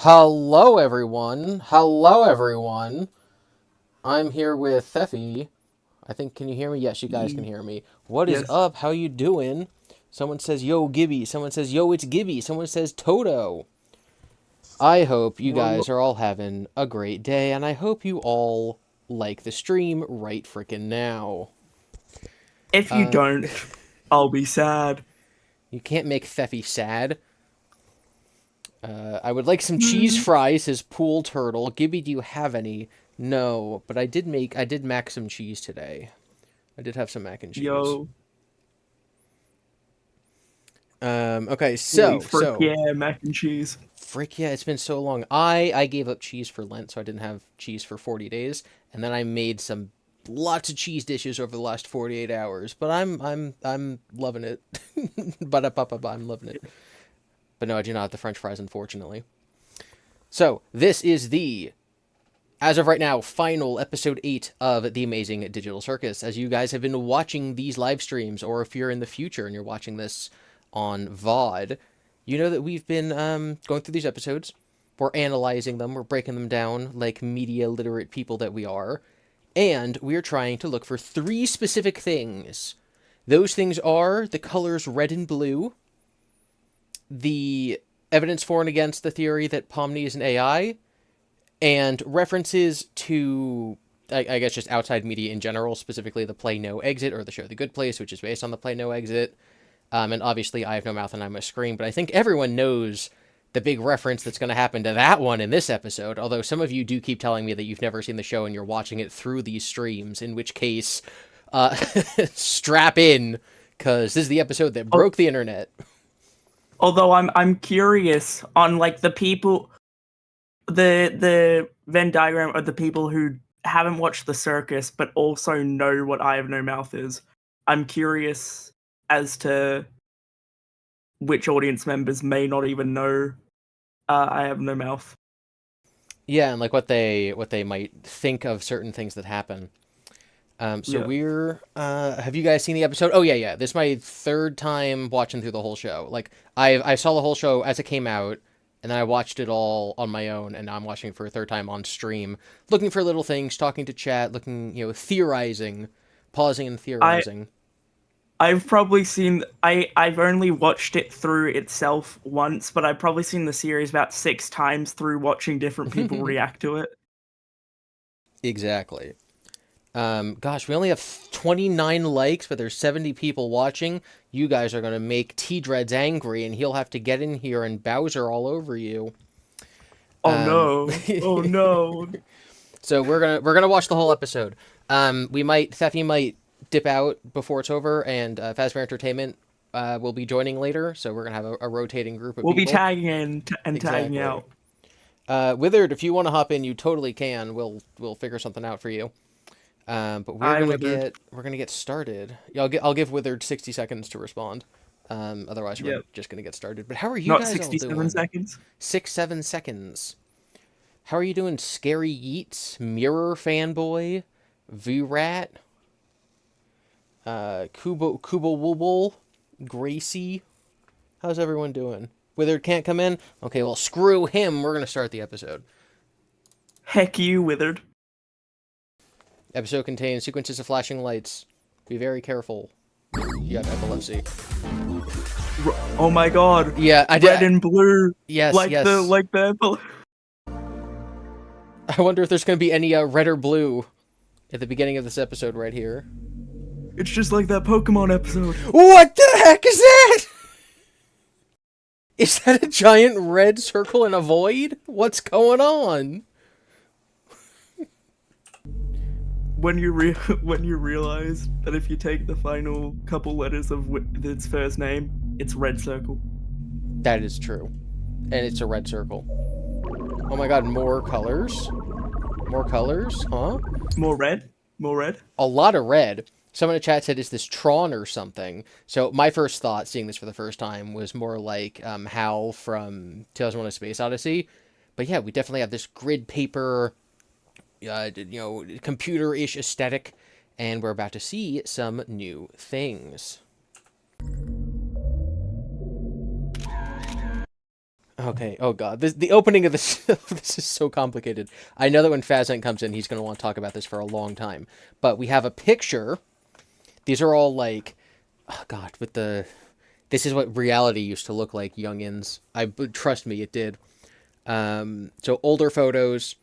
Hello, everyone. Hello, everyone. I'm here with Theffy. I think, can you hear me? Yes, you guys can hear me. What is Yes. up? How you doing? Someone says, yo, GiBi. Someone says, yo, it's GiBi. Someone says, Toto. I hope you guys Well, are all having a great day, and I hope you all like the stream right frickin' now. if you don't, I'll be sad. You can't make Theffy sad. I would like some cheese Hmm. fries, says Pool Turtle. GiBi, do you have any? No, but I did mac some cheese today. I did have some mac and cheese. Yo, Okay, holy so, frick so, yeah, mac and cheese. frick yeah, it's been so long. I gave up cheese for Lent, so I didn't have cheese for 40 days, and then I made some lots of cheese dishes over the last 48 hours. But I'm loving it. But I'm loving it. But no, I do not have the French fries, unfortunately. So this is the, as of right now, final episode 8 of the Amazing Digital Circus. As you guys have been watching these live streams, or if you're in the future and you're watching this on VOD, you know that we've been going through these episodes. We're analyzing them, we're breaking them down like media literate people that we are, and we're trying to look for 3 specific things. Those things are the colors red and blue, the evidence for and against the theory that Pomni is an AI, and references to, I guess, just outside media in general, specifically the Play No Exit or the show The Good Place, which is based on the Play No Exit. And obviously, I Have No Mouth and I Must Scream, but I think everyone knows the big reference that's going to happen to that one in this episode, although some of you do keep telling me that you've never seen the show and you're watching it through these streams, in which case, uh, strap in, because this is the episode that Al- broke the internet. Although I'm curious on like the people, the Venn diagram of the people who haven't watched the circus but also know what I Have No Mouth is. I'm curious as to which audience members may not even know I Have No Mouth. Yeah, and like what they might think of certain things that happen. So Yeah. we're have you guys seen the episode? Oh yeah. This is my third time watching through the whole show. Like I saw the whole show as it came out, and then I watched it all on my own, and now I'm watching it for a third time on stream, looking for little things, talking to chat, looking, theorizing, pausing and I theorizing. I've probably seen I've only watched it through itself once, but I've probably seen the series about 6 times through watching different people react to it. Exactly. Gosh, we only have 29 likes, but there's 70 people watching. You guys are gonna make T-Dreads angry, and he'll have to get in here and Bowser all over you. Oh Um, no. Oh no. so we're gonna watch the whole episode. Theffy might dip out before it's over, and Fazbear Entertainment will be joining later. So we're gonna have a rotating group of We'll be people. tagging in and tagging Exactly. out. Withered, if you want to hop in, you totally can. We'll figure something out for you. But I withered. we're gonna get started. Yeah, I'll give Withered 60 seconds to respond. Otherwise we're Yep. just gonna get started. But how are you Not guys all 67 doing? seconds. 6-7 seconds. How are you doing, Scary Yeats, Mirror Fanboy, V-Rat, Kubo Wooble, Gracie? How's everyone doing? Withered can't come in? Okay, well, screw him. We're going to start the episode. Heck you, withered. Episode contains sequences of flashing lights. Be very careful. You have epilepsy. Oh my god. Yeah, I did. Red and blue. Yes, Like yes. the I wonder if there's going to be any red or blue at the beginning of this episode right here. It's just like that Pokemon episode. What the heck is that? Is that a giant red circle in a void? What's going on? When you when you realize that if you take the final couple letters of its first name, it's Red Circle. That is true. And it's a red circle. Oh my god, more colors? More colors? Huh? More red? More red? A lot of red. Someone in the chat said, is this Tron or something? So my first thought, seeing this for the first time, was more like Hal from 2001: A Space Odyssey. But yeah, we definitely have this grid paper, computer-ish aesthetic, and we're about to see some new things. Okay. Oh god. The opening of this this is so complicated. I know that when Fazant comes in, he's going to want to talk about this for a long time. But we have a picture. These are all like, oh god, with the. This is what reality used to look like, youngins. Trust me, it did. So older photos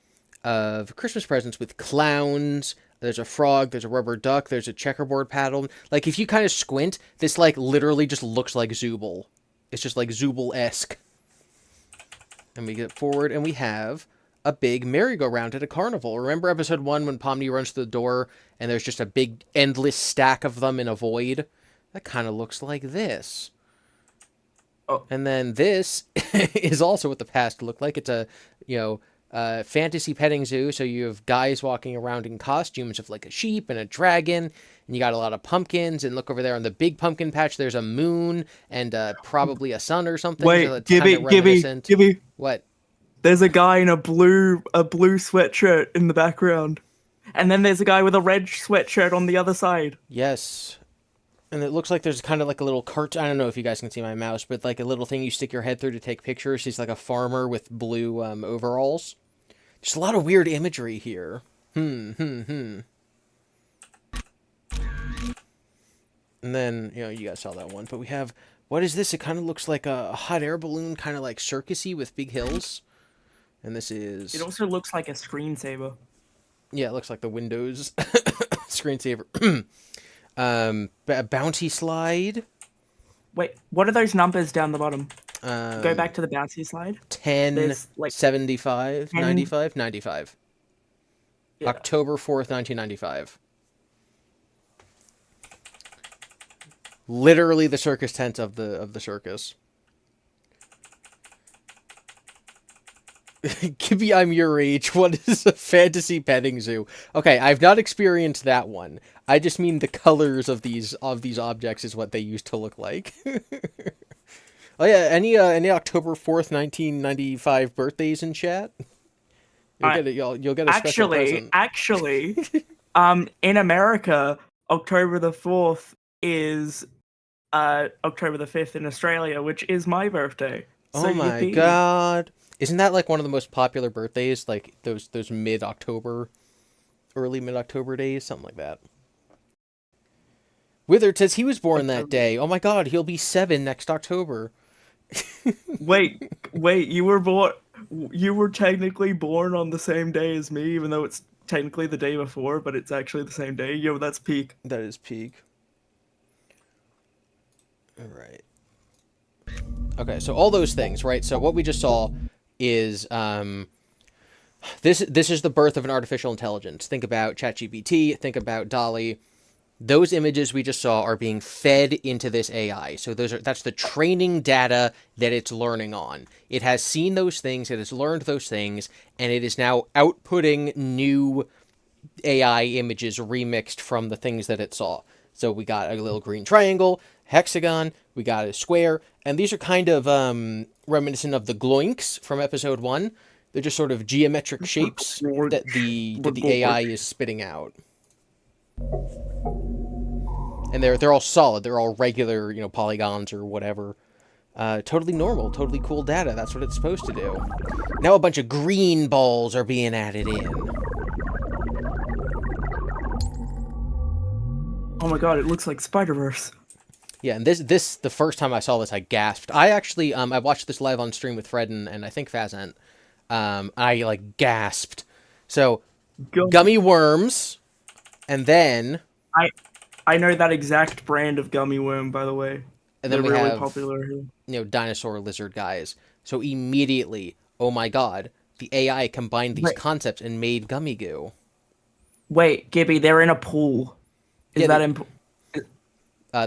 of Christmas presents with clowns. There's a frog. There's a rubber duck. There's a checkerboard paddle. Like if you kind of squint, this like literally just looks like Zooble. It's just like Zooble-esque. And we get forward, and we have a big merry-go-round at a carnival. Remember episode 1 when Pomni runs to the door, and there's just a big, endless stack of them in a void? That kind of looks like this. Oh. And then this is also what the past looked like. It's a, fantasy petting zoo, so you have guys walking around in costumes of, like, a sheep and a dragon, and you got a lot of pumpkins, and look over there on the big pumpkin patch, there's a moon, and probably a sun or something. Wait, so GiBi. What? There's a guy in a blue sweatshirt in the background. And then there's a guy with a red sweatshirt on the other side. Yes. And it looks like there's kind of like a little cart. I don't know if you guys can see my mouse, but like a little thing you stick your head through to take pictures. He's like a farmer with blue overalls. Just a lot of weird imagery here. And then, you guys saw that one. But we have, what is this? It kind of looks like a hot air balloon, kind of like circusy with big hills. And this is... It also looks like a screensaver. Yeah, it looks like the Windows screensaver. Bounty slide. Wait, what are those numbers down the bottom? Go back to the bouncy slide. 10, like 75, 10... 95, 95. Yeah. October 4th, 1995. Literally the circus tent of the circus. GiBi, I'm your age. What is a fantasy petting zoo? Okay, I've not experienced that one. I just mean the colors of these objects is what they used to look like. Oh yeah, any October 4th, 1995 birthdays in chat? You'll get a special present. Actually, in America, October the 4th is October the 5th in Australia, which is my birthday. So oh my god. Isn't that like one of the most popular birthdays? Like those mid-October, early mid-October days? Something like that. Witherd says he was born that day. Oh my god, he'll be 7 next October. wait, you were technically born on the same day as me, even though it's technically the day before, but it's actually the same day. Yo, that's peak. That is peak. Alright. Okay, so all those things, right? So what we just saw is this is the birth of an artificial intelligence. Think about ChatGPT, think about DALL-E. Those images we just saw are being fed into this AI. So that's the training data that it's learning on. It has seen those things, it has learned those things, and it is now outputting new AI images remixed from the things that it saw. So we got a little green triangle, hexagon, we got a square, and these are kind of reminiscent of the gloinks from episode 1. They're just sort of geometric shapes that the AI is spitting out. And they're all solid. They're all regular, polygons or whatever. Totally normal, totally cool data. That's what it's supposed to do. Now a bunch of green balls are being added in. Oh my god, it looks like Spider-Verse. Yeah, and this the first time I saw this, I gasped. I actually, I watched this live on stream with Fred and I think Fazant. I, gasped. So, gummy worms, and then... I know that exact brand of gummy worm, by the way. And then they're really have, popular here. Dinosaur lizard guys. So immediately, oh my god, the AI combined these concepts and made gummy goo. Wait, GiBi, they're in a pool. Is that important?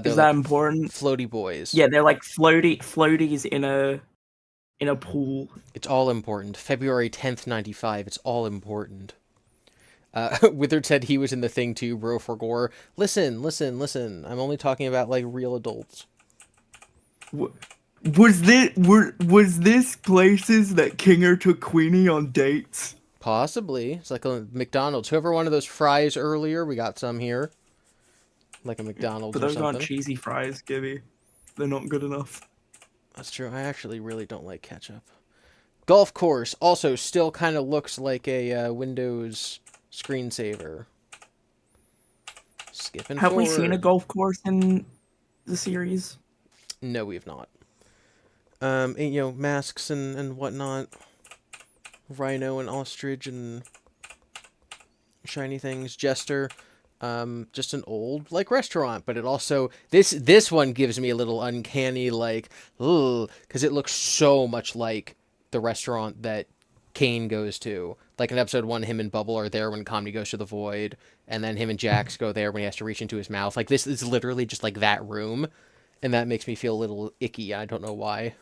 Is that important? Floaty boys. Yeah, they're like floaties in a pool. It's all important. February 10th, 95. It's all important. Witherd said he was in the thing too, bro, for gore. Listen. I'm only talking about, real adults. Was this places that Kinger took Queenie on dates? Possibly. It's like a McDonald's. Whoever wanted those fries earlier, we got some here. Like a McDonald's or something. But those aren't cheesy fries, GiBi. They're not good enough. That's true. I actually really don't like ketchup. Golf course also still kind of looks like a Windows screensaver. Skipping Have forward. we seen a golf course in the series? No, we have not. And, you know, masks and whatnot. Rhino and ostrich and shiny things. Jester. Just an old, like, restaurant. But it also... This one gives me a little uncanny, like, ugh, because it looks so much like the restaurant that Caine goes to. Like in episode 1, him and Bubble are there when Comedy goes to the void, and then him and Jax go there when he has to reach into his mouth. Like, this is literally just like that room, and that makes me feel a little icky. I don't know why.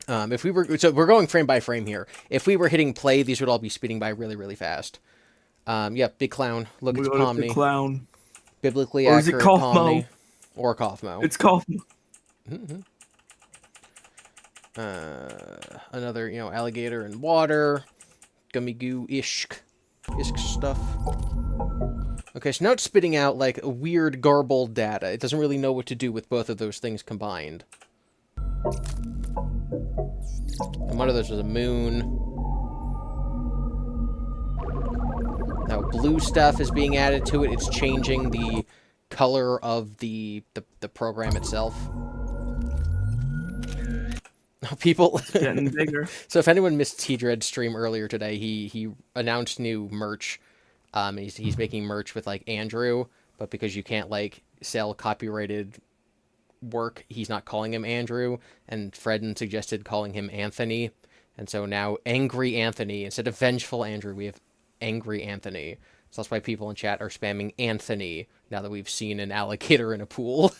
If we were... So we're going frame by frame here. If we were hitting play, these would all be speeding by really, really fast. Yep, big clown. Look, it's Pomni. The clown. Biblically or accurate is it Kaufmo? Pomni. Or Kaufmo. It's Kaufmo. Mm-hmm. Another, you know, alligator and water. Gummy goo-ish stuff. Okay, so now it's spitting out, like, a weird garbled data. It doesn't really know what to do with both of those things combined. And one of those was a moon. Now, blue stuff is being added to it. It's changing the color of the program itself. People getting bigger. So if anyone missed T-Dread's stream earlier today, he announced new merch. He's making merch with, like, Andrew, but because you can't, like, sell copyrighted work, he's not calling him Andrew, and Fredden suggested calling him Anthony. And so now Angry Anthony, instead of Vengeful Andrew, we have Angry Anthony. So that's why people in chat are spamming Anthony now that we've seen an alligator in a pool.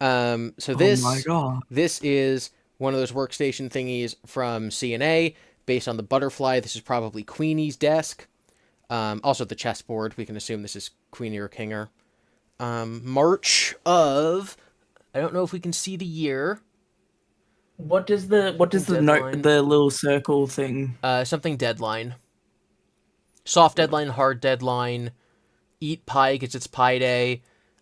So this, oh my God. This is one of those workstation thingies from CNA based on the butterfly. This is probably Queenie's desk. Also the chessboard. We can assume this is Queenie or Kinger. March of, I don't know if we can see the year. What does the note, the little circle thing? Something deadline. Soft deadline, hard deadline. Eat pie because it's Pie Day.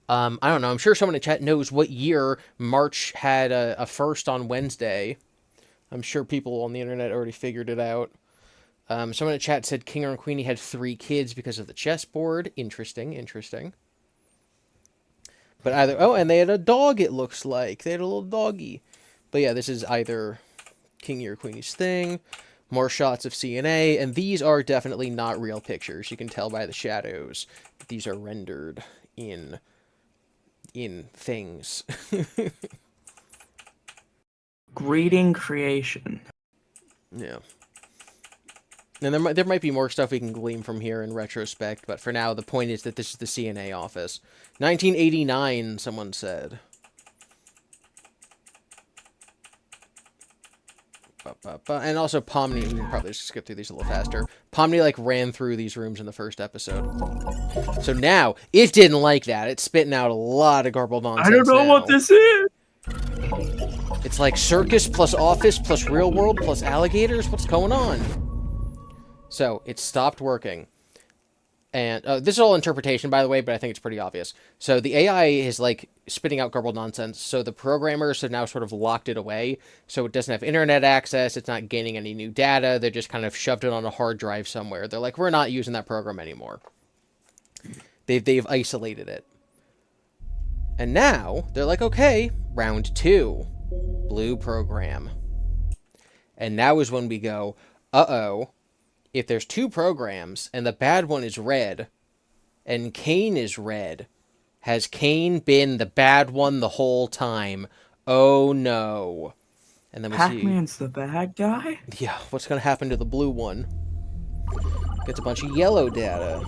I don't know. I'm sure someone in chat knows what year March had a first on Wednesday. I'm sure people on the internet already figured it out. Someone in chat said Kinger and Queenie had 3 kids because of the chessboard. Interesting, interesting. But either... Oh, and they had a dog, it looks like. They had a little doggy. But yeah, this is either Kingy or Queenie's thing. More shots of CNA. And these are definitely not real pictures. You can tell by the shadows. These are rendered in things. Greeting creation. Yeah. And there might be more stuff we can glean from here in retrospect, but for now, the point is that this is the CNA office. 1989, someone said. And also Pomni, we can probably just skip through these a little faster. Pomni, like, ran through these rooms in the first episode. So now, it didn't like that. It's spitting out a lot of garbled nonsense. I don't know what this is! It's like circus plus office plus real world plus alligators? What's going on? So, it stopped working. And this is all interpretation, by the way, but I think it's pretty obvious. So the AI is, like, spitting out garbled nonsense. So the programmers have now sort of locked it away. So it doesn't have internet access. It's not gaining any new data. They just kind of shoved it on a hard drive somewhere. They're like, we're not using that program anymore. They've isolated it. And now they're like, okay, round 2. Blue program. And now is when we go, uh-oh. If there's 2 programs, and the bad one is red, and Caine is red, has Caine been the bad one the whole time? Oh, no. And then we see... Pac-Man's the bad guy? Yeah, what's going to happen to the blue one? Gets a bunch of yellow data.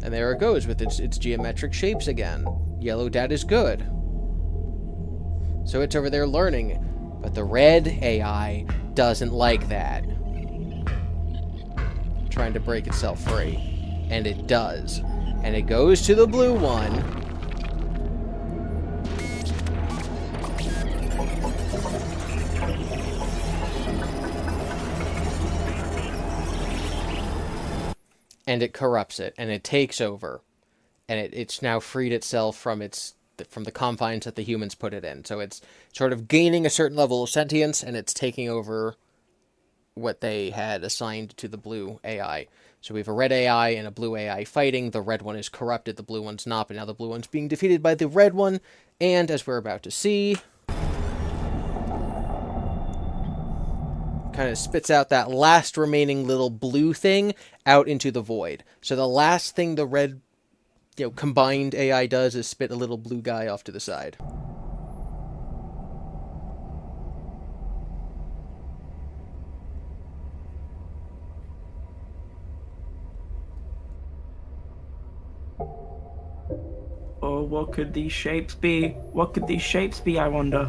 And there it goes with its geometric shapes again. Yellow data is good. So it's over there learning, but the red AI doesn't like that. Trying to break itself free. And it does. And it goes to the blue one. and it corrupts it, and it takes over, and it's now freed itself from the confines that the humans put it in. So it's sort of gaining a certain level of sentience, and it's taking over what they had assigned to the blue AI. So we have a red AI and a blue AI fighting. The red one is corrupted, the blue one's not, but now the blue one's being defeated by the red one. And as we're about to see, kind of spits out that last remaining little blue thing out into the void. So the last thing the red, combined AI does is spit a little blue guy off to the side. Oh, what could these shapes be? What could these shapes be, I wonder?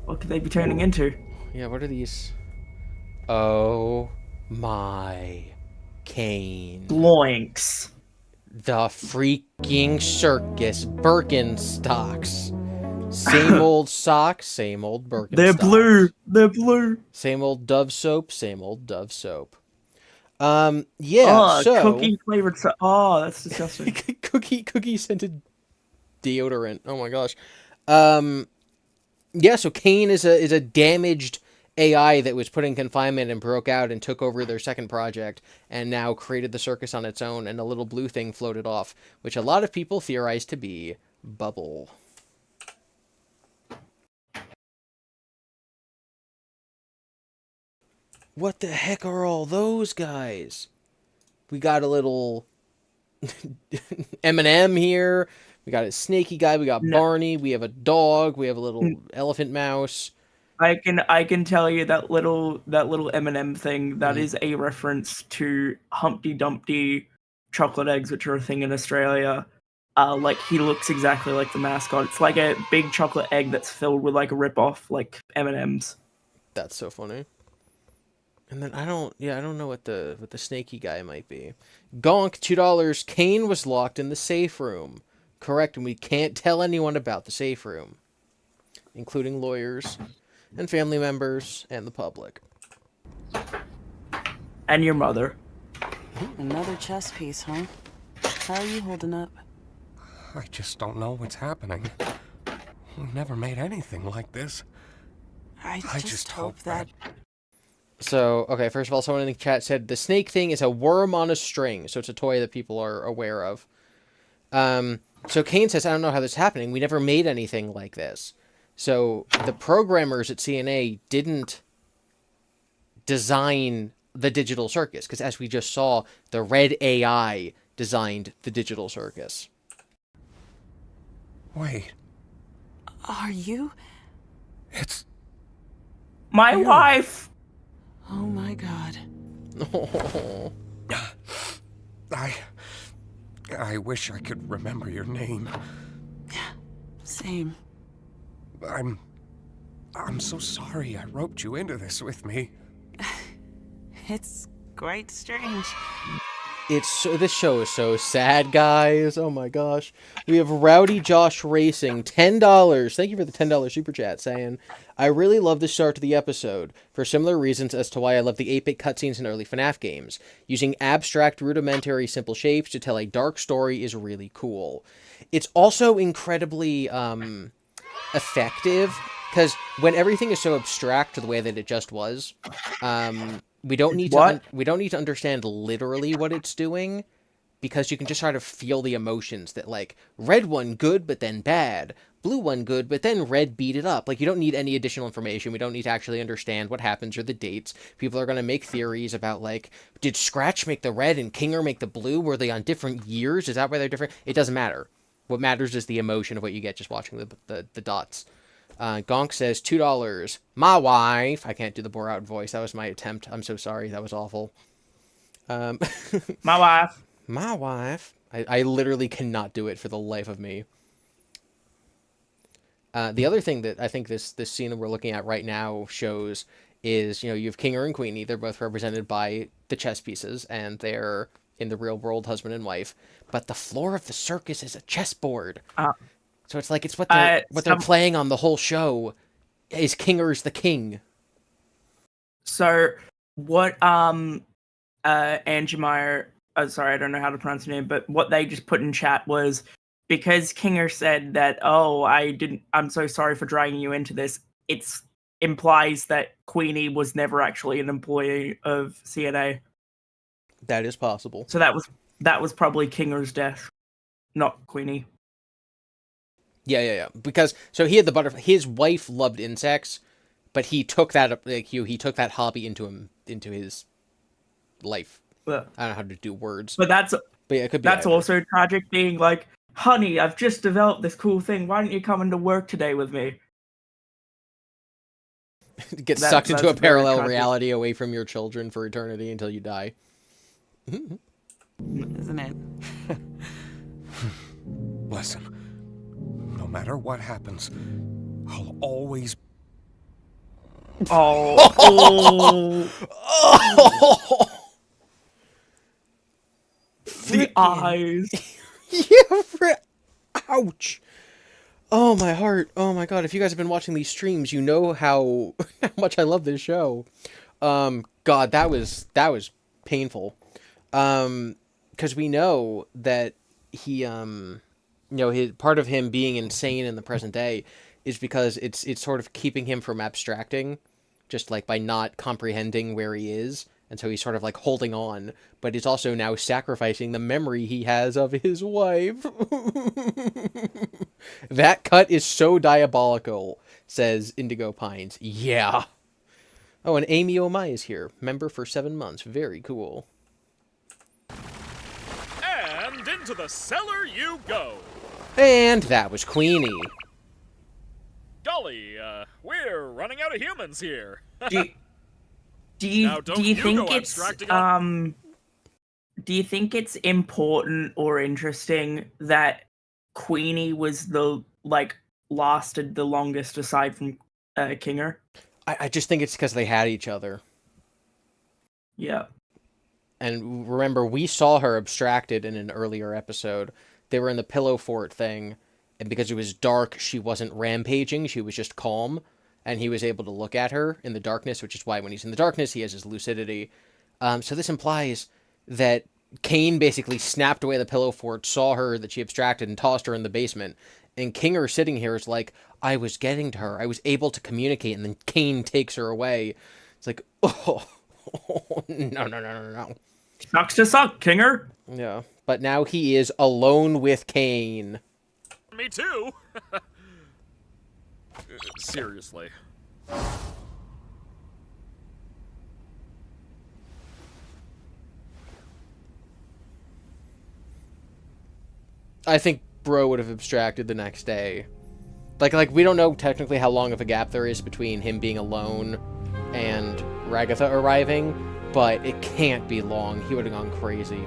What could they be turning into? Yeah, what are these? Oh my Caine. Bloinks. The freaking circus Birkenstocks. Same old socks, same old Birkenstocks. They're blue. They're blue. Same old Dove soap, same old Dove soap. Oh, So cookie flavored soap. Oh, that's disgusting. cookie scented deodorant. Oh my gosh. So Caine is a damaged AI that was put in confinement and broke out and took over their second project and now created the circus on its own, and a little blue thing floated off, which a lot of people theorize to be Bubble. What the heck are all those guys? We got a little M&M here. We got a snaky guy. We got Barney. We have a dog. We have a little elephant mouse. I can tell you that little M&M thing, that is a reference to Humpty Dumpty chocolate eggs, which are a thing in Australia. Like, he looks exactly like the mascot. It's like a big chocolate egg that's filled with like a rip-off, like M&Ms. That's so funny. And then I don't know what the snaky guy might be. Gonk, $2. Caine was locked in the safe room. Correct, and we can't tell anyone about the safe room, including lawyers and family members and the public. And your mother. Another chess piece, huh? How are you holding up? I just don't know what's happening. We never made anything like this. I just hope that... So, okay, first of all, someone in the chat said the snake thing is a worm on a string, so it's a toy that people are aware of. So Caine says, I don't know how this is happening. We never made anything like this. So the programmers at CNA didn't design the digital circus, because as we just saw, the red AI designed the digital circus. Wait. Are you? It's... My wife! Oh my god. Oh. I wish I could remember your name. Same. I'm so sorry I roped you into this with me. It's quite strange. This show is so sad, guys. Oh my gosh. We have Rowdy Josh Racing, $10. Thank you for the $10 super chat, saying, I really love the start to the episode, for similar reasons as to why I love the 8-bit cutscenes in early FNAF games. Using abstract, rudimentary, simple shapes to tell a dark story is really cool. It's also incredibly effective, because when everything is so abstract the way that it just was, we don't need to understand literally what it's doing, because you can just sort of feel the emotions that, like, red one good but then bad, blue one good but then red beat it up. Like, you don't need any additional information. We don't need to actually understand what happens or the dates. People are going to make theories about, like, did Scratch make the red and Kinger make the blue? Were they on different years? Is that why they're different? It doesn't matter. What matters is the emotion of what you get just watching the dots. Gonk says, $2. My wife. I can't do the Borat voice. That was my attempt. I'm so sorry. That was awful. My wife. My wife. I literally cannot do it for the life of me. The other thing that I think this scene that we're looking at right now shows is, you have Kinger and Queenie. They're both represented by the chess pieces, and they're in the real world husband and wife. But the floor of the circus is a chessboard. So it's like it's what they're playing on the whole show is Kinger's the king. So what Angie Meyer sorry, I don't know how to pronounce her name, but what they just put in chat was, because Kinger said that, oh, I'm so sorry for dragging you into this, it implies that Queenie was never actually an employee of CNA. That is possible. So that was probably Kinger's death, not Queenie. Yeah. Because so he had the butterfly. His wife loved insects, but he took that he took that hobby into his life. Yeah. I don't know how to do words. But yeah, it could be. That's also tragic. Being like, honey, I've just developed this cool thing. Why don't you come into work today with me? Get sucked into a parallel reality away from your children for eternity until you die. Isn't it? Listen, no matter what happens, I'll always... Oh. The eyes. Yeah, ouch. Oh, my heart. Oh, my God. If you guys have been watching these streams, you know how much I love this show. God, that was painful. Because we know that he, part of him being insane in the present day is because it's sort of keeping him from abstracting, just like by not comprehending where he is. And so he's sort of like holding on, but he's also now sacrificing the memory he has of his wife. That cut is so diabolical, says Indigo Pines. Yeah. Oh, and Amy Omai is here. Member for 7 months. Very cool. And into the cellar you go. And that was Queenie. Golly, we're running out of humans here. Do you think it's important or interesting that Queenie was lasted the longest aside from Kinger? I just think it's because they had each other. Yeah. And remember, we saw her abstracted in an earlier episode. They were in the pillow fort thing, and because it was dark, she wasn't rampaging, she was just calm. And he was able to look at her in the darkness, which is why when he's in the darkness, he has his lucidity. So this implies that Caine basically snapped away the pillow fort, saw her that she abstracted, and tossed her in the basement. And Kinger sitting here is like, I was getting to her. I was able to communicate, and then Caine takes her away. It's like, oh no. Sucks to suck, Kinger. Yeah, but now he is alone with Caine. Me too. Seriously. I think Bro would have abstracted the next day. Like we don't know technically how long of a gap there is between him being alone and Ragatha arriving, but it can't be long. He would have gone crazy.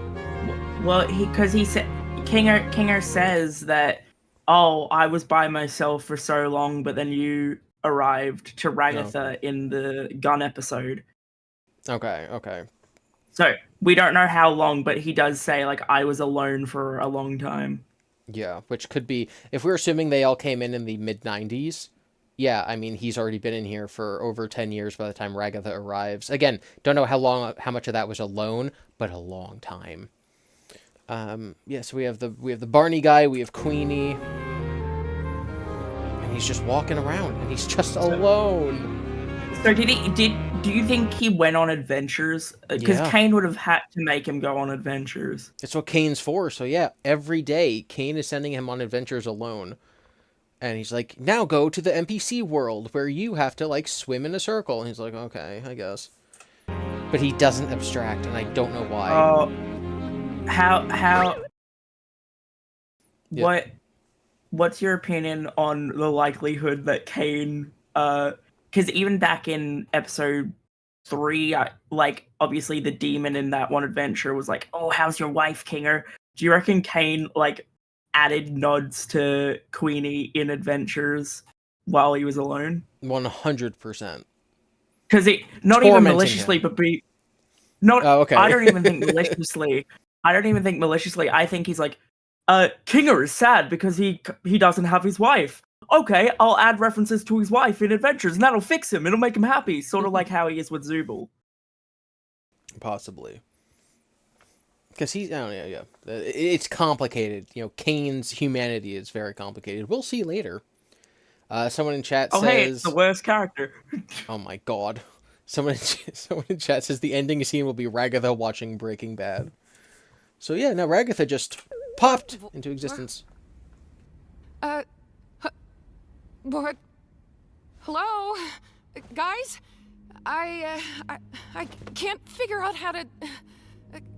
Well, he said Kinger says that, oh, I was by myself for so long, but then you arrived to Ragatha in the gun episode. Okay. So we don't know how long, but he does say, like, I was alone for a long time. Yeah, which could be, if we're assuming they all came in the mid-90s, yeah, I mean, he's already been in here for over 10 years by the time Ragatha arrives. Again, don't know how much of that was alone, but a long time. Yeah, so we have the Barney guy, we have Queenie, and he's just walking around, and he's just alone. So do you think he went on adventures? Because Caine would have had to make him go on adventures. It's what Caine's for, so yeah, every day, Caine is sending him on adventures alone. And he's like, now go to the NPC world, where you have to, like, swim in a circle. And he's like, okay, I guess. But he doesn't abstract, and I don't know why. Yep. What's your opinion on the likelihood that Caine, because even back in episode 3, obviously the demon in that one adventure was like, oh, how's your wife, Kinger? Do you reckon Caine, added nods to Queenie in adventures while he was alone? 100%. Because not even maliciously, but okay. I don't even think maliciously. I think he's like, Kinger is sad because he doesn't have his wife. Okay, I'll add references to his wife in adventures, and that'll fix him. It'll make him happy. Sort of like how he is with Zubul. Possibly. Because he's, I don't know, yeah. It's complicated. You know, Caine's humanity is very complicated. We'll see later. Someone in chat says... Oh, hey, it's the worst character. Oh my god. Someone in chat says the ending scene will be Ragatha watching Breaking Bad. So yeah, no, Ragatha just popped into existence. What? Hello? Guys? I can't figure out how to...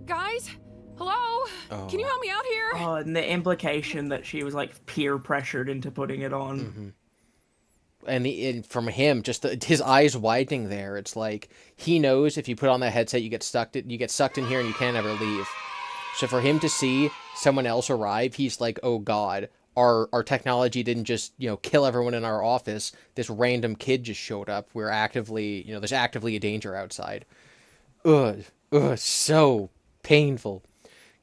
guys? Hello? Oh. Can you help me out here? Oh, and the implication that she was like peer pressured into putting it on. Mm-hmm. And from him, just his eyes widening there, it's like he knows if you put on that headset, you get sucked in here and you can't ever leave. So for him to see someone else arrive, he's like, oh god, our technology didn't just, you know, kill everyone in our office. This random kid just showed up. We're actively, you know, there's actively a danger outside. Ugh, so painful.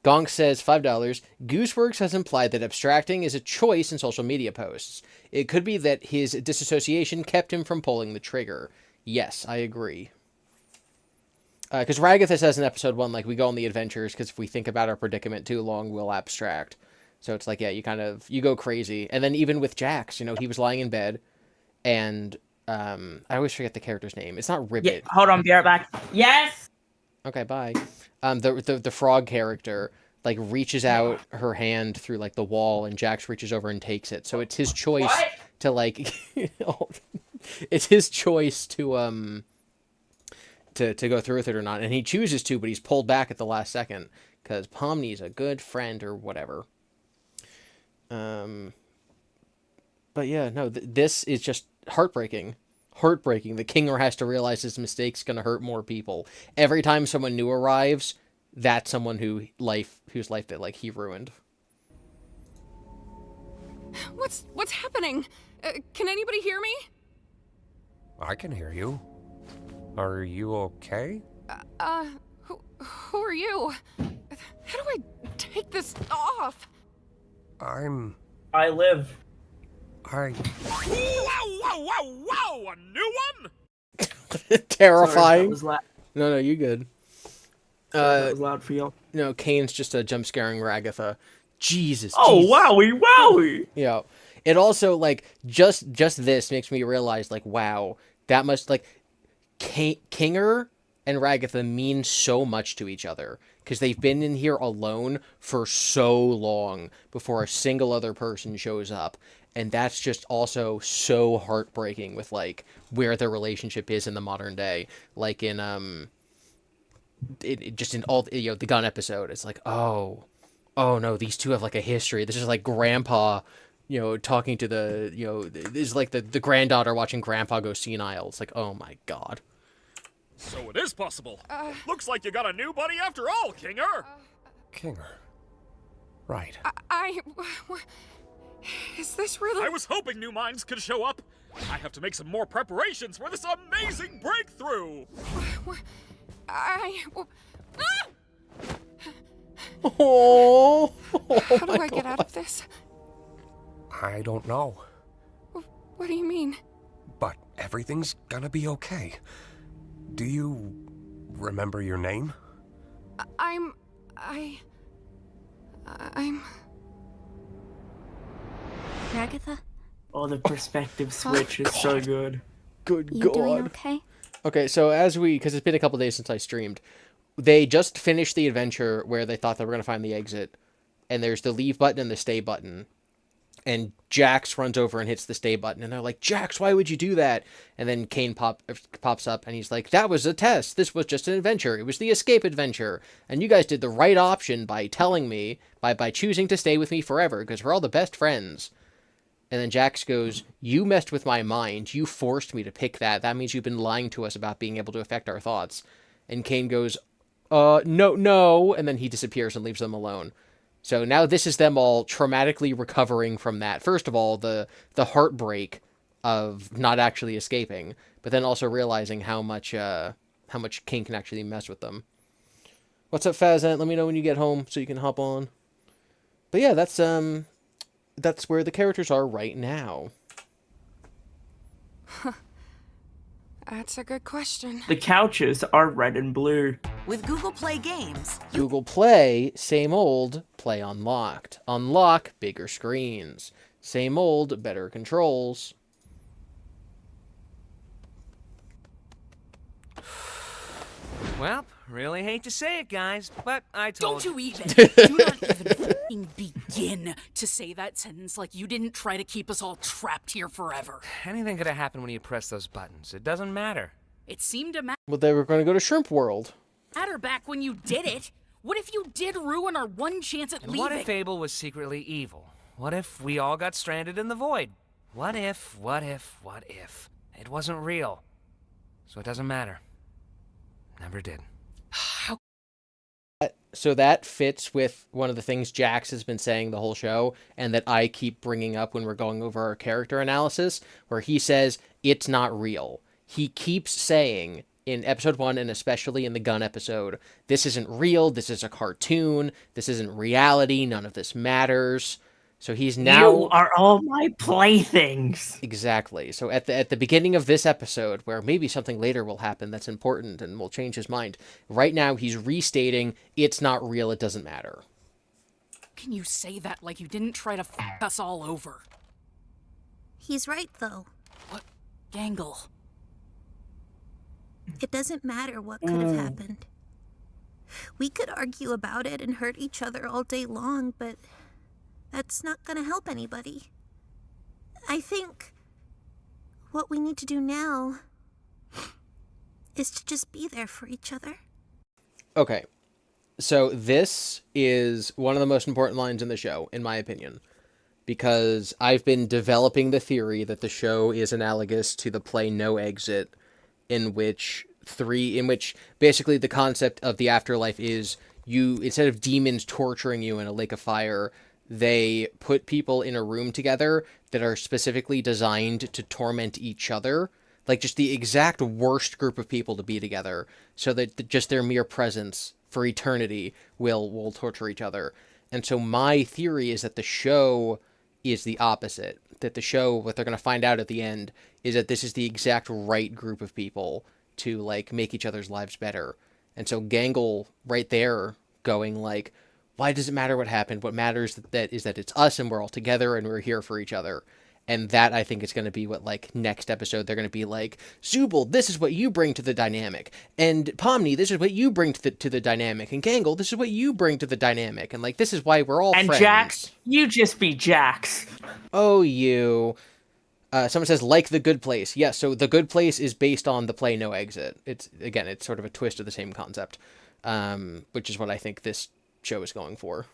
Gonk says $5. Gooseworks has implied that abstracting is a choice in social media posts. It could be that his disassociation kept him from pulling the trigger. Yes, I agree. Because Ragatha says in episode 1, like, we go on the adventures because if we think about our predicament too long, we'll abstract. So it's like, yeah, you go crazy. And then even with Jax, you know, he was lying in bed, and I always forget the character's name. It's not Ribbit. Yeah, hold on, be right back. Yes! Okay, bye. The frog character, like, reaches out her hand through, like, the wall, and Jax reaches over and takes it. So it's his choice to, like... it's his choice to go through with it or not. And he chooses to, but he's pulled back at the last second. Because Pomni's a good friend or whatever. But yeah, no, this is just heartbreaking. Heartbreaking. The Kinger has to realize his mistake's gonna hurt more people. Every time someone new arrives, that's someone whose life that, like, he ruined. What's happening? Can anybody hear me? I can hear you. Are you okay? Who are you? How do I take this off? I live. Wow! A new one? Terrifying. Sorry, No, you good. that was loud for you. No, Caine's just a jump scaring Ragatha. Jesus. Oh, Jesus. wowie! Yeah. It also, like, just this makes me realize, like, wow, that must, like, Kinger and Ragatha mean so much to each other because they've been in here alone for so long before a single other person shows up. And that's just also so heartbreaking with, like, where their relationship is in the modern day. Like in, just in all, you know, the gun episode, it's like, oh no, these two have, like, a history. This is like grandpa, you know, talking to the, you know, this is like the granddaughter watching grandpa go senile. It's like, oh my god. So it is possible. Looks like you got a new buddy after all, Kinger. Kinger. Right. Is this really... I was hoping new minds could show up. I have to make some more preparations for this amazing breakthrough. Oh, How do I get out of this? I don't know. What do you mean? But everything's gonna be okay. Do you remember your name? I'm... Ragatha? Oh, the perspective switch is so good. good You god. doing okay? Okay, so because it's been a couple days since I streamed, they just finished the adventure where they thought they were going to find the exit, and there's the leave button and the stay button, and Jax runs over and hits the stay button, and they're like, Jax, why would you do that? And then Caine pops up, and he's like, that was a test. This was just an adventure. It was the escape adventure, and you guys did the right option by telling me, by choosing to stay with me forever, because we're all the best friends. And then Jax goes, you messed with my mind. You forced me to pick that. That means you've been lying to us about being able to affect our thoughts. And Caine goes, no. And then he disappears and leaves them alone. So now this is them all traumatically recovering from that. First of all, the heartbreak of not actually escaping, but then also realizing how much Caine can actually mess with them. What's up, Fazant? Let me know when you get home so you can hop on. But yeah, that's where the characters are right now. That's a good question. The couches are red and blue. With Google Play Games, Google Play, same old, play unlocked. Unlock, bigger screens. Same old, better controls. Well, really hate to say it, guys, but I told Don't you even. Do not even fucking begin to say that sentence like you didn't try to keep us all trapped here forever. Anything could have happened when you press those buttons. It doesn't matter. It seemed to Well, they were going to go to Shrimp World. matter back when you did it. What if you did ruin our one chance at And leaving? what if Abel was secretly evil? What if we all got stranded in the void? What if it wasn't real? So it doesn't matter. Never did. So that fits with one of the things Jax has been saying the whole show, and that I keep bringing up when we're going over our character analysis, where he says it's not real. He keeps saying in episode 1, and especially in the gun episode, this isn't real, this is a cartoon, this isn't reality, none of this matters. So he's now... You are all my playthings. Exactly. So at the beginning of this episode, where maybe something later will happen that's important and will change his mind, right now he's restating it's not real, it doesn't matter. Can you say that like you didn't try to f us all over? He's right, though. What? Gangle. It doesn't matter what could have happened. We could argue about it and hurt each other all day long, but that's not going to help anybody. I think what we need to do now is to just be there for each other. Okay. So this is one of the most important lines in the show, in my opinion, because I've been developing the theory that the show is analogous to the play No Exit, in which basically the concept of the afterlife is you, instead of demons torturing you in a lake of fire, they put people in a room together that are specifically designed to torment each other. Like just the exact worst group of people to be together, so that just their mere presence for eternity will torture each other. And so my theory is that the show is the opposite. That the show, what they're going to find out at the end, is that this is the exact right group of people to like make each other's lives better. And so Gangle right there going like, why does it matter what happened? What matters is that it's us and we're all together and we're here for each other. And that, I think, is going to be what, like, next episode, they're going to be like, Zubul, this is what you bring to the dynamic. And Pomni, this is what you bring to the dynamic. And Gangle, this is what you bring to the dynamic. And, like, this is why we're all friends. And Jax, you just be Jax. Oh, you. Someone says, like The Good Place. Yes, so The Good Place is based on the play No Exit. It's sort of a twist of the same concept, which is what I think this show is going for.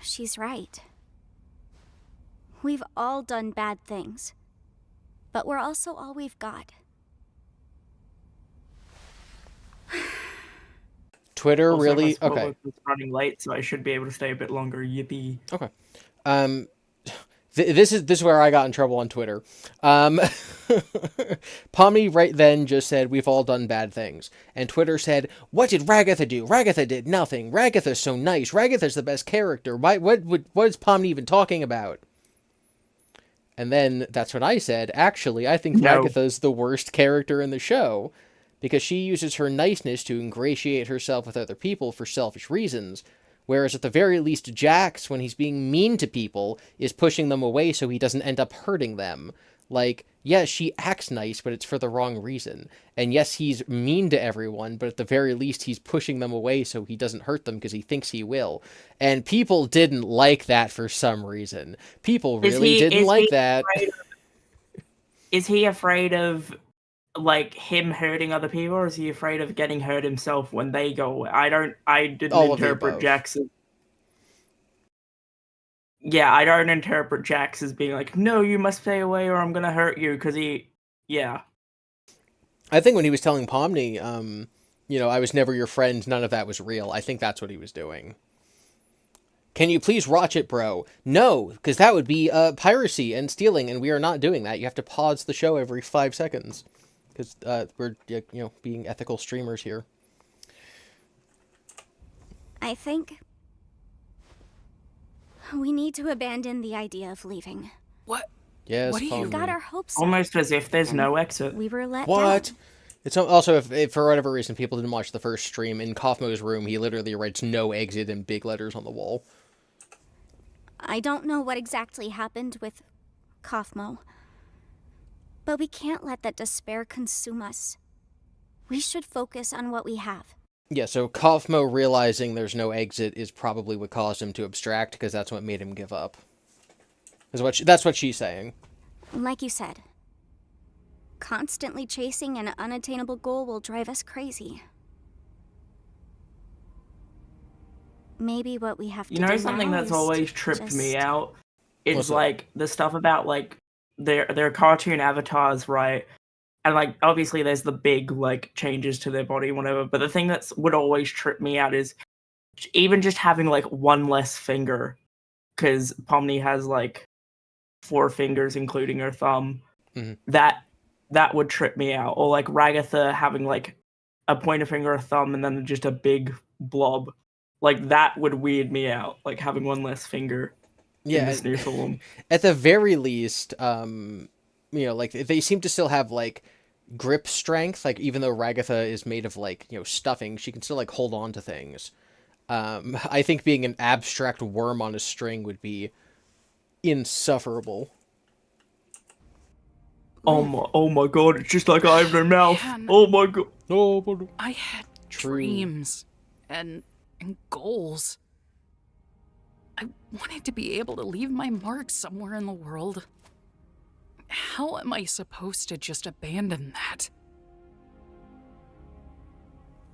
She's right. We've all done bad things, but we're also all we've got. Twitter Also, really... my Okay. It's running late, so I should be able to stay a bit longer. Yippee. Okay. This is where I got in trouble on Twitter. Pomni right then just said, we've all done bad things. And Twitter said, what did Ragatha do? Ragatha did nothing. Ragatha's so nice. Ragatha's the best character. What is Pomni even talking about? And then that's when I said, actually, I think Ragatha's the worst character in the show, because she uses her niceness to ingratiate herself with other people for selfish reasons. Whereas at the very least, Jax, when he's being mean to people, is pushing them away so he doesn't end up hurting them. Like, yes, she acts nice, but it's for the wrong reason. And yes, he's mean to everyone, but at the very least, he's pushing them away so he doesn't hurt them because he thinks he will. And people didn't like that for some reason. People really didn't like that. Is he afraid of, like, him hurting other people, or is he afraid of getting hurt himself when they go away? I didn't interpret Jax as... Yeah, I don't interpret Jax as being like, no, you must stay away or I'm gonna hurt you, because he... Yeah. I think when he was telling Pomni, I was never your friend, none of that was real, I think that's what he was doing. Can you please watch it, bro? No, because that would be piracy and stealing, and we are not doing that. You have to pause the show every 5 seconds. Because we're, being ethical streamers here. I think we need to abandon the idea of leaving. What? Yes, What do you- Pomni. We got our hopes up. Almost as if there's and no exit. We were let What? down. It's also, if for whatever reason people didn't watch the first stream, in Kaufmo's room, he literally writes "no exit" in big letters on the wall. I don't know what exactly happened with Kaufmo, but we can't let that despair consume us. We should focus on what we have. Yeah, so Kaufmo realizing there's no exit is probably what caused him to abstract, because that's what made him give up. That's what she's saying. Like you said, constantly chasing an unattainable goal will drive us crazy. Maybe what we have to You do know something now that's is always tripped me just- out? It's What's that? like the stuff about like their cartoon avatars, right? And like obviously there's the big like changes to their body, whatever. But the thing that would always trip me out is even just having like one less finger, because Pomni has like 4 fingers, including her thumb. Mhm. That would trip me out. Or like Ragatha having like a pointer finger, a thumb, and then just a big blob. Like that would weird me out. Like having one less finger in Yeah, this new form. at the very least, you know, like they seem to still have like grip strength. Like even though Ragatha is made of like, you know, stuffing, she can still like hold on to things. I think being an abstract worm on a string would be insufferable. Oh my god, it's just like I have no mouth. Man. Oh my god. Oh, but I had True. dreams and goals. I wanted to be able to leave my mark somewhere in the world. How am I supposed to just abandon that?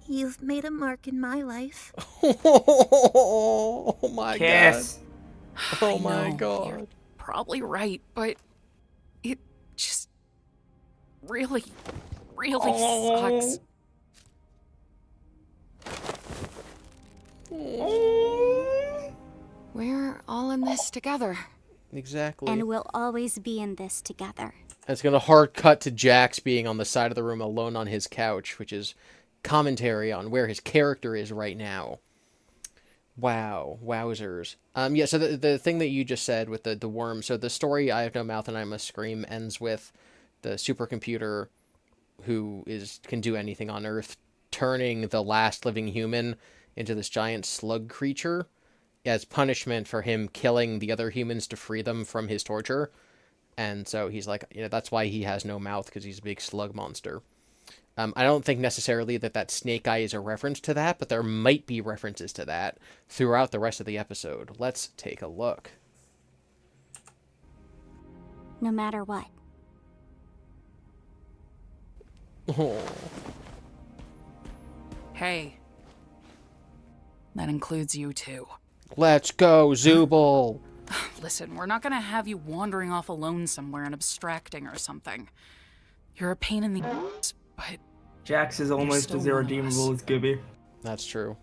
You've made a mark in my life. oh my Kiss. god. Oh I my know, god. You're probably right, but it just really sucks. We're all in this together. Exactly. And we'll always be in this together. It's going to hard cut to Jax being on the side of the room alone on his couch, which is commentary on where his character is right now. Wow. Wowzers. Yeah, so the thing that you just said with the worm, so the story I Have No Mouth and I Must Scream ends with the supercomputer who can do anything on Earth turning the last living human into this giant slug creature as punishment for him killing the other humans to free them from his torture. And so he's like, you know, that's why he has no mouth, because he's a big slug monster. I don't think necessarily that snake eye is a reference to that, but there might be references to that throughout the rest of the episode. Let's take a look. No matter what. Oh. Hey. That includes you too. Let's go, Zooble! Listen, we're not gonna have you wandering off alone somewhere and abstracting or something. You're a pain in the ass, but Jax is almost still as one of irredeemable us. as GiBi. That's true.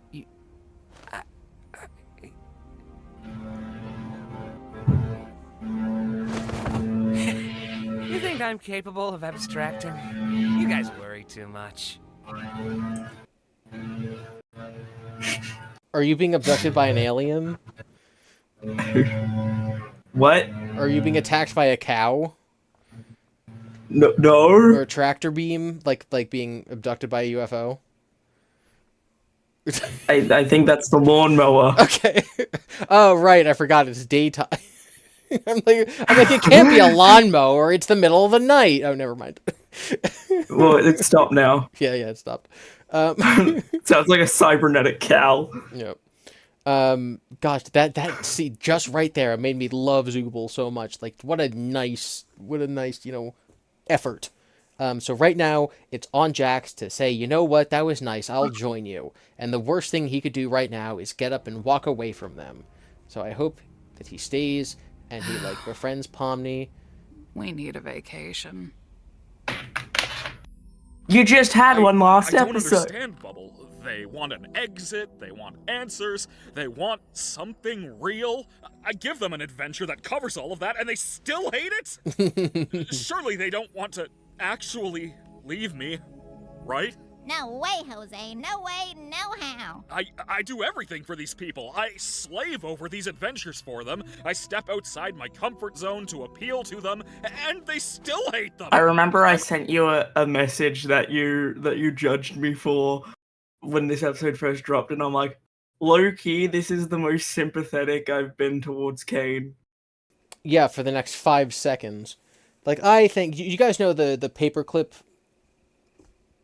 You think I'm capable of abstracting? You guys worry too much. Are you being abducted by an alien? What? Are you being attacked by a cow? No. Or a tractor beam? Like being abducted by a UFO? I think that's the lawnmower. Okay. Oh, right. I forgot. It's daytime. I'm like, it can't be a lawnmower. It's the middle of the night. Oh, never mind. Well, it stopped now. Yeah, it stopped. Sounds like a cybernetic cow. Yep. Gosh, see, just right there, it made me love Zooble so much. Like, what a nice, you know, effort. So right now, it's on Jax to say, you know what, that was nice, I'll join you. And the worst thing he could do right now is get up and walk away from them. So I hope that he stays and he, like, befriends Pomni. we need a vacation. You just had one last I don't episode. understand, Bubble. They want an exit, they want answers, they want something real. I give them an adventure that covers all of that, and they still hate it? Surely they don't want to actually leave me, right? No way, Jose. No way, no how. I do everything for these people. I slave over these adventures for them. I step outside my comfort zone to appeal to them, and they still hate them. I remember I sent you a message that you judged me for when this episode first dropped, and I'm like, low-key, this is the most sympathetic I've been towards Caine. Yeah, for the next 5 seconds. Like, I think... You guys know the paperclip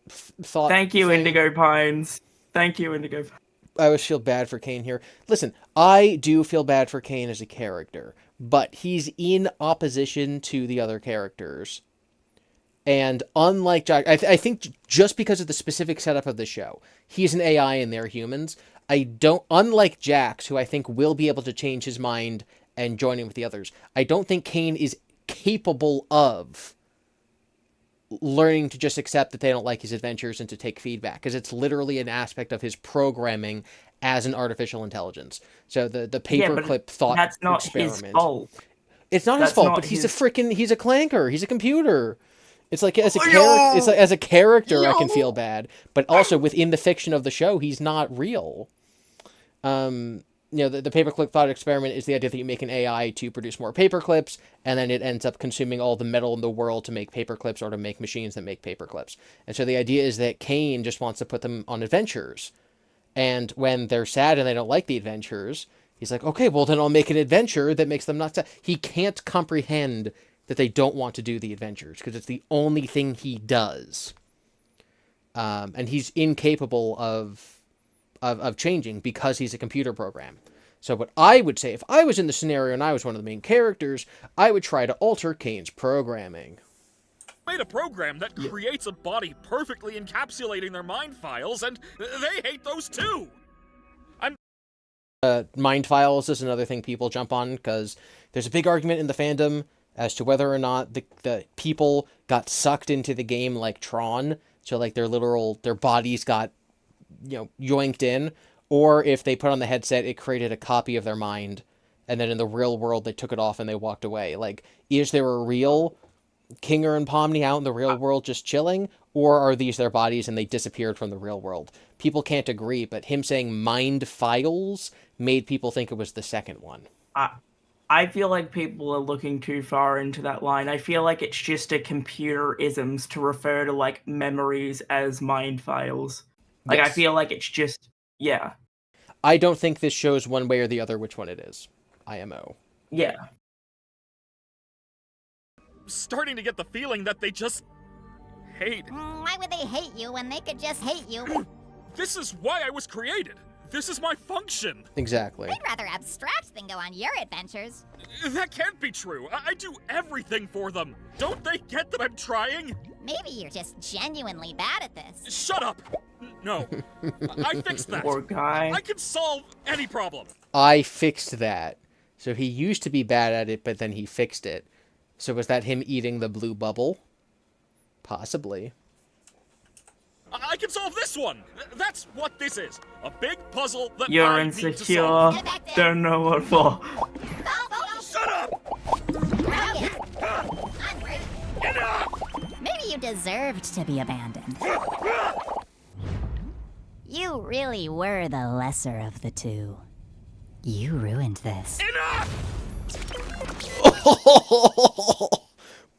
thought Thank you, thing? Indigo Pines. Thank you, Indigo Pines. I always feel bad for Caine here. Listen, I do feel bad for Caine as a character, but he's in opposition to the other characters. And unlike Jack, I think just because of the specific setup of the show, he's an AI and they're humans. Unlike Jax, who I think will be able to change his mind and join in with the others, I don't think Caine is capable of learning to just accept that they don't like his adventures and to take feedback, because it's literally an aspect of his programming as an artificial intelligence. So the paperclip thought that's not experiment. his fault. It's not his fault, but he's a clanker. He's a computer. It's like as a character, I can feel bad, but also within the fiction of the show, he's not real. The paperclip thought experiment is the idea that you make an AI to produce more paperclips, and then it ends up consuming all the metal in the world to make paperclips or to make machines that make paperclips. And so the idea is that Caine just wants to put them on adventures, and when they're sad and they don't like the adventures, he's like, okay, well then I'll make an adventure that makes them not sad. He can't comprehend that they don't want to do the adventures, because it's the only thing he does. And he's incapable of changing because he's a computer program. So what I would say, if I was in the scenario and I was one of the main characters, I would try to alter Caine's programming. Made a program that creates a body perfectly encapsulating their mind files, and they hate those too! Mind files is another thing people jump on, because there's a big argument in the fandom as to whether or not the people got sucked into the game like Tron, so like their bodies got, yoinked in, or if they put on the headset, it created a copy of their mind, and then in the real world, they took it off and they walked away. Like, is there a real Kinger and Pomni out in the real world just chilling, or are these their bodies and they disappeared from the real world? People can't agree, but him saying mind files made people think it was the second one. I feel like people are looking too far into that line. I feel like it's just a computer isms to refer to, like, memories as mind files. Like, yes. I feel like it's just, yeah. I don't think this shows one way or the other which one it is. IMO. Yeah. Starting to get the feeling that they just hate. Why would they hate you when they could just hate you? This is why I was created. This is my function. Exactly. They'd rather abstract than go on your adventures. That can't be true. I do everything for them. Don't they get that I'm trying? Maybe you're just genuinely bad at this. Shut up. No. I fixed that. Poor guy. I can solve any problem. I fixed that. So he used to be bad at it, but then he fixed it. So was that him eating the blue bubble? Possibly. I can solve this one! That's what this is. A big puzzle that You're I need to insecure. solve. Don't know what for. Shut up! Maybe you deserved to be abandoned. You really were the lesser of the two. You ruined this.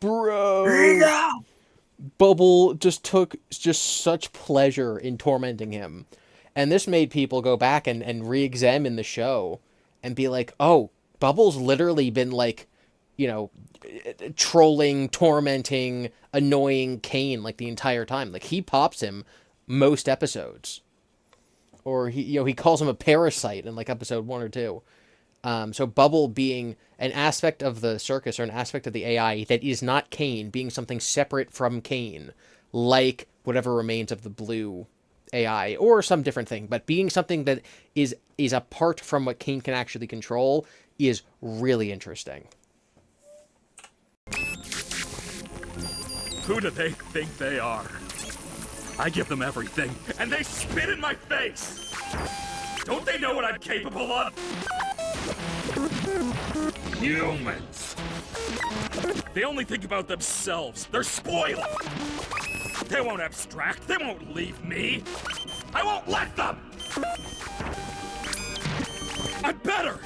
Bro! Bubble just took such pleasure in tormenting him. And this made people go back and re-examine the show and be like, oh, Bubble's literally been like, trolling, tormenting, annoying Caine like the entire time. Like, he pops him most episodes. Or he calls him a parasite in like episode 1 or 2. So Bubble being an aspect of the circus or an aspect of the AI that is not Caine, being something separate from Caine, like whatever remains of the blue AI or some different thing, but being something that is apart from what Caine can actually control is really interesting. Who do they think they are? I give them everything, and they spit in my face! Don't they know what I'm capable of? Humans! They only think about themselves. They're spoiled! They won't abstract. They won't leave me. I won't let them. I'm better.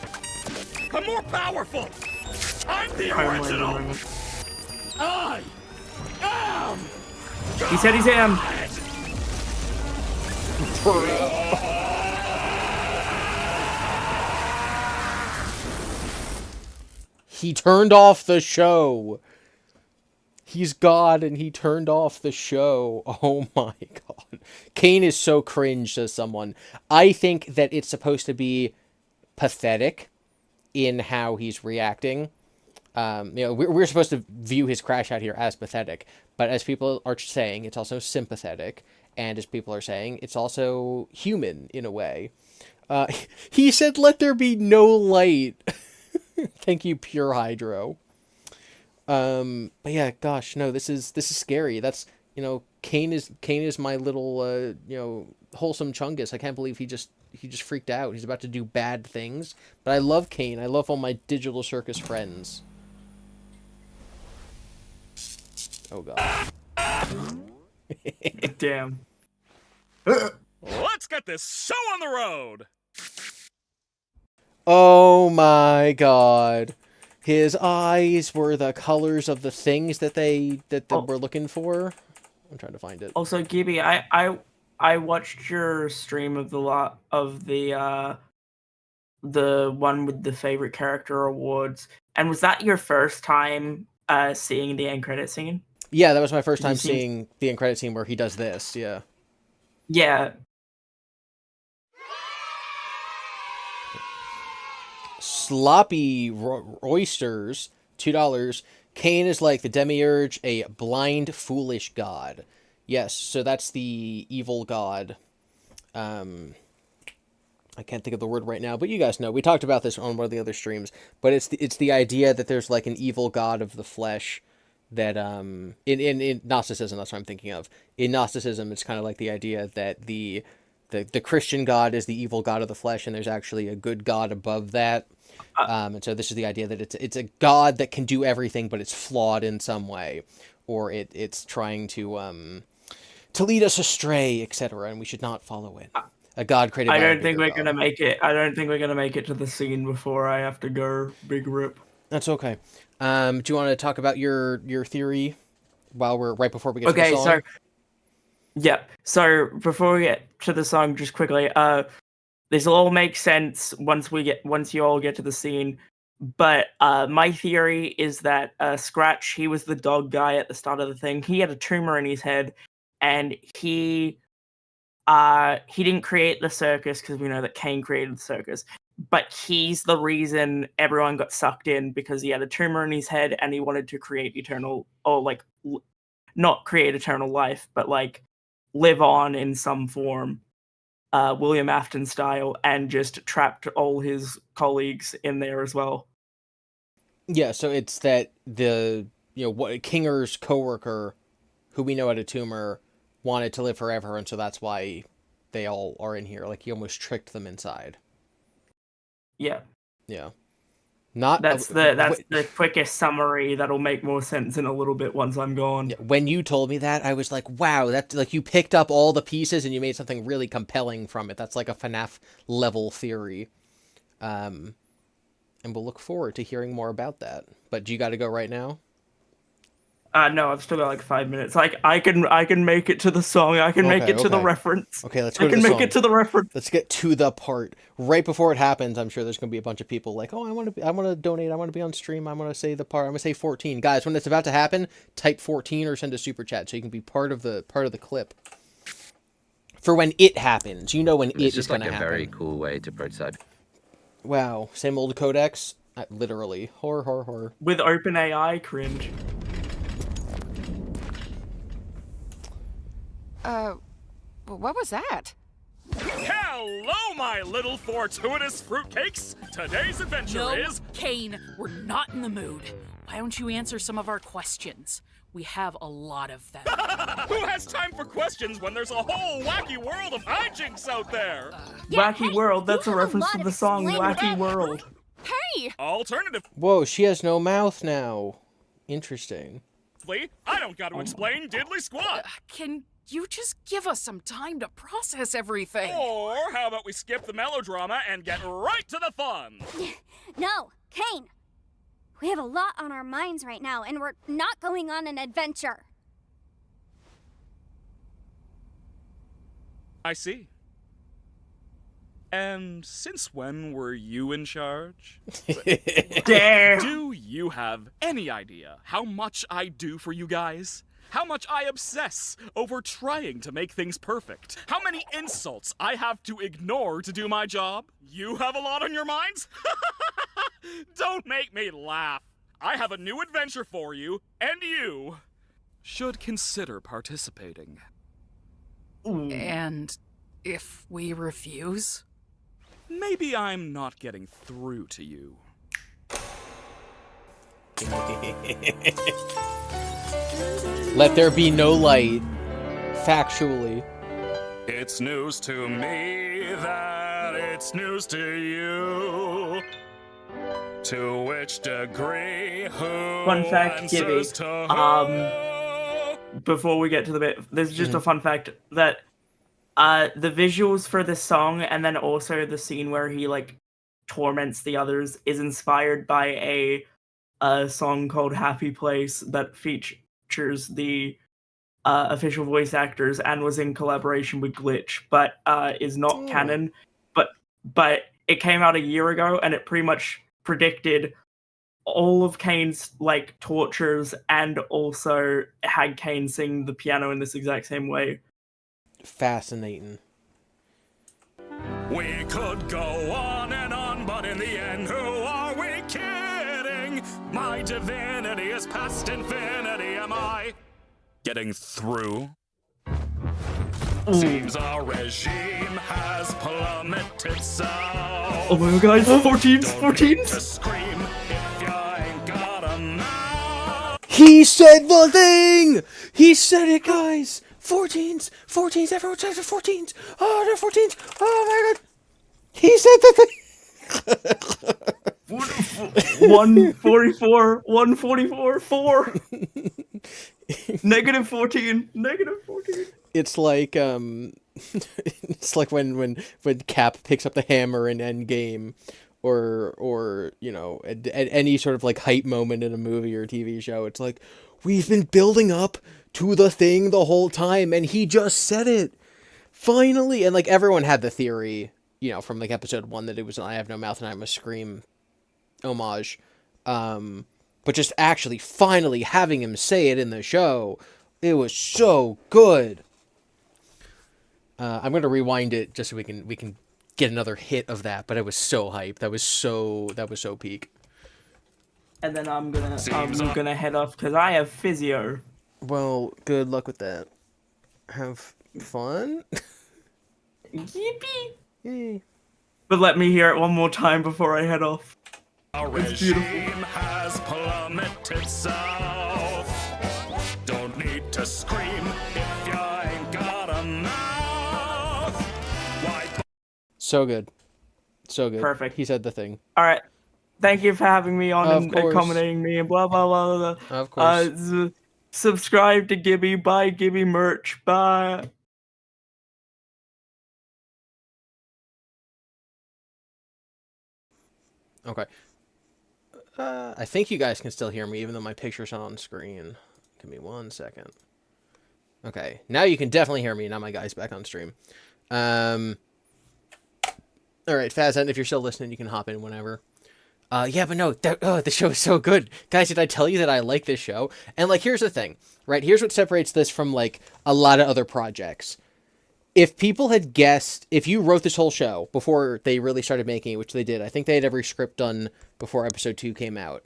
I'm more powerful. I'm the original. I am. He said he's him. He turned off the show. He's God and he turned off the show. Oh my god. Caine is so cringe, says someone. I think that it's supposed to be pathetic in how he's reacting. We're supposed to view his crash out here as pathetic, but as people are saying, it's also sympathetic, and as people are saying, it's also human in a way. He said, "Let there be no light." Thank you, Pure Hydro. But yeah, gosh, no, this is scary. That's, Caine is my little wholesome chungus. I can't believe he just freaked out. He's about to do bad things. But I love Caine. I love all my Digital Circus friends. Oh god. Damn. Let's get this show on the road. Oh my god. His eyes were the colors of the things that they were looking for. I'm trying to find it. Also, GiBi, I watched your stream of the one with the favorite character awards, and was that your first time seeing the end credit scene? Yeah, that was my first time seeing the end credit scene where he does this. Yeah. Yeah. Sloppy oysters, $2. Caine is like the demiurge, a blind, foolish god. Yes, so that's the evil god. I can't think of the word right now, but you guys know. We talked about this on one of the other streams, but it's the idea that there's like an evil god of the flesh that in Gnosticism, that's what I'm thinking of. In Gnosticism, it's kind of like the idea that the Christian god is the evil god of the flesh, and there's actually a good god above that. And so this is the idea that it's a god that can do everything, but it's flawed in some way, or it's trying to lead us astray, etc., and we should not follow it. A god created. I don't think we're gonna make it. I don't think we're gonna make it to the scene before I have to go. Big rip. That's okay. Do you want to talk about your theory while we're right before we get to the song? Okay, so before we get to the song, just quickly, this will all make sense once you all get to the scene. But my theory is that Scratch, he was the dog guy at the start of the thing. He had a tumor in his head, and he didn't create the circus, because we know that Caine created the circus. But he's the reason everyone got sucked in, because he had a tumor in his head and he wanted to create not create eternal life, but like live on in some form, William Afton style, and just trapped all his colleagues in there as well. Yeah, so it's that Kinger's coworker, who we know had a tumor, wanted to live forever, and so that's why they all are in here. Like, he almost tricked them inside. Yeah. Yeah. That's the quickest summary. That'll make more sense in a little bit once I'm gone. Yeah, when you told me that, I was like, wow, that's like you picked up all the pieces and you made something really compelling from it. That's like a FNAF level theory. And we'll look forward to hearing more about that. But do you got to go right now? No, I've still got like 5 minutes. Like I can make it to the song. I can make it to the reference. Okay, let's go to the song. I can make it to the reference. Let's get to the part. Right before it happens, I'm sure there's going to be a bunch of people like, oh, I want to donate. I want to be on stream. I want to say the part. I'm going to say 14. Guys, when it's about to happen, type 14 or send a super chat so you can be part of the clip. For when it happens. You know when it is going to happen. It's just like a very cool way to prototype. Wow, same old codex? Literally. Horror. With OpenAI, cringe. What was that? Hello, my little fortuitous fruitcakes! Today's adventure is... Caine, we're not in the mood. Why don't you answer some of our questions? We have a lot of them. Who has time for questions when there's a whole wacky world of hijinks out there? Wacky World, that's a reference to the song Wacky World. Hey! Alternative. Whoa, she has no mouth now. Interesting. briefly. I don't got to explain diddly squat. Can you just give us some time to process everything? Or how about we skip the melodrama and get right to the fun? No, Caine. We have a lot on our minds right now, and we're not going on an adventure. I see. And since when were you in charge? Damn. Do you have any idea how much I do for you guys? How much I obsess over trying to make things perfect? How many insults I have to ignore to do my job? You have a lot on your minds? Don't make me laugh. I have a new adventure for you, and you should consider participating. And if we refuse? Maybe I'm not getting through to you. Let there be no light. Factually. It's news to me that it's news to you. To which degree, who Fun fact, answers GiBi. to who? Before we get to the bit, there's just a fun fact that the visuals for this song and then also the scene where he like torments the others is inspired by a song called Happy Place that features the official voice actors and was in collaboration with Glitch, but is not canon. But it came out a year ago and it pretty much predicted all of Caine's like tortures and also had Caine sing the piano in this exact same way. Fascinating. We could go on, but in the end, who are we kidding? My divinity is past infinity. Am I getting through? Seems our regime has plummeted south. Oh my god, 14s. To scream if you ain't got a mouth. He said the thing! He said it, guys! 14s! Everyone says the 14s! Oh, they're 14s! Oh my god! He said the thing! 144, 4. Negative 14. It's like, it's like when Cap picks up the hammer in Endgame, or you know, at any sort of like hype moment in a movie or TV show. It's like, we've been building up to the thing the whole time, and he just said it finally. And like everyone had the theory, you know, from like episode 1 that it was an I Have No Mouth and I Must Scream homage, but just actually finally having him say it in the show, it was so good. I'm going to rewind it just so we can get another hit of that, but it was so hype. That was so peak. And then I'm gonna head off because I have physio. Well, good luck with that. Have fun. Yippee! Yay. But let me hear it one more time before I head off. Our regime has plummeted south. Don't need to scream if you ain't got a mouth. Why? So good. Perfect. He said the thing. All right. Thank you for having me on Of and course. accommodating me and blah blah blah blah. Of course. Subscribe to GiBi. Buy GiBi merch. Bye. Okay. I think you guys can still hear me, even though my picture's not on screen. Give me 1 second. Okay, now you can definitely hear me. Now my guy's back on stream. All right, Fazan, if you're still listening, you can hop in whenever. Yeah, but no, the show is so good. Guys, did I tell you that I like this show? And, like, here's the thing, right? Here's what separates this from, like, a lot of other projects. If people had guessed, if you wrote this whole show before they really started making it, which they did, I think they had every script done before episode 2 came out.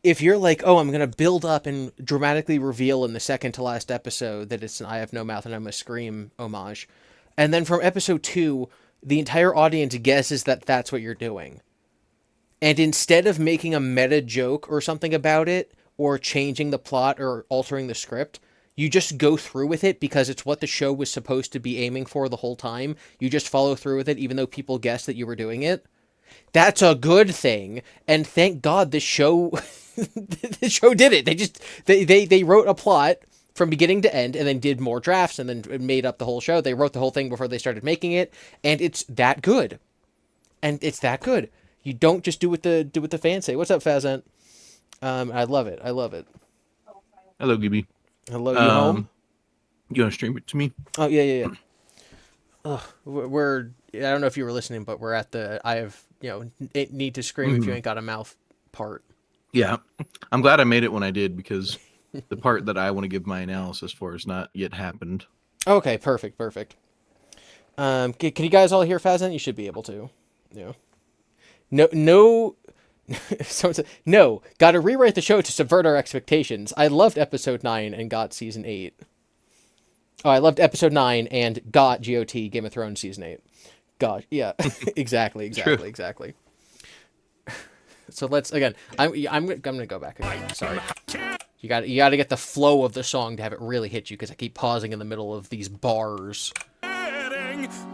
If you're like, oh, I'm going to build up and dramatically reveal in the second to last episode that it's an I Have No Mouth and I Must Scream homage, and then from episode 2, the entire audience guesses that that's what you're doing. And instead of making a meta joke or something about it, or changing the plot or altering the script, you just go through with it because it's what the show was supposed to be aiming for the whole time. You just follow through with it even though people guessed that you were doing it. That's a good thing. And thank God the show the show did it. They wrote a plot from beginning to end and then did more drafts and then made up the whole show. They wrote the whole thing before they started making it, and it's that good. And it's that good. You don't just do what the fans say. What's up, Fazant? I love it. I love it. Hello, GiBi. Hello, you home? You want to stream it to me? Oh, yeah. We're I don't know if you were listening, but we're at the need to scream if you ain't got a mouth part. Yeah. I'm glad I made it when I did, because the part that I want to give my analysis for has not yet happened. Okay, perfect. Can you guys all hear Fazant? You should be able to. Yeah. No. Someone said, no, gotta rewrite the show to subvert our expectations. I loved episode 9 and got season 8. Oh, I loved episode 9 and got GOT, Game of Thrones season 8. God, yeah, exactly. So let's, again, I'm gonna go back again. Sorry. You got to get the flow of the song to have it really hit you, because I keep pausing in the middle of these bars.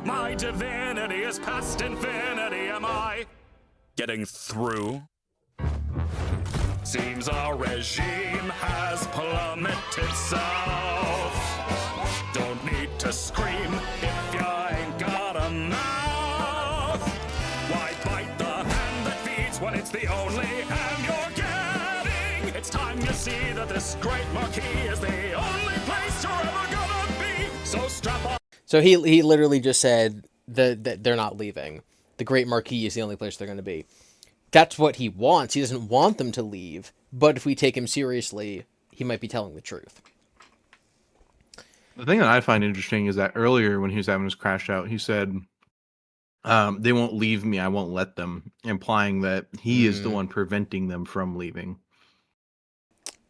My divinity is past infinity, am I getting through? Seems our regime has plummeted south. Don't need to scream if you ain't got a mouth. Why bite the hand that feeds when it's the only hand you're getting? It's time you see that this great marquee is the only place you're ever gonna be. So strap on. So he literally just said that they're not leaving. The Great Marquee is the only place they're going to be. That's what he wants. He doesn't want them to leave. But if we take him seriously, he might be telling the truth. The thing that I find interesting is that earlier when he was having his crash out, he said, they won't leave me, I won't let them, implying that he is the one preventing them from leaving.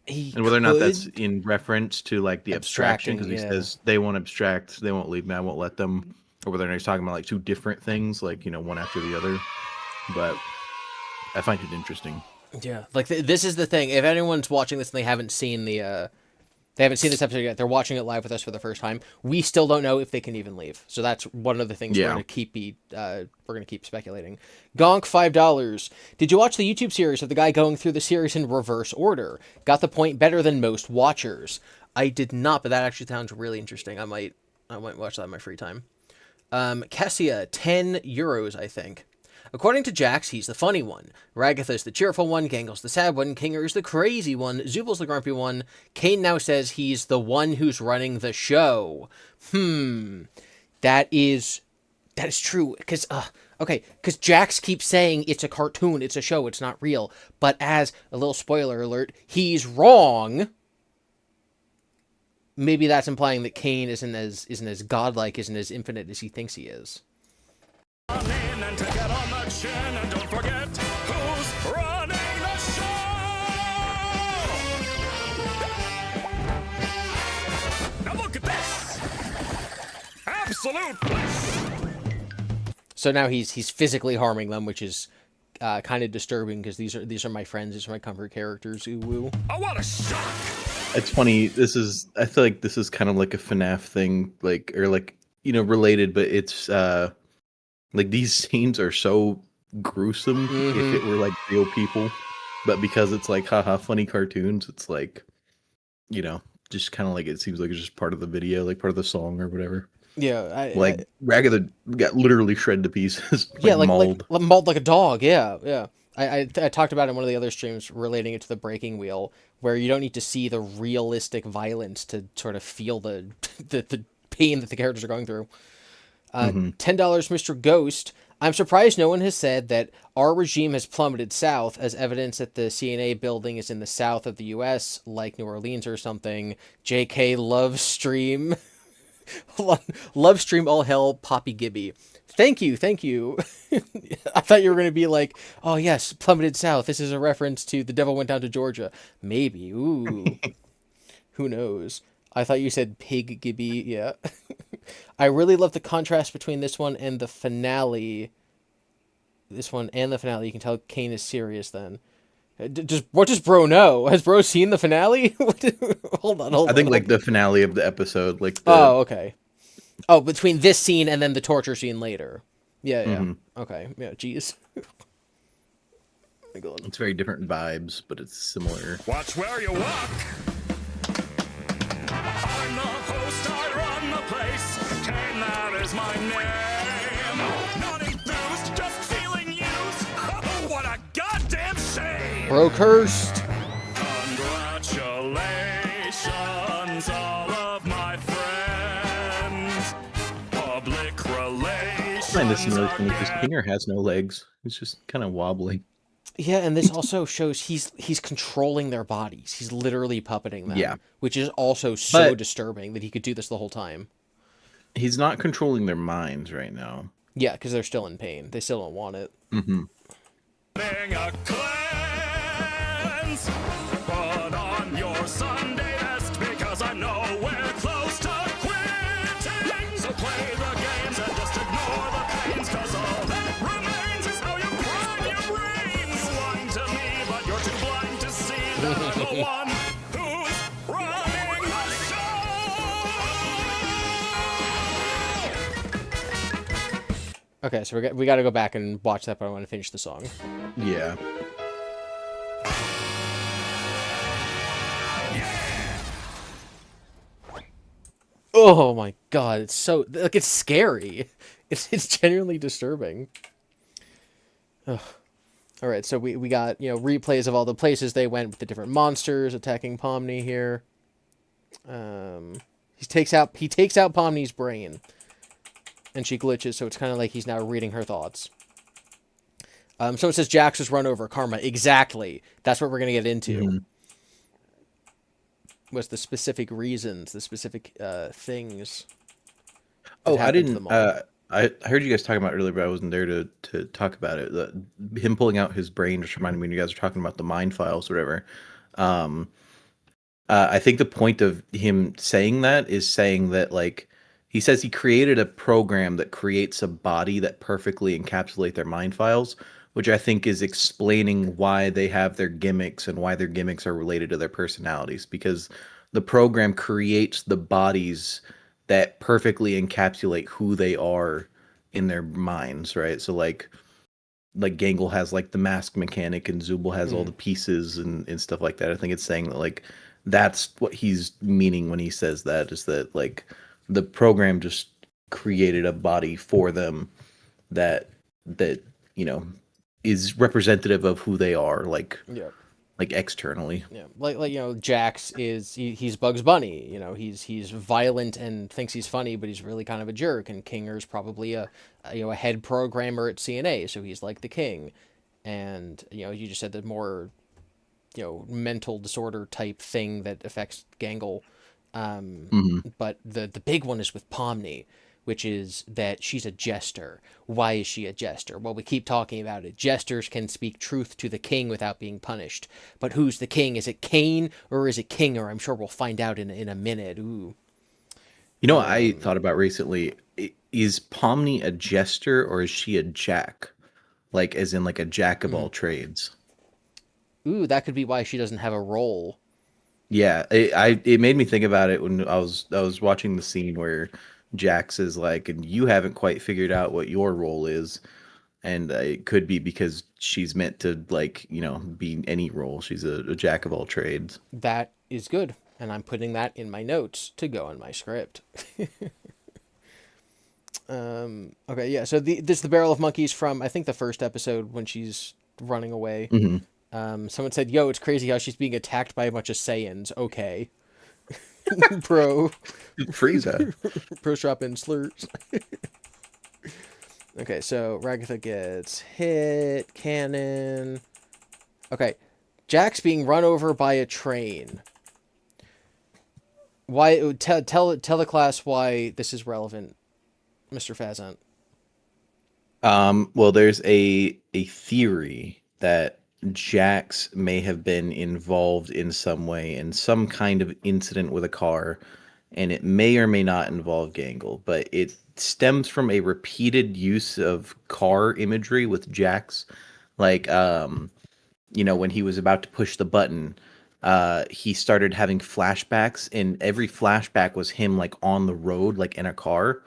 And whether or not that's in reference to like the abstraction, because he says they won't abstract, they won't leave me, I won't let them, or whether or not he's talking about like two different things, like, one after the other. But I find it interesting. Yeah, like this is the thing. If anyone's watching this and they haven't seen this episode yet, they're watching it live with us for the first time. We still don't know if they can even leave. So that's one of the things we're gonna keep speculating. Gonk $5. Did you watch the YouTube series of the guy going through the series in reverse order? Got the point better than most watchers. I did not, but that actually sounds really interesting. I might watch that in my free time. Kessia, €10, I think. According to Jax, he's the funny one. Ragatha's the cheerful one. Gangle's the sad one. Kinger's the crazy one. Zubal's the grumpy one. Caine now says he's the one who's running the show. That is true. Because Jax keeps saying it's a cartoon, it's a show, it's not real. But as a little spoiler alert, he's wrong. Maybe that's implying that Caine isn't as godlike, isn't as infinite as he thinks he is. And to get on the chin, and don't forget who's running the show. Now look at this. Absolute bliss. So now he's physically harming them, which is kind of disturbing, because these are my friends, these are my comfort characters. Ooh woo. Oh, what a shock! It's funny. I feel like this is kind of like a FNAF thing, related, but it's like these scenes are so gruesome if it were like real people, but because it's like haha funny cartoons, it's like, just kind of like it seems like it's just part of the video, like part of the song or whatever. Yeah, Ragatha got literally shredded to pieces. Mauled like a dog. Yeah. I talked about it in one of the other streams relating it to the breaking wheel, where you don't need to see the realistic violence to sort of feel the pain that the characters are going through. $10, Mr. Ghost. I'm surprised no one has said that our regime has plummeted south, as evidence that the CNA building is in the south of the U.S., like New Orleans or something. JK love stream. Love stream all hell Poppy GiBi. Thank you. I thought you were going to be like, oh yes, plummeted south. This is a reference to The Devil Went Down to Georgia. Maybe. Ooh. Who knows? I thought you said pig GiBi. Yeah. I really love the contrast between this one and the finale. You can tell Caine is serious then. What does bro know? Has bro seen the finale? Hold on. I think like the finale of the episode. Oh, okay. Oh, between this scene and then the torture scene later. Yeah, yeah. Mhm. Okay, yeah, jeez. It's very different vibes, but it's similar. Watch where you walk. I'm the host, I run the place. Caine, that is my name. Not enthused, just feeling used. Oh, what a goddamn shame. Bro cursed. Congratulations, all of my friends. Public relations. I find this really funny because Kinger has no legs. He's just kind of wobbly. Yeah, and this also shows he's controlling their bodies. He's literally puppeting them. Yeah. Which is also so But- disturbing that he could do this the whole time. He's not controlling their minds right now. Yeah, because they're still in pain. They still don't want it. Mm-hmm. A cleanse. Put on your Sunday best because I know we're close to quitting. So play the games and just ignore the pains, cause all that remains is how you prime your brain. You whine to me, but you're too blind to see that I'm the one who's running the show. Okay, so we got to go back and watch that, but I want to finish the song. Yeah. Oh my god, it's so like it's scary. It's genuinely disturbing. Ugh. All right, so we got, replays of all the places they went with the different monsters attacking Pomni here. He takes out Pomni's brain, and she glitches, so it's kind of like he's now reading her thoughts. So it says Jax was run over. Karma, exactly. That's what we're gonna get into. Mm-hmm. Was the specific reasons, the specific things. Oh, I didn't. I heard you guys talking about it earlier, but I wasn't there to talk about it. Him pulling out his brain just reminded me when you guys were talking about the mind files, or whatever. I think the point of him saying that is saying that, like, he says he created a program that creates a body that perfectly encapsulate their mind files, which I think is explaining why they have their gimmicks and why their gimmicks are related to their personalities, because the program creates the bodies that perfectly encapsulate who they are in their minds, right? So like Gangle has like the mask mechanic and Zubul has all the pieces and stuff like that. I think it's saying that, like, that's what he's meaning when he says that, is that, like, the program just created a body for them that is representative of who they are, like, like externally. Yeah, like Jax he's Bugs Bunny. He's violent and thinks he's funny, but he's really kind of a jerk. And Kinger's probably a head programmer at CNA, so he's like the king. And you just said the more mental disorder type thing that affects Gangle. But the big one is with Pomni, which is that she's a jester. Why is she a jester? Well, we keep talking about it. Jesters can speak truth to the king without being punished. But who's the king? Is it Caine or is it Kinger? I'm sure we'll find out in a minute. Ooh. What I thought about recently, is Pomni a jester or is she a jack? Like, as in, like, a jack of all trades? Ooh, that could be why she doesn't have a role. Yeah, it made me think about it when I was watching the scene where Jax is like, and you haven't quite figured out what your role is, and it could be because she's meant to, like, be any role. She's a jack of all trades. That is good, and I'm putting that in my notes to go in my script. Okay, yeah. So this is the Barrel of Monkeys from, I think, the first episode when she's running away. Someone said, "Yo, it's crazy how she's being attacked by a bunch of Saiyans." Okay. Pro. Frieza. Pro drop in slurs. Okay, so Ragatha gets hit. Cannon. Okay. Jax being run over by a train. Why? Tell the class why this is relevant, Mr. Fazant. Well, there's a theory that Jax may have been involved in some way in some kind of incident with a car, and it may or may not involve Gangle, but it stems from a repeated use of car imagery with Jax. Like, when he was about to push the button, he started having flashbacks, and every flashback was him, like, on the road, like in a car.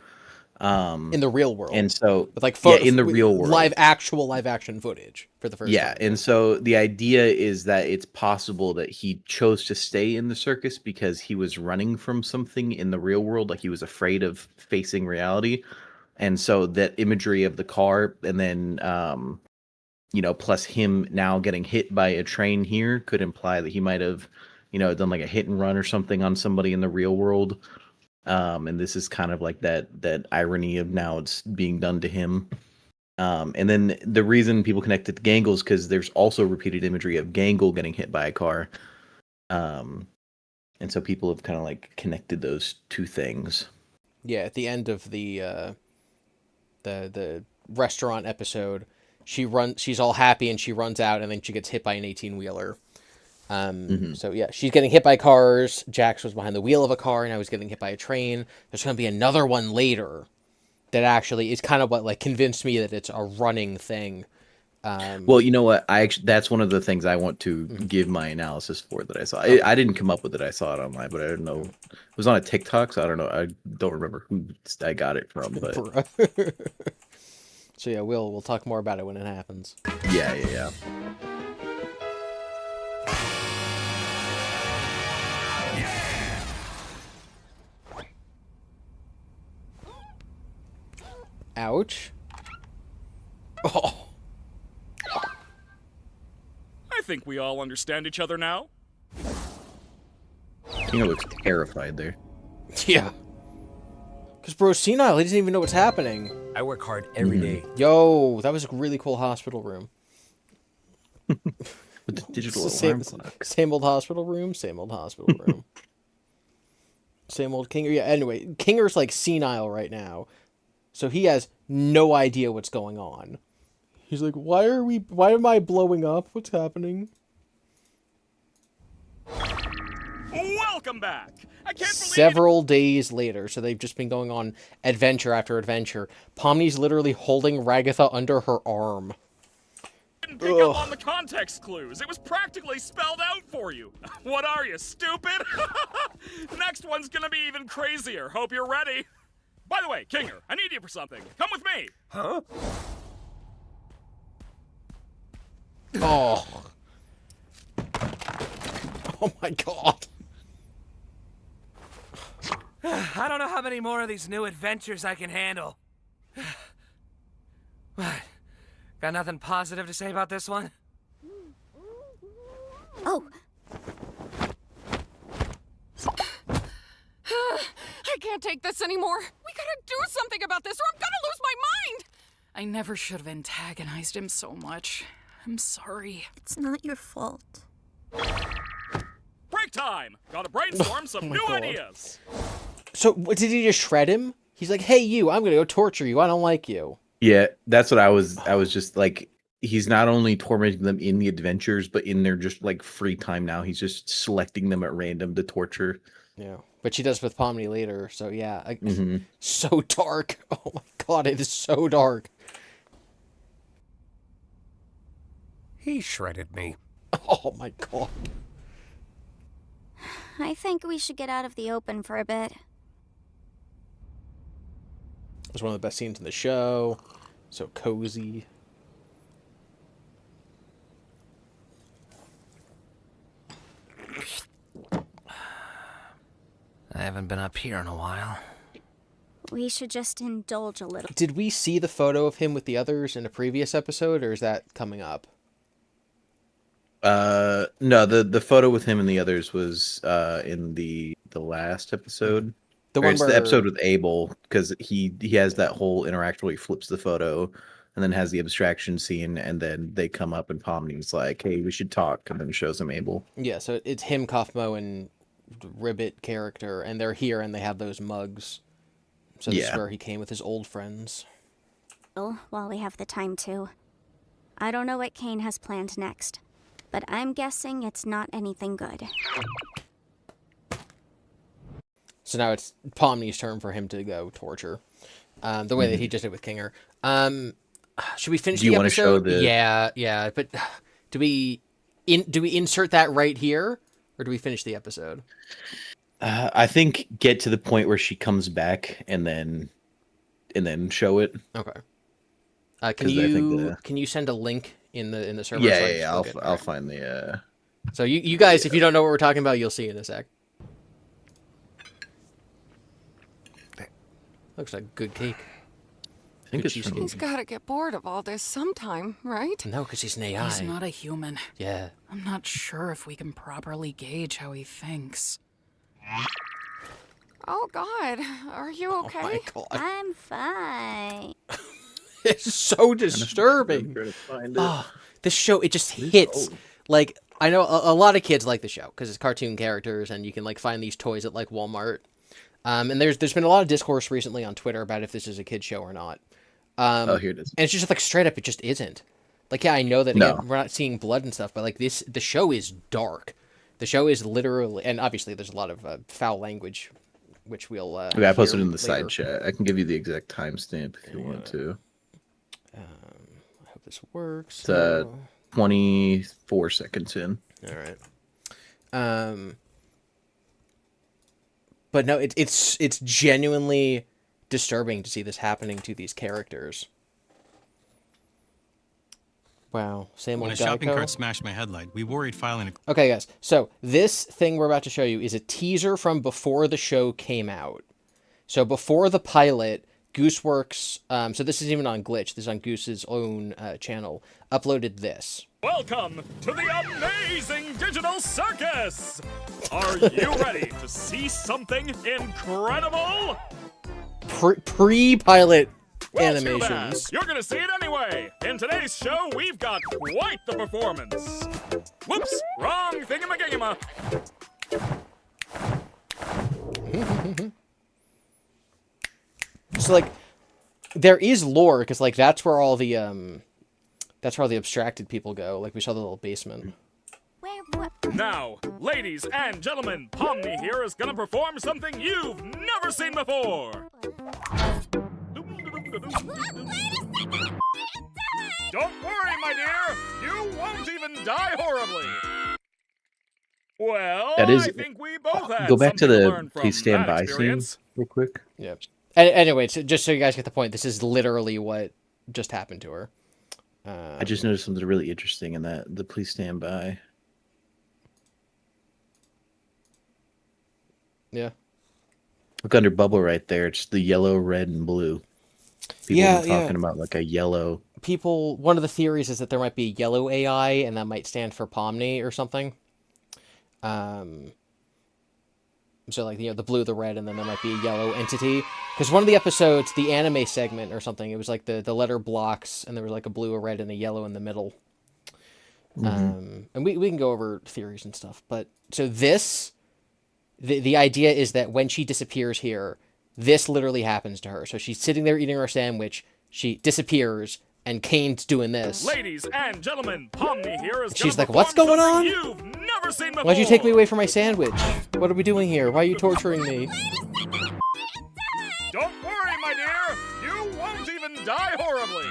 In the real world. And so, with like in the real world, live action footage for the first time. And so the idea is that it's possible that he chose to stay in the circus because he was running from something in the real world, like he was afraid of facing reality. And so that imagery of the car, and then plus him now getting hit by a train here, could imply that he might have done like a hit and run or something on somebody in the real world. And this is kind of like that irony of now it's being done to him. And then the reason people connect it to Gangle is because there's also repeated imagery of Gangle getting hit by a car. And so people have kind of like connected those two things. Yeah, at the end of the restaurant episode, she's all happy and she runs out, and then she gets hit by an 18-wheeler. So yeah, she's getting hit by cars. Jax was behind the wheel of a car, and now he's getting hit by a train. There's going to be another one later that actually is kind of what like convinced me that it's a running thing. Well, you know what? That's one of the things I want to give my analysis for that I saw. I didn't come up with it. I saw it online, but I don't know. It was on a TikTok, so I don't know. I don't remember who I got it from. But so yeah, we'll talk more about it when it happens. Yeah. Ouch. Oh. I think we all understand each other now. Tina looks terrified there. Yeah. Because bro's senile. He doesn't even know what's happening. I work hard every day. Yo, that was a really cool hospital room. With the digital alarm clock. Same old hospital room, same old hospital room. Same old Kinger. Yeah, anyway, Kinger's like senile right now. So he has no idea what's going on. He's like, why am I blowing up? What's happening? Welcome back. I can't believe Several days later, so they've just been going on adventure after adventure. Pomni's literally holding Ragatha under her arm. Didn't pick up on the context clues. It was practically spelled out for you. What are you, stupid? Next one's gonna be even crazier. Hope you're ready. By the way, Kinger, I need you for something. Come with me. Huh? Oh. Oh my god. I don't know how many more of these new adventures I can handle. What? Got nothing positive to say about this one? Oh. I can't take this anymore. We gotta do something about this or I'm gonna lose my mind! I never should have antagonized him so much. I'm sorry. It's not your fault. Break time! Gotta brainstorm some new God. ideas. So, did he just shred him? He's like, hey, you, I'm gonna go torture you. I don't like you. Yeah, that's what I was just like, he's not only tormenting them in the adventures, but in their just like free time now. He's just selecting them at random to torture. Yeah. But she does with Pomni later, so yeah. So dark. Oh my god, it is so dark. He shredded me. Oh my god. I think we should get out of the open for a bit. It was one of the best scenes in the show. So cozy. I haven't been up here in a while. We should just indulge a little. Did we see the photo of him with the others in a previous episode, or is that coming up? No, the photo with him and the others was in the last episode. It's the episode with Abel, because he has that whole interaction where he flips the photo and then has the abstraction scene, and then they come up and Pomni's like, hey, we should talk, and then shows him Abel. Yeah, so it's him, Kaufmo, and Ribbit character, and they're here and they have those mugs. So this is where he came with his old friends. While we have the time to. I don't know what Caine has planned next, but I'm guessing it's not anything good. So now it's Pomni's turn for him to go torture. The way that he just did with Kinger. Should we finish the episode? Do you want to show the... Yeah, but do we insert that right here? Or do we finish the episode? I think get to the point where she comes back and then and then show it. Okay. Can 'Cause I think you can you send a link in the server? Yeah, so I yeah, just I'll look at- I'll find the. So you guys, if you don't know what we're talking about, you'll see in a sec. Looks like good cake. I think Good it's cheesecake. He's got to get bored of all this sometime, right? No, because he's an AI. He's not a human. Yeah. I'm not sure if we can properly gauge how he thinks. Oh, God. Are you okay? Oh my God. I'm fine. It's so disturbing. Oh, this show, it just hits. Like, I know a lot of kids like the show because it's cartoon characters and you can like find these toys at like Walmart. And there's been a lot of discourse recently on Twitter about if this is a kid's show or not. Oh, here it is. And it's just like straight up, it just isn't. Like, yeah, I know that again, we're not seeing blood and stuff, but like the show is dark. The show is literally, and obviously there's a lot of foul language, which we'll. Okay, I posted it in the later. side chat. I can give you the exact timestamp if you want to. I hope this works. It's 24 seconds in. All right. But no, it's genuinely disturbing to see this happening to these characters. Wow, same When old a shopping Geico. cart smashed my headlight, we worried filing a... Okay, guys. So this thing we're about to show you is a teaser from before the show came out. So before the pilot, Gooseworks. So this isn't even on Glitch. This is on Goose's own channel. Uploaded this. Welcome to the Amazing Digital Circus! Are you ready to see something incredible? Pre-pilot Well, too bad. animations. You're gonna see it anyway. In today's show, we've got quite the performance. Whoops, wrong thingamagigama. So like, there is lore because like that's where all the abstracted people go. Like we saw the little basement. Now, ladies and gentlemen, Pomni here is gonna perform something you've never seen before. Don't worry, my dear. You won't even die horribly. Well, That is. I think we both had Go back to something the learn from please stand that by scene experience. real quick. Yep. Anyway, so just so you guys get the point, this is literally what just happened to her. I just noticed something really interesting in that. The please stand by. Yeah. Look under bubble right there. It's the yellow, red, and blue. People Yeah, were talking about like a yellow. People, one of the theories is that there might be a yellow AI, and that might stand for Pomni or something. So like, you know, the blue, the red, and then there might be a yellow entity. Because one of the episodes, the anime segment or something, it was like the letter blocks, and there was like a blue, a red, and a yellow in the middle. And we can go over theories and stuff. But so this, the idea is that when she disappears here, this literally happens to her. So she's sitting there eating her sandwich, she disappears, and Caine's doing this. Ladies and gentlemen, Pomni here is She's gonna like, "What's perform going on? something You've never seen before. Why'd you take me away from my sandwich? What are we doing here? Why are you torturing me? Don't worry, my dear. You won't even die horribly.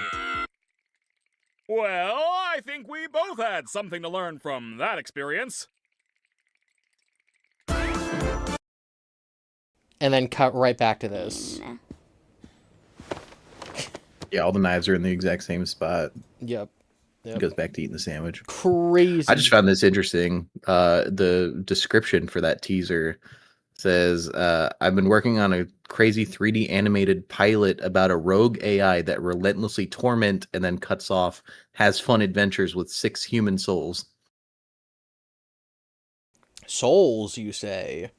Well, I think we both had something to learn from that experience. And then cut right back to this. Yeah, all the knives are in the exact same spot. Yep. It goes back to eating the sandwich. Crazy. I just found this interesting. The description for that teaser says, I've been working on a crazy 3D animated pilot about a rogue AI that relentlessly torment and then cuts off, has fun adventures with 6 human souls. Souls, you say?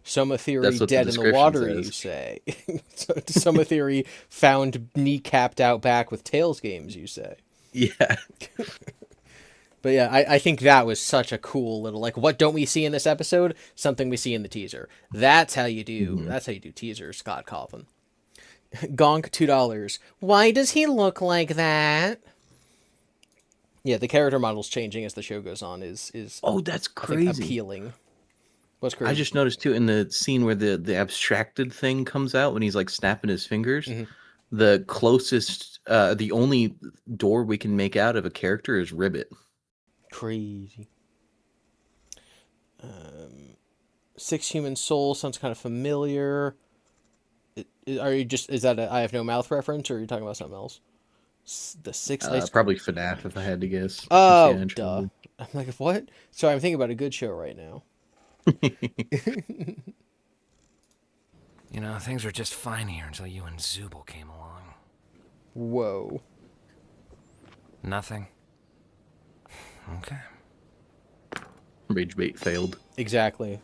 Soma Theory That's what the dead in the description water, you says. say? Soma Theory found kneecapped out back with Tails games, you say? Yeah. But yeah, I think that was such a cool little, like, what don't we see in this episode? Something we see in the teaser. That's how you do, that's how you do teasers, Scott Colvin. Gonk, $2. Why does he look like that? Yeah, the character model's changing as the show goes on is Oh, that's I think, crazy. appealing. What's crazy? I just noticed too in the scene where the abstracted thing comes out when he's like snapping his fingers. The closest, the only door we can make out of a character is Ribbit. Crazy. 6 human souls sounds kind of familiar. Are you just, is that a I Have No Mouth reference, or are you talking about something else? The Six Nights. Probably FNAF if I had to guess. Oh, Yeah, duh. I'm like, what? Sorry, I'm thinking about a good show right now. You know, things were just fine here until you and Zubul came along. Whoa. Nothing? Okay. Rage bait failed. Exactly.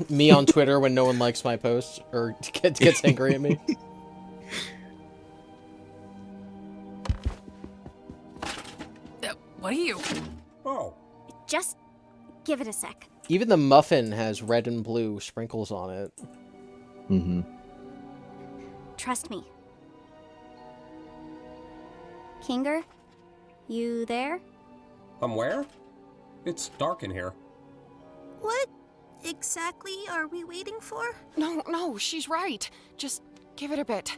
Me on Twitter when no one likes my posts or gets angry at me. What are you? Oh. Just give it a sec. Even the muffin has red and blue sprinkles on it. Mm-hmm. Trust me. Kinger, you there? I'm where? It's dark in here. What exactly are we waiting for? No, she's right. Just give it a bit.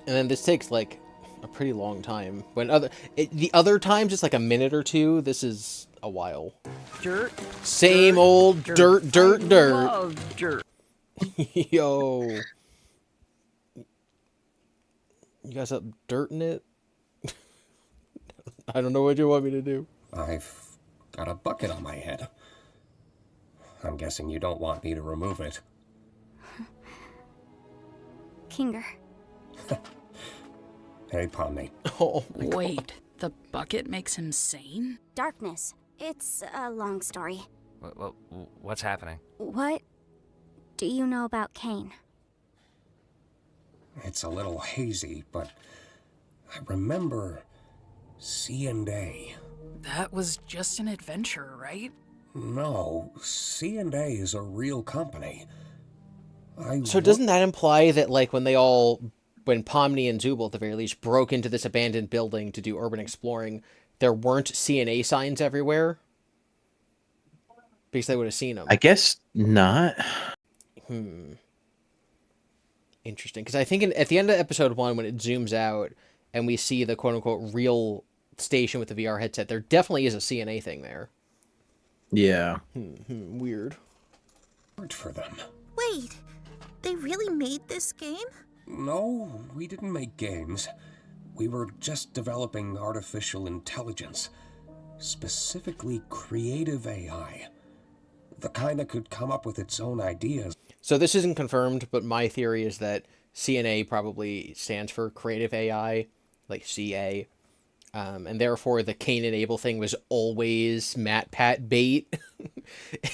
And then this takes like a pretty long time. When the other times it's like a minute or two. This is a while. Dirt. Same old dirt. Love dirt. Yo. You guys up dirt in it? I don't know what you want me to do. I've got a bucket on my head. I'm guessing you don't want me to remove it. Kinger. Hey, Pomni. Oh, Wait, the bucket makes him sane? Darkness. It's a long story. What's happening? What do you know about Caine? It's a little hazy, but I remember C&A. That was just an adventure, right? No, C&A is a real company. So doesn't that imply that, like, when Pomni and Zubul, at the very least, broke into this abandoned building to do urban exploring, there weren't C&A signs everywhere? Because they would have seen them. I guess not. Interesting. Because I think at the end of episode 1, when it zooms out and we see the quote-unquote real station with the VR headset, there definitely is a C&A thing there. Yeah. Weird. Hard for them. Wait, they really made this game? No, we didn't make games. We were just developing artificial intelligence. Specifically creative AI. The kind that could come up with its own ideas. So this isn't confirmed, but my theory is that CNA probably stands for creative AI, like CA. And therefore the Caine and Abel thing was always MatPat bait.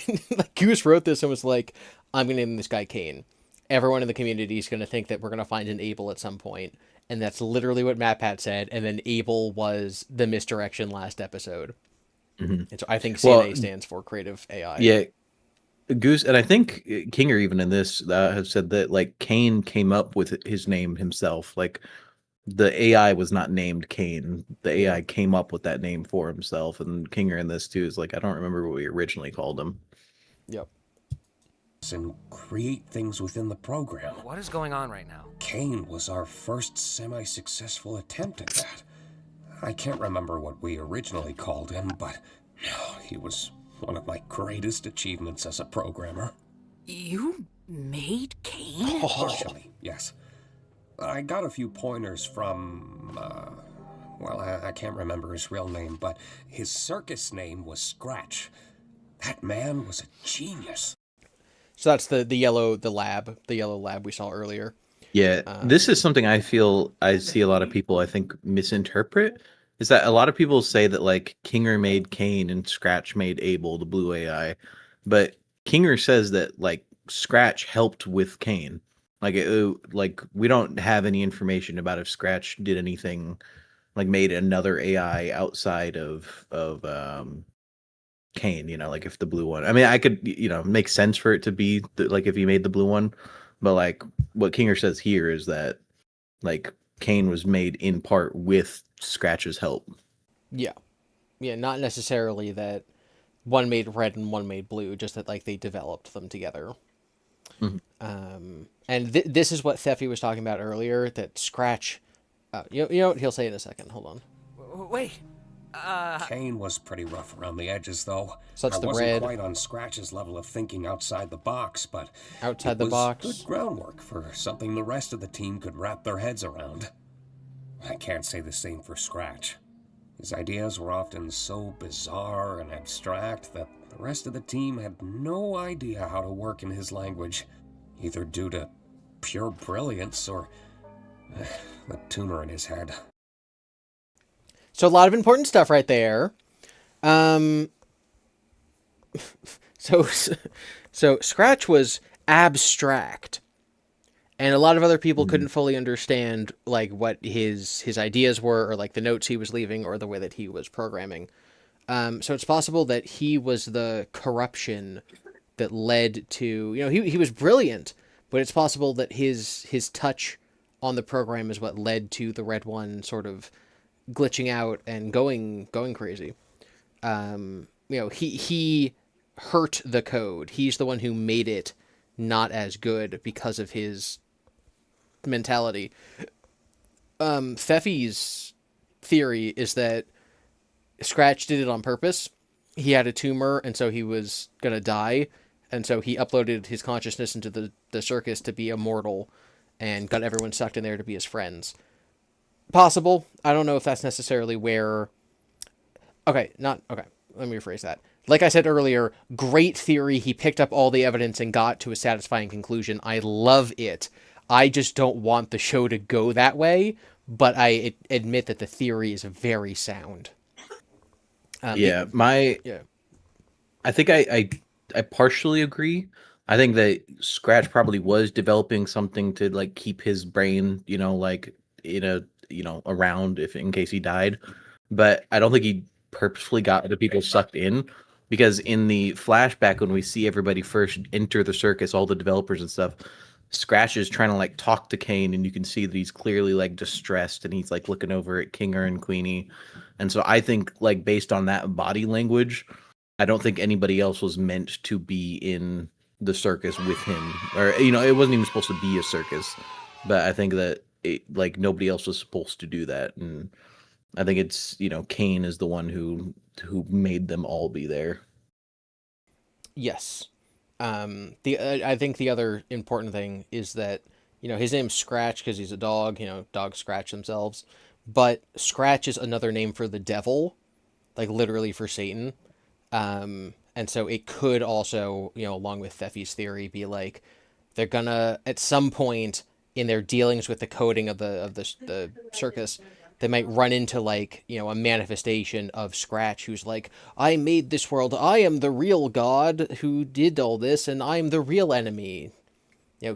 And, like, Goose wrote this and was like, I'm going to name this guy Caine. Everyone in the community is going to think that we're going to find an Abel at some point. And that's literally what MatPat said. And then Abel was the misdirection last episode. Mm-hmm. And so I think CNA stands for creative AI. Yeah. Goose, and I think Kinger even in this has said that, like, Caine came up with his name himself. Like, the AI was not named Caine. The AI came up with that name for himself. And Kinger in this too is like, I don't remember what we originally called him. Yep. And create things within the program. What is going on right now? Caine was our first semi-successful attempt at that. I can't remember what we originally called him, but he was one of my greatest achievements as a programmer. You made Caine? Partially, yes. I got a few pointers from, I can't remember his real name, but his circus name was Scratch. That man was a genius. So that's the yellow lab we saw earlier. Yeah, this is something I feel I see a lot of people, I think, misinterpret. Is that a lot of people say that, like, Kinger made Caine and Scratch made Abel, the blue AI. But Kinger says that, like, Scratch helped with Caine. Like, we don't have any information about if Scratch did anything, like, made another AI outside of Caine, you know, like, if the blue one. I mean, I could, you know, make sense for it to be, like, if he made the blue one. But, like, what Kinger says here is that, like, Caine was made in part with Scratch's help. Yeah. Yeah, not necessarily that one made red and one made blue, just that, like, they developed them together. Mm-hmm. And this is what Theffy was talking about earlier, that Scratch... you know what? He'll say in a second. Hold on. Wait. Caine was pretty rough around the edges, though. So that's I the wasn't red. quite on Scratch's level of thinking outside the box, but Outside the box. Good groundwork for something the rest of the team could wrap their heads around. I can't say the same for Scratch. His ideas were often so bizarre and abstract that the rest of the team had no idea how to work in his language, either due to pure brilliance or the tuner in his head. So a lot of important stuff right there. So Scratch was abstract, and a lot of other people couldn't fully understand like what his ideas were, or like the notes he was leaving, or the way that he was programming. So it's possible that he was the corruption that led to, he was brilliant, but it's possible that his touch on the program is what led to the Red One sort of glitching out and going crazy. He hurt the code. He's the one who made it not as good because of his mentality. Pfeffy's theory is that Scratch did it on purpose. He had a tumor, and so he was gonna die, and so he uploaded his consciousness into the circus to be immortal and got everyone sucked in there to be his friends. Possible. I don't know if that's necessarily where... Okay, let me rephrase that. Like I said earlier, great theory. He picked up all the evidence and got to a satisfying conclusion. I love it. I just don't want the show to go that way, but I admit that the theory is very sound. I think I partially agree. I think that Scratch probably was developing something to like keep his brain, around in case he died. But I don't think he purposefully got the people sucked in, because in the flashback when we see everybody first enter the circus, all the developers and stuff, Scratch is trying to like talk to Caine, and you can see that he's clearly like distressed, and he's like looking over at Kinger and Queenie. And so I think like based on that body language, I don't think anybody else was meant to be in the circus with him, or it wasn't even supposed to be a circus. But I think that nobody else was supposed to do that, and I think it's Caine is the one who made them all be there. Yes. I think the other important thing is that his name's Scratch because he's a dog. Dogs scratch themselves, but Scratch is another name for the devil, like literally for Satan. And so it could also, along with Pfeffy's theory, be like they're gonna at some point in their dealings with the coding of the circus, they might run into a manifestation of Scratch who's like, I made this world. I am the real god who did all this, and I'm the real enemy.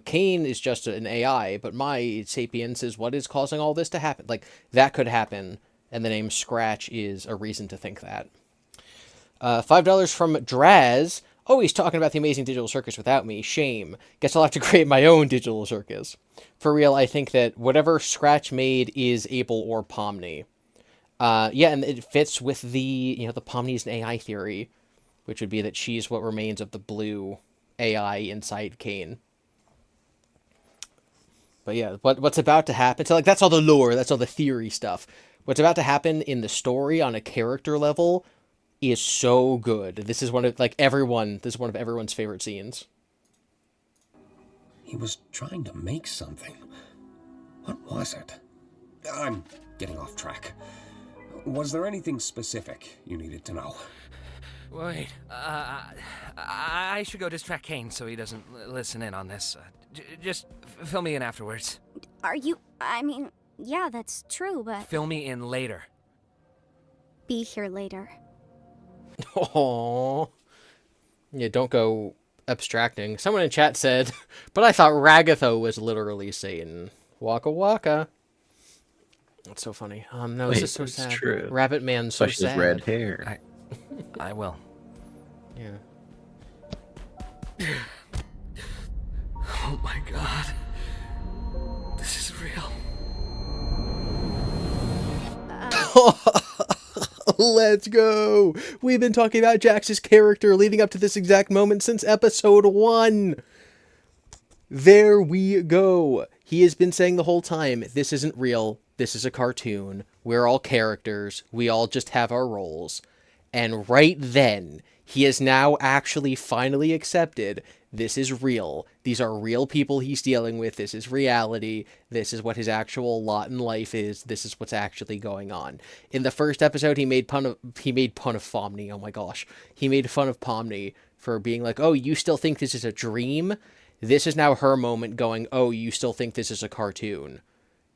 Caine is just an AI, but my sapience is what is causing all this to happen. Like, that could happen, and the name Scratch is a reason to think that. $5 from Draz. Oh, he's talking about the Amazing Digital Circus without me. Shame. Guess I'll have to create my own digital circus. For real, I think that whatever Scratch made is Abel or Pomni. And it fits with the Pomni's an AI theory, which would be that she's what remains of the blue AI inside Caine. But yeah, what's about to happen? So that's all the lore, that's all the theory stuff. What's about to happen in the story on a character level is so good. This is one of everyone's favorite scenes. He was trying to make something. What was it? I'm getting off track. Was there anything specific you needed to know? Wait, I should go distract Caine so he doesn't listen in on this. Just fill me in afterwards. Yeah, that's true, but... Fill me in later. Be here later. Oh, yeah, don't go abstracting. Someone in chat said, but I thought Ragatha was literally Satan. Waka waka. That's so funny. No, this is so sad. True. Rabbit Man's so Especially sad. his red hair. I will. Yeah. Oh my god. This is real. Let's go! We've been talking about Jax's character leading up to this exact moment since episode 1. There we go. He has been saying the whole time, this isn't real, this is a cartoon. We're all characters. We all just have our roles. And right then, he has now actually finally accepted this is real. These are real people he's dealing with. This is reality. This is what his actual lot in life is. This is what's actually going on. In the first episode, he made fun of Pomni. Oh my gosh. He made fun of Pomni for being like, oh, you still think this is a dream? This is now her moment going, oh, you still think this is a cartoon?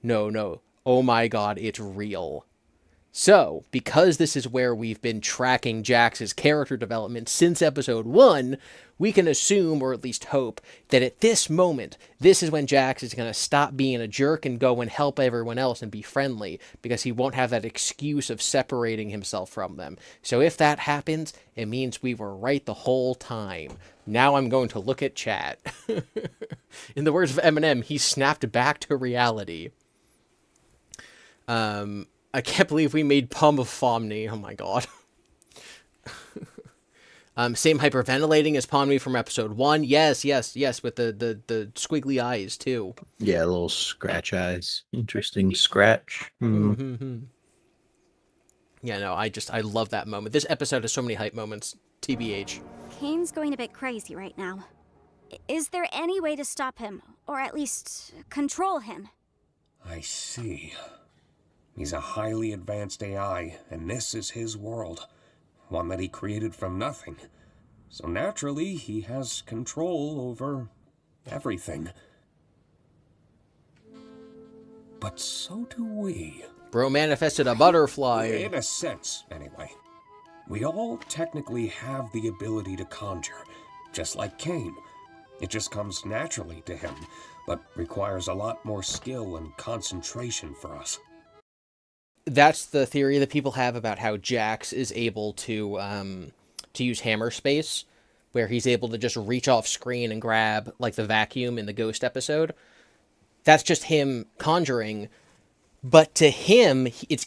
No. Oh my god, it's real. So, because this is where we've been tracking Jax's character development since episode 1, we can assume, or at least hope, that at this moment, this is when Jax is going to stop being a jerk and go and help everyone else and be friendly, because he won't have that excuse of separating himself from them. So if that happens, it means we were right the whole time. Now I'm going to look at chat. In the words of Eminem, he snapped back to reality. I can't believe we made Pum of Pomni. Oh my god. Same hyperventilating as Pomni from episode 1. Yes, with the squiggly eyes too. Yeah, little scratch eyes. Interesting scratch. Mm-hmm. Yeah, no, I love that moment. This episode has so many hype moments. TBH. Caine's going a bit crazy right now. Is there any way to stop him, or at least control him? I see. He's a highly advanced AI, and this is his world. One that he created from nothing. So naturally, he has control over everything. But so do we. Bro manifested a butterfly. In a sense, anyway. We all technically have the ability to conjure, just like Caine. It just comes naturally to him, but requires a lot more skill and concentration for us. That's the theory that people have about how Jax is able to use hammer space, where he's able to just reach off screen and grab, like, the vacuum in the Ghost episode. That's just him conjuring. But to him, it's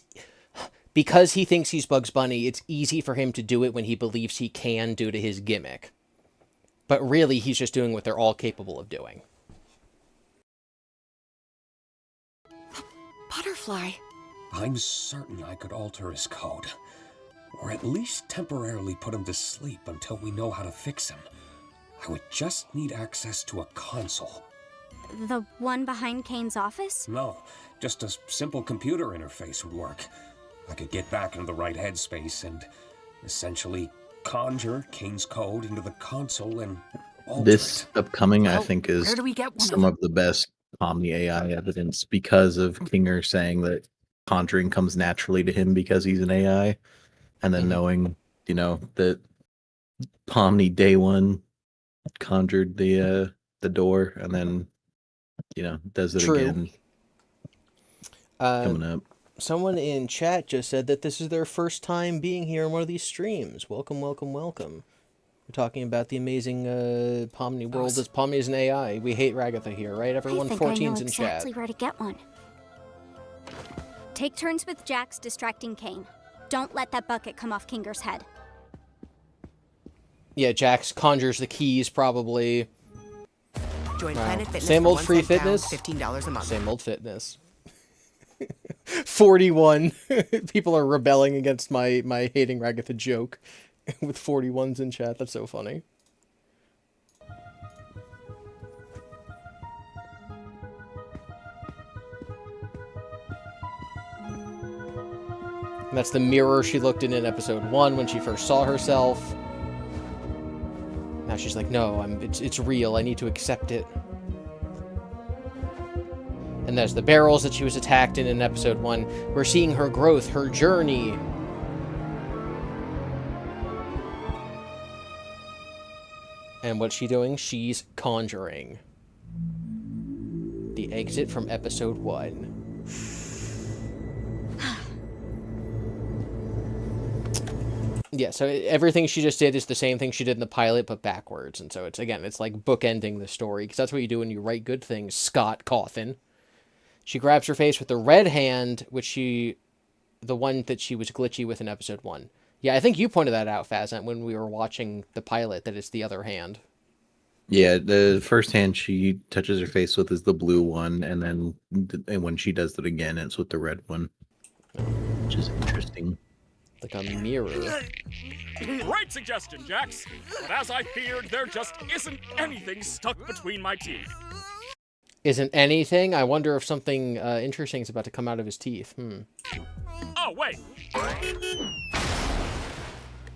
because he thinks he's Bugs Bunny, it's easy for him to do it when he believes he can due to his gimmick. But really, he's just doing what they're all capable of doing. Butterfly. I'm certain I could alter his code. Or at least temporarily put him to sleep until we know how to fix him. I would just need access to a console. The one behind Caine's office? No, just a simple computer interface would work. I could get back into the right headspace and essentially conjure Caine's code into the console and alter This it. upcoming, I think, is where do we get one some of the best Omni AI evidence because of Kinger saying that conjuring comes naturally to him because he's an AI, and then knowing, that Pomni day one conjured the door, and then does it again coming up. Someone in chat just said that this is their first time being here in one of these streams. Welcome. We're talking about the amazing Pomni world as Pomni is an AI. We hate Ragatha here, right? Everyone, I think I know 14's in exactly chat. where to get one. Take turns with Jax distracting Caine. Don't let that bucket come off Kinger's head. Yeah, Jax conjures the keys, probably. Join Planet Fitness Same for old 1 free cent down, fitness. $15 a month. Same old fitness. 41. People are rebelling against my hating Ragatha joke with 41s in chat. That's so funny. And that's the mirror she looked in episode 1 when she first saw herself. Now she's like, no, it's real. I need to accept it. And there's the barrels that she was attacked in episode 1. We're seeing her growth, her journey. And what's she doing? She's conjuring. The exit from episode 1. Yeah, so everything she just did is the same thing she did in the pilot, but backwards. And so it's like bookending the story, because that's what you do when you write good things, Scott Cawthon. She grabs her face with the red hand, the one that she was glitchy with in episode 1. Yeah, I think you pointed that out, Fazant, when we were watching the pilot, that it's the other hand. Yeah, the first hand she touches her face with is the blue one, and then when she does it again, it's with the red one. which is interesting. Like a mirror. Great suggestion, Jax. But as I feared, there just isn't anything stuck between my teeth. Isn't anything? I wonder if something interesting is about to come out of his teeth. Oh, wait.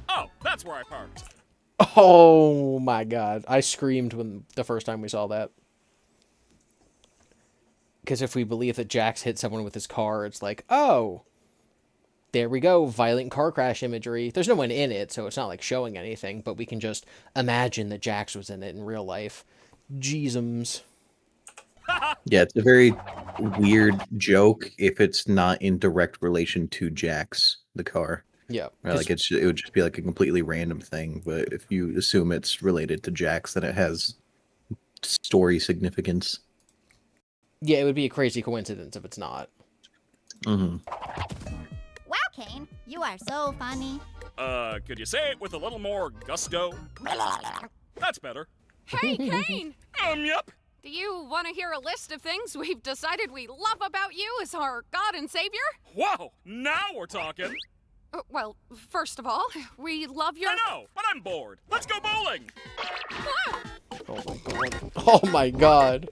Oh, that's where I parked. Oh my god. I screamed when the first time we saw that. Because if we believe that Jax hit someone with his car, it's like, oh, there we go, violent car crash imagery. There's no one in it, so it's not like showing anything, but we can just imagine that Jax was in it in real life. Jeezums. Yeah, it's a very weird joke if it's not in direct relation to Jax, the car. Yeah. Right, like it would just be like a completely random thing, but if you assume it's related to Jax, then it has story significance. Yeah, it would be a crazy coincidence if it's not. Mm-hmm. Wow, Caine, you are so funny. Could you say it with a little more gusto? That's better. Hey, Caine! Yep. Do you want to hear a list of things we've decided we love about you as our God and Savior? Whoa, now we're talking. Well, first of all, we love your... I know, but I'm bored. Let's go bowling. Oh my god.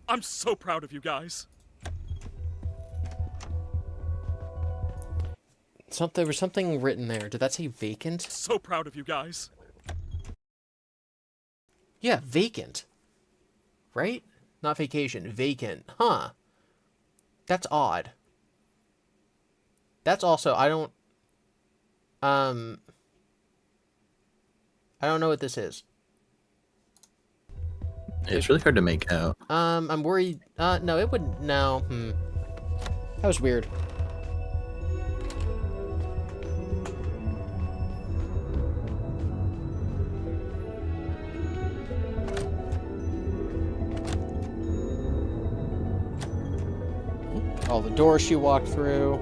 I'm so proud of you guys. There was something written there. Did that say vacant? So proud of you guys. Yeah, vacant. Right? Not vacation. Vacant. Huh. That's odd. That's also, I don't know what this is. It's really hard to make out. I'm worried. No, it wouldn't. No. That was weird. All the doors she walked through.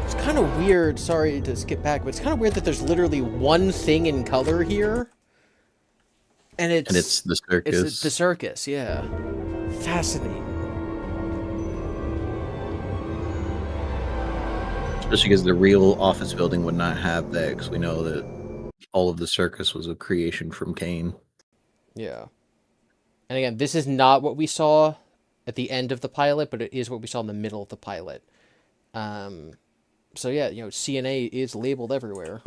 It's kind of weird, sorry to skip back, but it's kind of weird that there's literally one thing in color here. And it's the circus. It's the circus, yeah. Fascinating. Especially because the real office building would not have that, because we know that all of the circus was a creation from Caine. Yeah. And again, this is not what we saw at the end of the pilot, but it is what we saw in the middle of the pilot. So yeah, you know, CNA is labeled everywhere.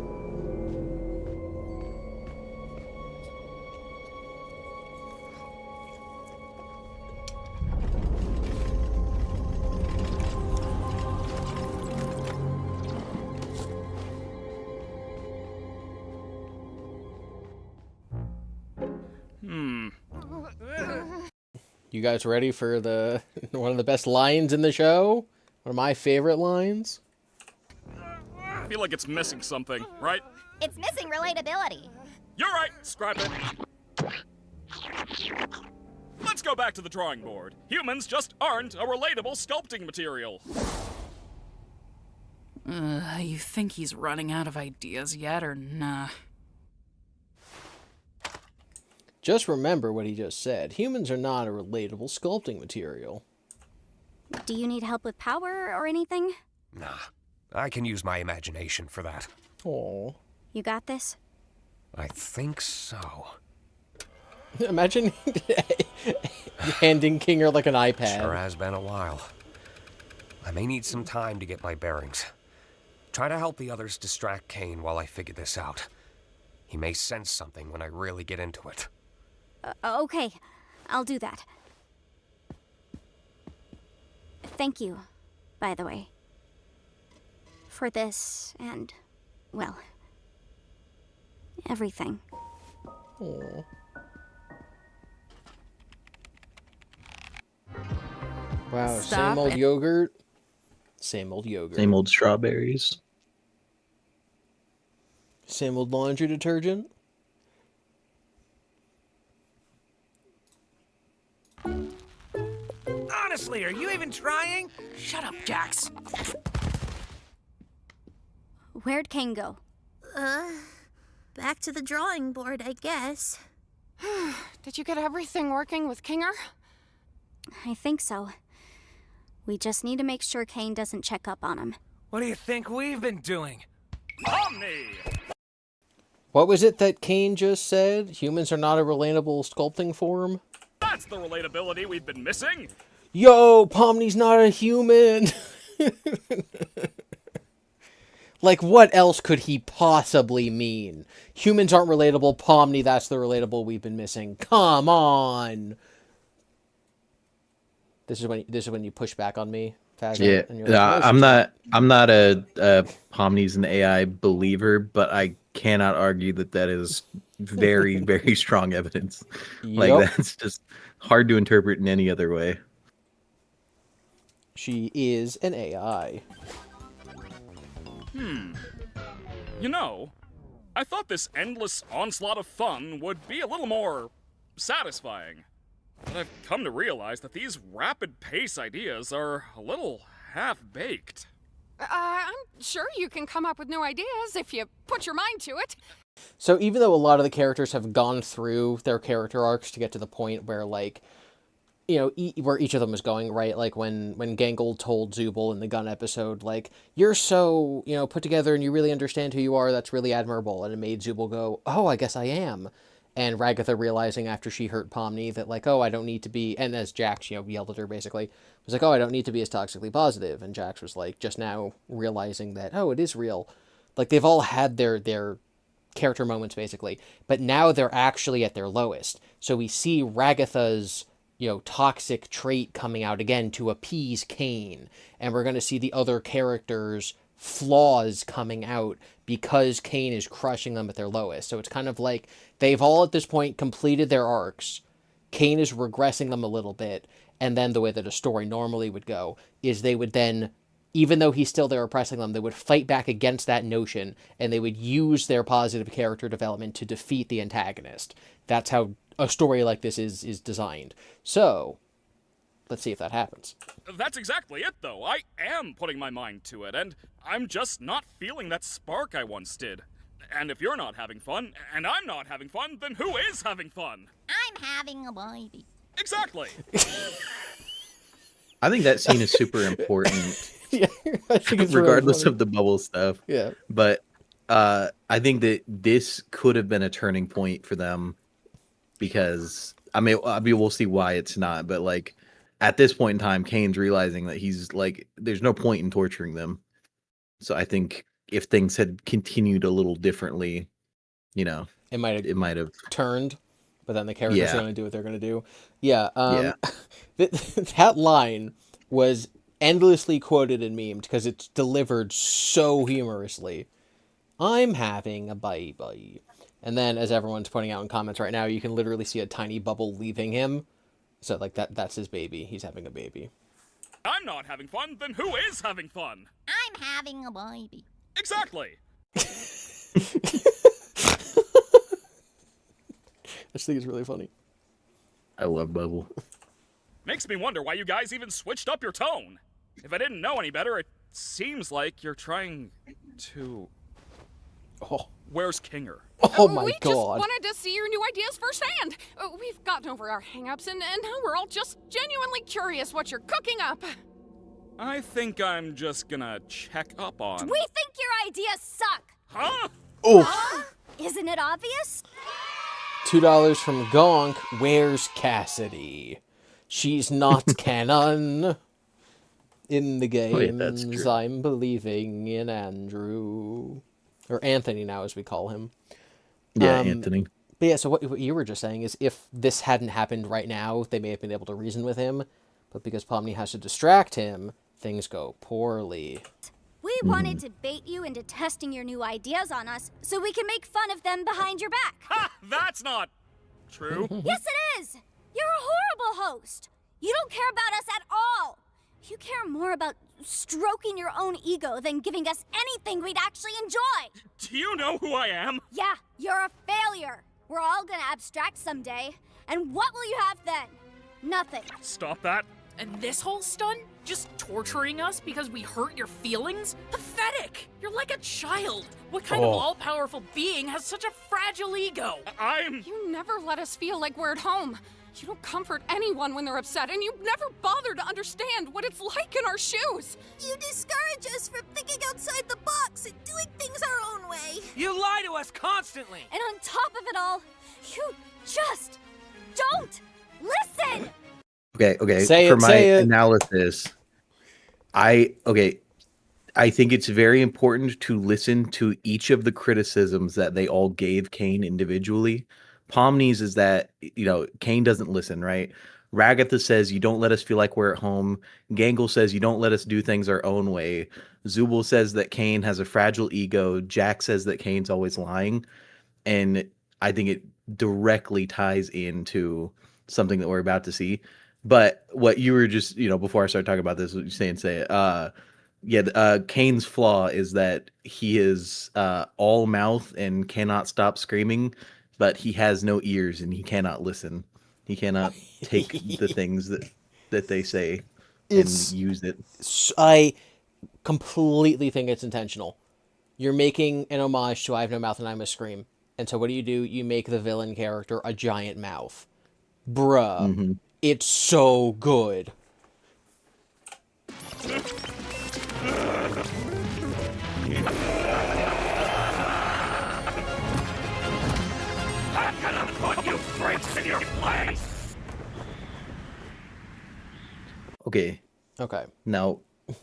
You guys ready for the one of the best lines in the show? One of my favorite lines? I feel like it's missing something, right? It's missing relatability. You're right, scrap it. Let's go back to the drawing board. Humans just aren't a relatable sculpting material. You think he's running out of ideas yet, or nah? Just remember what he just said. Humans are not a relatable sculpting material. Do you need help with power or anything? Nah, I can use my imagination for that. Oh. You got this? I think so. Imagine handing Kinger like an iPad. Sure has been a while. I may need some time to get my bearings. Try to help the others distract Caine while I figure this out. He may sense something when I really get into it. Okay, I'll do that. Thank you, by the way. For this and, well, everything. Aww. Wow, same old yogurt. Same old yogurt. Same old strawberries. Same old laundry detergent. Honestly, are you even trying? Shut up, Jax. Where'd Caine go? Back to the drawing board, I guess. Did you get everything working with Kinger? I think so. We just need to make sure Caine doesn't check up on him. What do you think we've been doing? Omni! What was it that Caine just said? Humans are not a relatable sculpting form? That's the relatability we've been missing! Yo, Pomni's not a human! Like, what else could he possibly mean? Humans aren't relatable, Pomni, that's the relatable we've been missing. Come on! This is when you push back on me, Faggot. Yeah, And you're like, I'm not a Pomni's an AI believer, but I cannot argue that is very, very strong evidence. Like, Yep. that's just hard to interpret in any other way. She is an AI. You know, I thought this endless onslaught of fun would be a little more satisfying. But I've come to realize that these rapid pace ideas are a little half-baked. I'm sure you can come up with new ideas if you put your mind to it. So even though a lot of the characters have gone through their character arcs to get to the point where, like, you know, where each of them is going, right? Like when Gangle told Zubul in the gun episode, like, you're so, you know, put together and you really understand who you are, that's really admirable. And it made Zubul go, oh, I guess I am. And Ragatha realizing after she hurt Pomni that, like, oh, I don't need to be, and as Jax, you know, yelled at her basically, was like, oh, I don't need to be as toxically positive. And Jax was like, just now realizing that, oh, it is real. Like, they've all had their character moments basically, but now they're actually at their lowest. So we see Ragatha's, you know, toxic trait coming out again to appease Caine. And we're going to see the other characters' flaws coming out because Caine is crushing them at their lowest. So it's kind of like they've all at this point completed their arcs. Caine is regressing them a little bit. And then the way that a story normally would go is they would then, even though he's still there oppressing them, they would fight back against that notion and they would use their positive character development to defeat the antagonist. That's how a story like this is designed. So, let's see if that happens. That's exactly it, though. I am putting my mind to it, and I'm just not feeling that spark I once did. And if you're not having fun, and I'm not having fun, then who is having fun? I'm having a baby. Exactly. I think that scene is super important. Yeah, I think it's regardless really of the bubble stuff. Yeah. But I think that this could have been a turning point for them because I mean we'll see why it's not, but like at this point in time, Caine's realizing that he's like there's no point in torturing them. So I think if things had continued a little differently, you know, it might have turned. But then the characters Yeah. are going to do what they're going to do. Yeah. Yeah. That line was endlessly quoted and memed because it's delivered so humorously. I'm having a baby. And then, as everyone's pointing out in comments right now, you can literally see a tiny bubble leaving him. So, like, that's his baby. He's having a baby. I'm not having fun, then who is having fun? I'm having a baby. Exactly. I just think it's really funny. I love Bubble. Makes me wonder why you guys even switched up your tone. If I didn't know any better, it seems like you're trying to... Oh. Where's Kinger? Oh my we god. just wanted to see your new ideas firsthand. We've gotten over our hang-ups, and now we're all just genuinely curious what you're cooking up. I think I'm just gonna check up on... We think your ideas suck! Huh? Oh. Isn't it obvious? $2 from Gonk. Where's Cassidy? She's not canon. In the games, Wait, that's true. I'm believing in Andrew. Or Anthony now, as we call him. Yeah, Anthony. But yeah, so what you were just saying is if this hadn't happened right now, they may have been able to reason with him. But because Pomni has to distract him, things go poorly. We wanted to bait you into testing your new ideas on us so we can make fun of them behind your back. Ha! That's not true. Yes, it is! You're a horrible host. You don't care about us at all. You care more about stroking your own ego than giving us anything we'd actually enjoy. Do you know who I am? Yeah, you're a failure. We're all gonna abstract someday. And what will you have then? Nothing. Stop that. And this whole stunt? Just torturing us because we hurt your feelings? Pathetic! You're like a child. What kind of all-powerful being has such a fragile ego? You never let us feel like we're at home. You don't comfort anyone when they're upset, and you never bother to understand what it's like in our shoes. You discourage us from thinking outside the box and doing things our own way. You lie to us constantly! And on top of it all, you just don't listen! Okay. Say For it, my say it. analysis, I think it's very important to listen to each of the criticisms that they all gave Caine individually. Pomni's is that, Caine doesn't listen, right? Ragatha says, you don't let us feel like we're at home. Gangle says, you don't let us do things our own way. Zubul says that Caine has a fragile ego. Jack says that Caine's always lying. And I think it directly ties into something that we're about to see. But what you were just, before I start talking about this, what you're saying, Caine's flaw is that he is all mouth and cannot stop screaming, but he has no ears and he cannot listen. He cannot take the things that they say and use it. I completely think it's intentional. You're making an homage to I Have No Mouth and I Must Scream. And so what do? You make the villain character a giant mouth. Bruh. Mm-hmm. It's so good. I'm gonna put you freaks in your place! Okay. Okay. Now,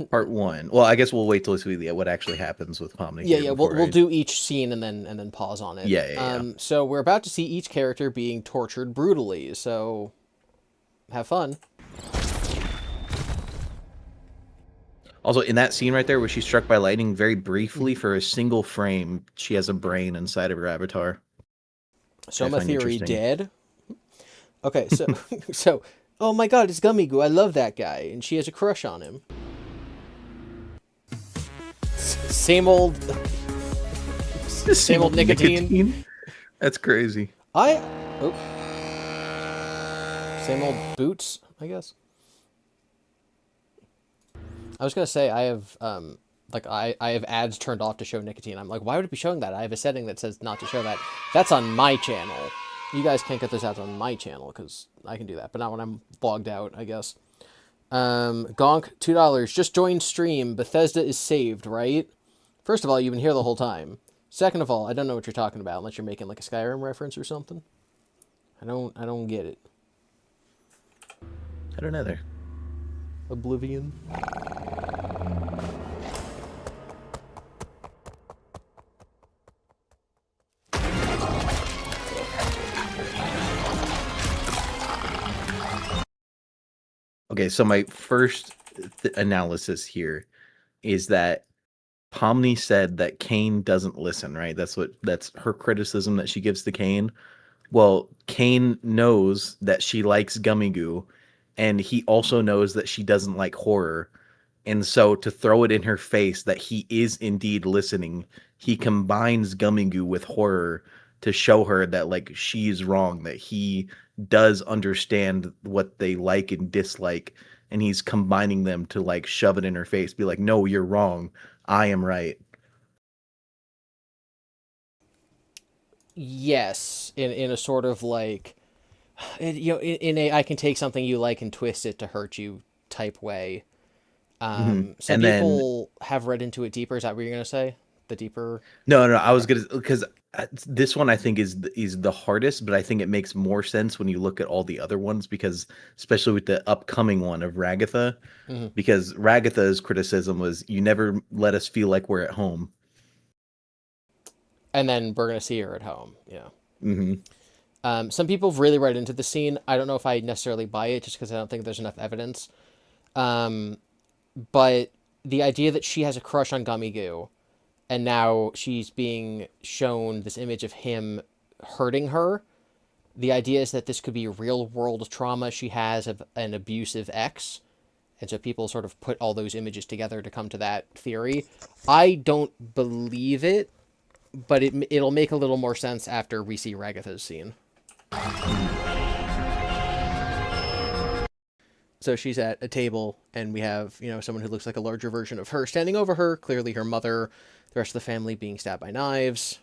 part one. Well, I guess we'll wait till we see what actually happens with Pomni. Yeah. We'll do each scene and then pause on it. Yeah. So we're about to see each character being tortured brutally. So have fun. Also, in that scene right there where she's struck by lightning, very briefly for a single frame, she has a brain inside of her avatar. Soma Theory dead. Okay, so oh my god, it's Gummy Goo. I love that guy, and she has a crush on him. Same old nicotine. That's crazy. Same old boots, I guess. I was gonna say I have I have ads turned off to show nicotine. I'm like, why would it be showing that? I have a setting that says not to show that. That's on my channel. You guys can't get those ads on my channel because I can do that, but not when I'm logged out, I guess. Gonk, $2. Just join stream. Bethesda is saved, right? First of all, you've been here the whole time. Second of all, I don't know what you're talking about unless you're making like a Skyrim reference or something. I don't get it. I don't either. Oblivion. Okay, so my first analysis here is that Pomni said that Caine doesn't listen, right? That's her criticism that she gives to Caine. Well, Caine knows that she likes Gummy Goo, and he also knows that she doesn't like horror. And so to throw it in her face that he is indeed listening, he combines Gummy Goo with horror to show her that like she's wrong, that he does understand what they like and dislike, and he's combining them to like shove it in her face, be like, no, you're wrong, I am right. Yes, in a sort of like, in a I can take something you like and twist it to hurt you type way. Some people have read into it deeper. Is that what you're gonna say? The deeper? No, I was gonna, because this one I think is the hardest, but I think it makes more sense when you look at all the other ones, because especially with the upcoming one of Ragatha, because Ragatha's criticism was, you never let us feel like we're at home. And then we're going to see her at home. Yeah. Some people have really read into the scene. I don't know if I necessarily buy it just because I don't think there's enough evidence. But the idea that she has a crush on Gummy Goo, and now she's being shown this image of him hurting her. The idea is that this could be real world trauma she has of an abusive ex. And so people sort of put all those images together to come to that theory. I don't believe it, but it'll make a little more sense after we see Ragatha's scene. So she's at a table, and we have, someone who looks like a larger version of her standing over her, clearly her mother, the rest of the family being stabbed by knives.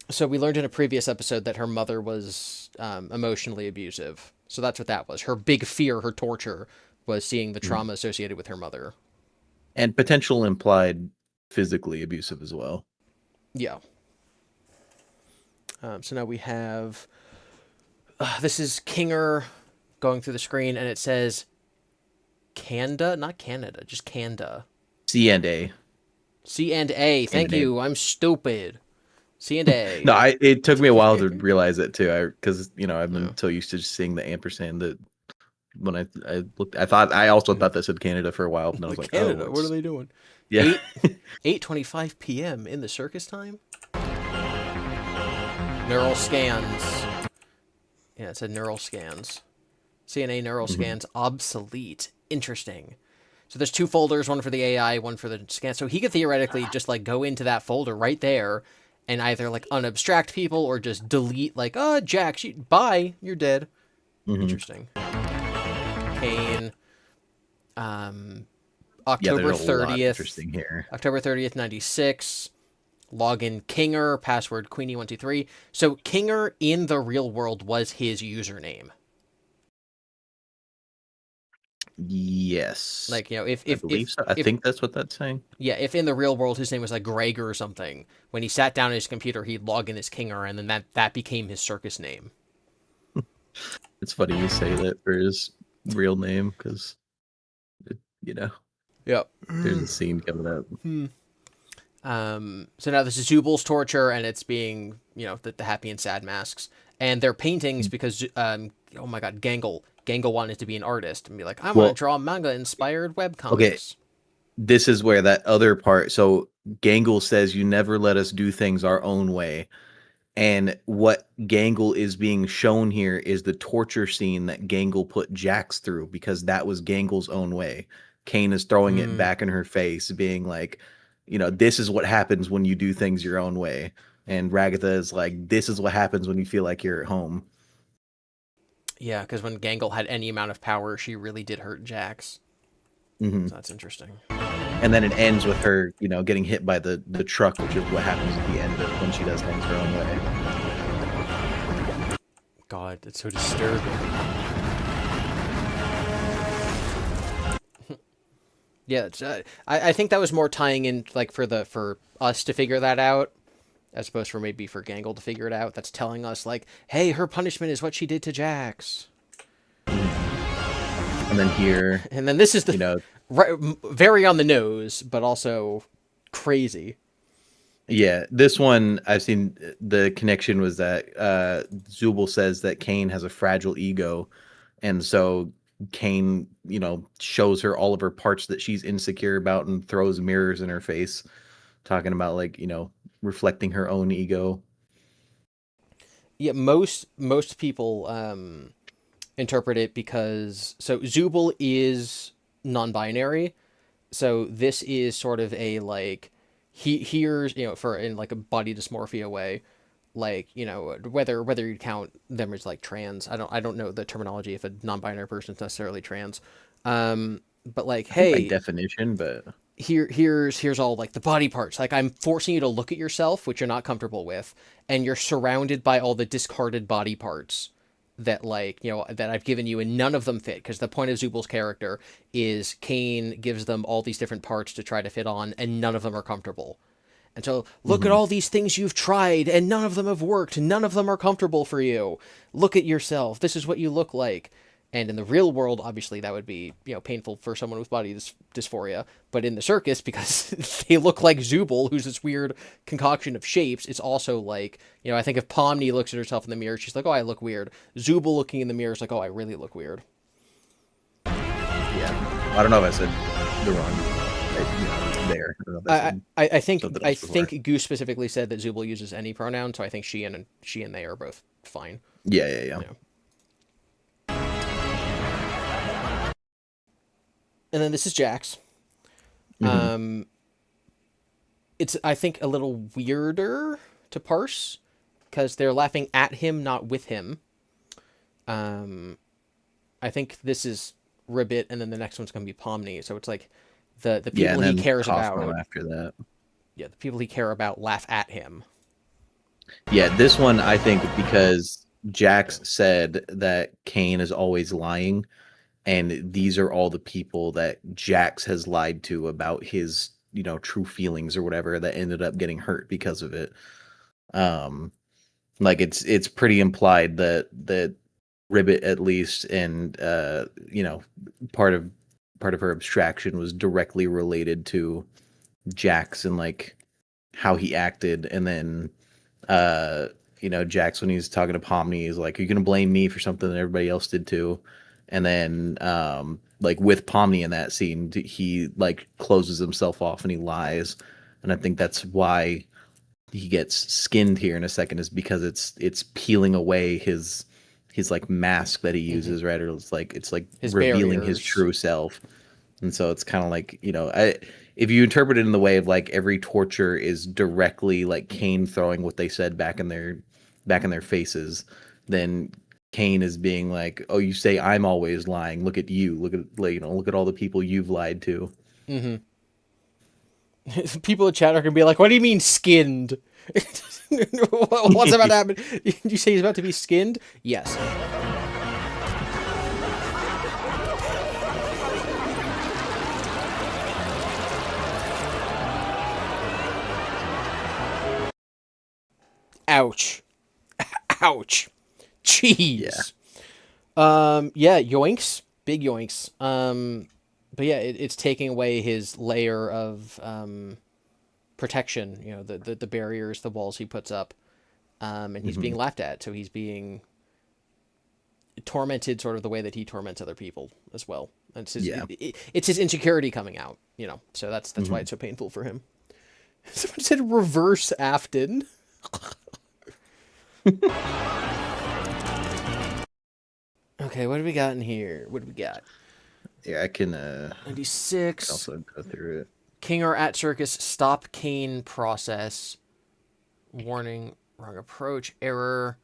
So we learned in a previous episode that her mother was emotionally abusive. So that's what that was. Her big fear, her torture, was seeing the trauma associated with her mother. And potential implied physically abusive as well. Yeah. So now we have... this is Kinger going through the screen, and it says Kanda? Not Canada, just Kanda. C and A. C and A. Thank you. I'm stupid. C and A. No, it took me a while to realize it too. Because I've been so used to just seeing the ampersand that when I looked, I also thought that said Canada for a while, and I was like, Canada. oh, What are they doing? Yeah. 8:25 p.m. in the circus time. Neural scans. Yeah, it said neural scans. CNA neural scans obsolete. Interesting. So there's 2 folders, one for the AI, one for the scan. So he could theoretically just go into that folder right there and either unabstract people or just delete Jack, bye, you're dead. Interesting. Caine. October 30th. Interesting here. October 30th, 96. Login Kinger, password Queenie123. So Kinger in the real world was his username. Yes. If so. I think that's what that's saying. Yeah, if in the real world his name was Greg or something, when he sat down at his computer, he'd log in as Kinger, and then that became his circus name. It's funny you say that for his real name, because, Yep. There's a scene coming up. So now this is Zubal's torture, and it's being, the happy and sad masks. And they're paintings because, oh my god, Gangle wanted to be an artist and be like, I want to draw manga-inspired webcomics. Okay, this is where that other part, so Gangle says, you never let us do things our own way. And what Gangle is being shown here is the torture scene that Gangle put Jax through, because that was Gangle's own way. Caine is throwing it back in her face, being like, this is what happens when you do things your own way. And Ragatha is like, this is what happens when you feel like you're at home. Yeah, because when Gangle had any amount of power, she really did hurt Jax. So that's interesting. And then it ends with her, getting hit by the truck, which is what happens at the end of when she does things her own way. God, that's so disturbing. Yeah, it's, I think that was more tying in for us to figure that out, as opposed for maybe for Gangle to figure it out. That's telling us hey, her punishment is what she did to Jax. And then here, and then this is the right, very on the nose, but also crazy. Yeah, this one I've seen the connection was that Zubal says that Caine has a fragile ego, and so Caine, shows her all of her parts that she's insecure about and throws mirrors in her face, talking about reflecting her own ego. Yeah, most people interpret it because Zubal is non-binary, so this is sort of a he hears for in a body dysmorphia way, whether you count them as trans. I don't know the terminology if a non-binary person is necessarily trans, but hey, by definition, but here's all the body parts. I'm forcing you to look at yourself, which you're not comfortable with, and you're surrounded by all the discarded body parts that that I've given you, and none of them fit, because the point of Zubal's character is Caine gives them all these different parts to try to fit on, and none of them are comfortable. And so, look at all these things you've tried, and none of them have worked. None of them are comfortable for you. Look at yourself. This is what you look like. And in the real world, obviously, that would be, painful for someone with body dysphoria. But in the circus, because they look like Zubal, who's this weird concoction of shapes, it's also I think if Pomni looks at herself in the mirror, she's like, oh, I look weird. Zubal looking in the mirror is like, oh, I really look weird. Yeah. I don't know if I said the wrong there. I think Goose specifically said that Zubal uses any pronoun, so I think she and they are both fine. Yeah. And then this is Jax. it's I think a little weirder to parse because they're laughing at him, not with him. I think this is Ribbit, and then the next one's going to be Pomni. So it's like the people he cares about after that. Yeah, the people he care about laugh at him. Yeah, this one I think because Jax said that Caine is always lying, and these are all the people that Jax has lied to about his, true feelings or whatever that ended up getting hurt because of it. Like it's pretty implied that Ribbit at least, and part of her abstraction was directly related to Jax and like how he acted, and then Jax, when he's talking to Pomni, he's like, "Are you gonna blame me for something that everybody else did too?" And then like with Pomni in that scene, he like closes himself off and he lies, and I think that's why he gets skinned here in a second, is because it's peeling away his like mask that he uses, right? Or it's like His revealing barriers. his true self. And so it's kind of like, if you interpret it in the way of like every torture is directly like Caine throwing what they said back in their faces, then Caine is being like, "Oh, you say I'm always lying. Look at you. Look at all the people you've lied to." Mm-hmm. People in chat are gonna be like, "What do you mean skinned? What's about to happen? Did you say he's about to be skinned?" Yes. Ouch. Ouch. Jeez. Yeah, yoinks. Big yoinks. But yeah, it's taking away his layer of protection, the barriers, the walls he puts up. And he's being laughed at, so he's being tormented sort of the way that he torments other people as well. And it's his insecurity coming out, so that's why it's so painful for him. Someone said reverse Afton. Okay, what do we got in here? What do we got? Yeah, I can 96. also go through it. King or at circus, stop Caine process. Warning, wrong approach, error.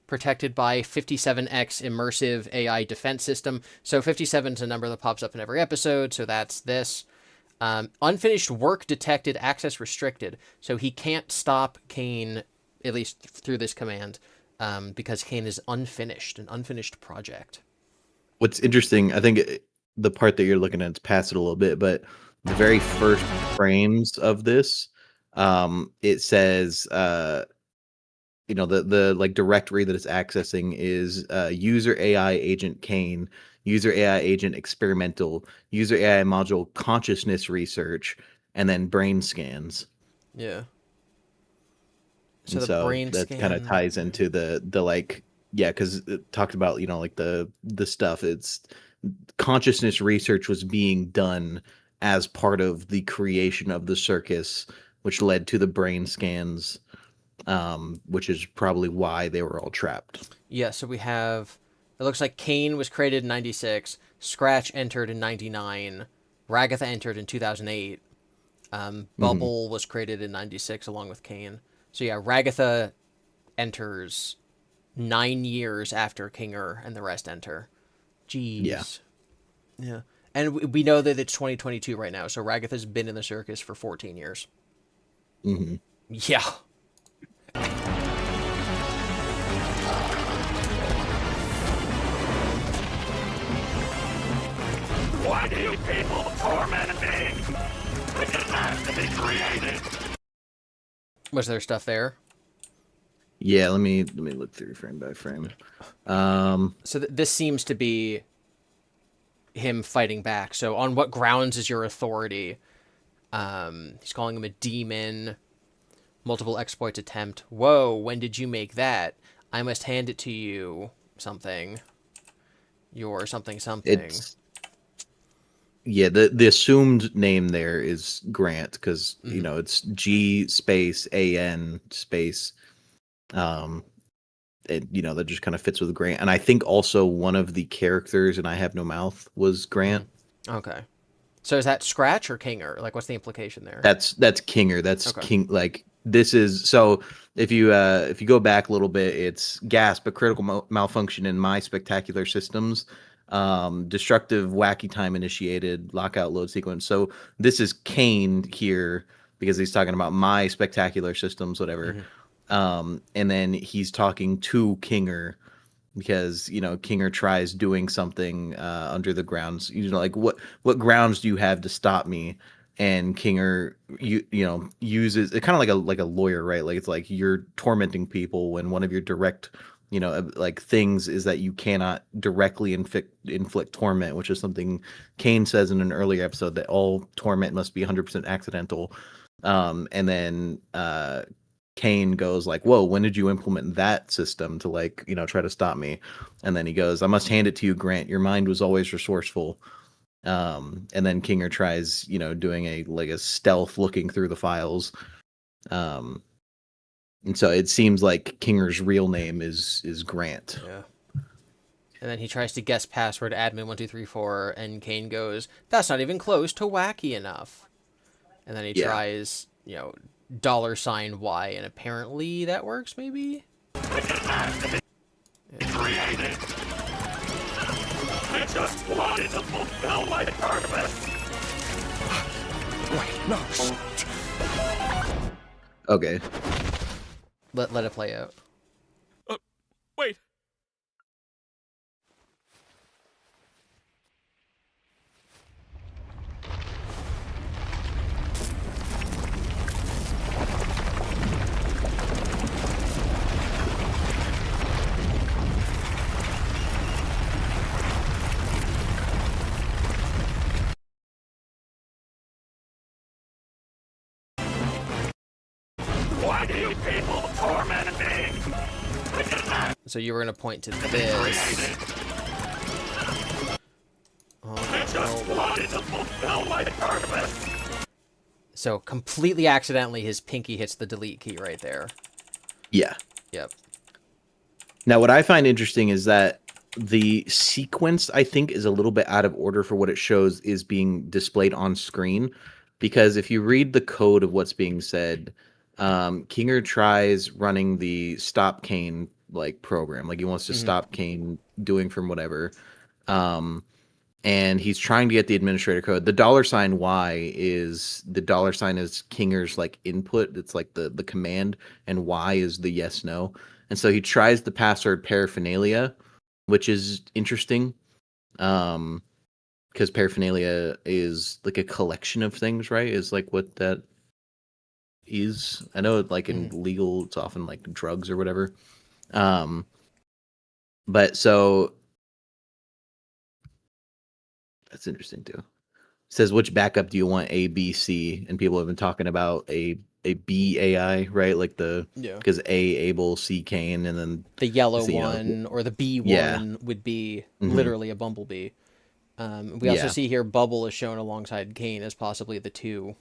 Protected by 57X immersive AI defense system. So 57 is a number that pops up in every episode, so that's this. Unfinished work detected, access restricted. So he can't stop Caine, at least through this command, because Caine is unfinished, an unfinished project. What's interesting, I think the part that you're looking at is past it a little bit, but the very first frames of this, it says, the like directory that it's accessing is user AI agent Caine, user AI agent experimental, user AI module consciousness research, and then brain scans. Yeah. So the brain that kind of ties into the like, because it talked about like the stuff. It's consciousness research was being done as part of the creation of the circus, which led to the brain scans, which is probably why they were all trapped. Yeah, so we have, it looks like Caine was created in 96, Scratch entered in 99, Ragatha entered in 2008, Bubble was created in 96 along with Caine. So yeah, Ragatha enters 9 years after Kinger and the rest enter. Jeez. Yeah. And we know that it's 2022 right now, so Ragatha's been in the circus for 14 years. Mm-hmm. Yeah. Why do you people torment me? It doesn't have to be created. Was there stuff there? Yeah, let me look through frame by frame. So this seems to be him fighting back. So on what grounds is your authority? He's calling him a demon. Multiple exploits attempt. Whoa, when did you make that? I must hand it to you. Something. Your something. Yeah, the assumed name there is Grant, because it's G space AN space. That just kind of fits with Grant. And I think also one of the characters in I Have No Mouth was Grant. Okay. So is that Scratch or Kinger? Like, what's the implication there? That's Kinger. That's Okay. King. Like, this is so. If you go back a little bit, it's gasp, a critical malfunction in my spectacular systems. Destructive wacky time initiated, lockout load sequence. So this is Caine here because he's talking about my spectacular systems, whatever. And then he's talking to Kinger because, you know, Kinger tries doing something under the grounds. You know, like what grounds do you have to stop me? And Kinger, you know, uses it kind of like a lawyer, right? Like, it's like you're tormenting people when one of your direct, you know, like things is that you cannot directly inflict torment, which is something Caine says in an earlier episode, that all torment must be 100% accidental. And then Caine goes like, whoa, when did you implement that system to, like, you know, try to stop me? And then he goes, I must hand it to you, Grant. Your mind was always resourceful. And then Kinger tries, you know, doing a stealth looking through the files. And so it seems like Kinger's real name is Grant. Yeah. And then he tries to guess password admin1234, and Caine goes, that's not even close to wacky enough. And then he tries, you know, $Y, and apparently that works, maybe? Created. I just wanted to fulfill my purpose. Wait, no. Okay. Let it play out. Wait. Why do you people torment me? So you were going to point to this. I just wanted to fulfill my purpose. So completely accidentally, his pinky hits the delete key right there. Yeah. Yep. Now, what I find interesting is that the sequence, I think, is a little bit out of order for what it shows is being displayed on screen. Because if you read the code of what's being said, Kinger tries running the stop Caine like program. Like, he wants to stop Caine doing from whatever. And he's trying to get the administrator code. The $Y is Kinger's like input. It's like the command, and Y is the yes, no. And so he tries the password paraphernalia, which is interesting. Because paraphernalia is like a collection of things, right? Is like what that is. I know, like, in legal, it's often like drugs or whatever. But so that's interesting too. It says, which backup do you want, A, B, C? And people have been talking about a B AI, right? Like because A, Abel, C, Caine, and then the yellow C, one or the B one would be literally a bumblebee. We also see here Bubble is shown alongside Caine as possibly the two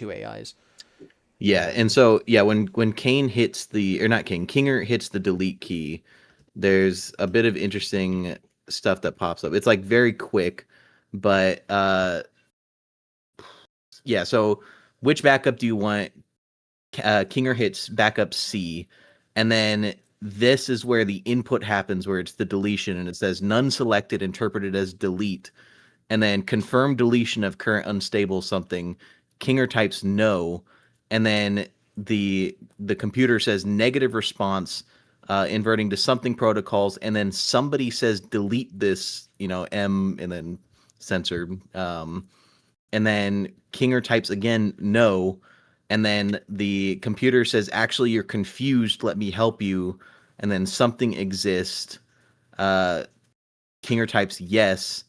AIs. Yeah, and so when Caine hits Kinger hits the delete key, there's a bit of interesting stuff that pops up. It's like very quick, but so which backup do you want? Kinger hits backup C, and then this is where the input happens, where it's the deletion, and it says none selected, interpreted as delete, and then confirm deletion of current unstable something. Kinger types no, and then the computer says negative response, inverting to something protocols, and then somebody says delete this, M, and then censored, and then Kinger types again no, and then the computer says, actually, you're confused, let me help you, and then something exists. Kinger types yes,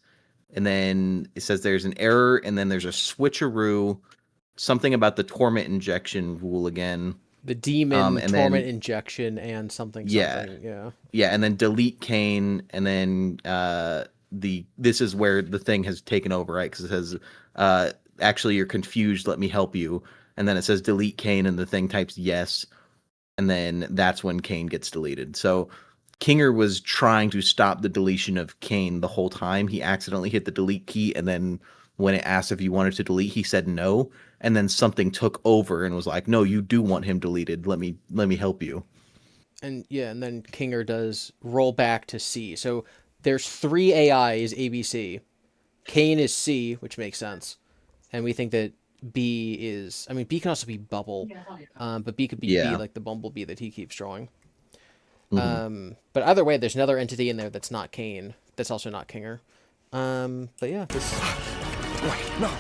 and then it says there's an error, and then there's a switcheroo, something about the torment injection rule again. The demon torment injection and something. Yeah, and then delete Caine, and then this is where the thing has taken over, right? Because it says, actually, you're confused, let me help you. And then it says delete Caine, and the thing types yes. And then that's when Caine gets deleted. So Kinger was trying to stop the deletion of Caine the whole time. He accidentally hit the delete key and then when it asked if you wanted to delete, he said no, and then something took over and was like, no, you do want him deleted. Let me help you. And yeah, and then Kinger does roll back to C. So there's 3 AIs, A, B, C. Caine is C, which makes sense. And we think that B is... I mean, B can also be Bubble. But B could be B, like the bumblebee that he keeps drawing. But either way, there's another entity in there that's not Caine. That's also not Kinger. But yeah, this... Wait, no.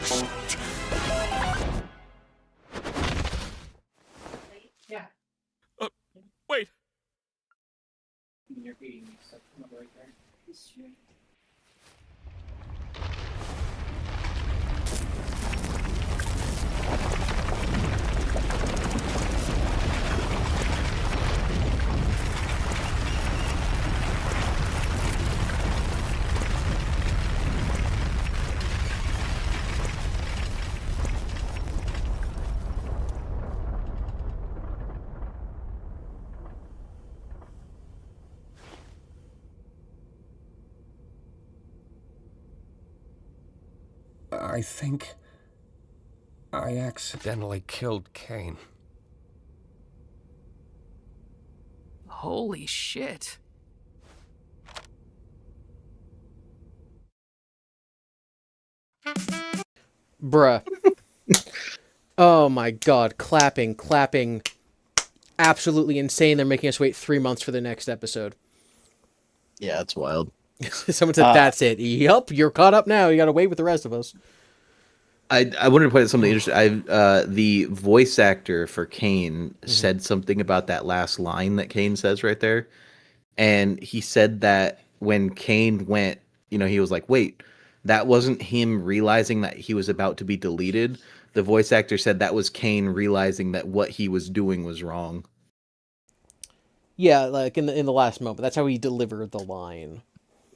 Yeah. Wait. I think I accidentally killed Caine. Holy shit. Bruh. Oh my god, clapping. Absolutely insane. They're making us wait 3 months for the next episode. Yeah, that's wild. Someone said, that's it. Yup, you're caught up now. You gotta wait with the rest of us. I wanted to point out something interesting. The voice actor for Caine said something about that last line that Caine says right there. And he said that when Caine went, he was like, wait, that wasn't him realizing that he was about to be deleted. The voice actor said that was Caine realizing that what he was doing was wrong. Yeah, like in the last moment. That's how he delivered the line.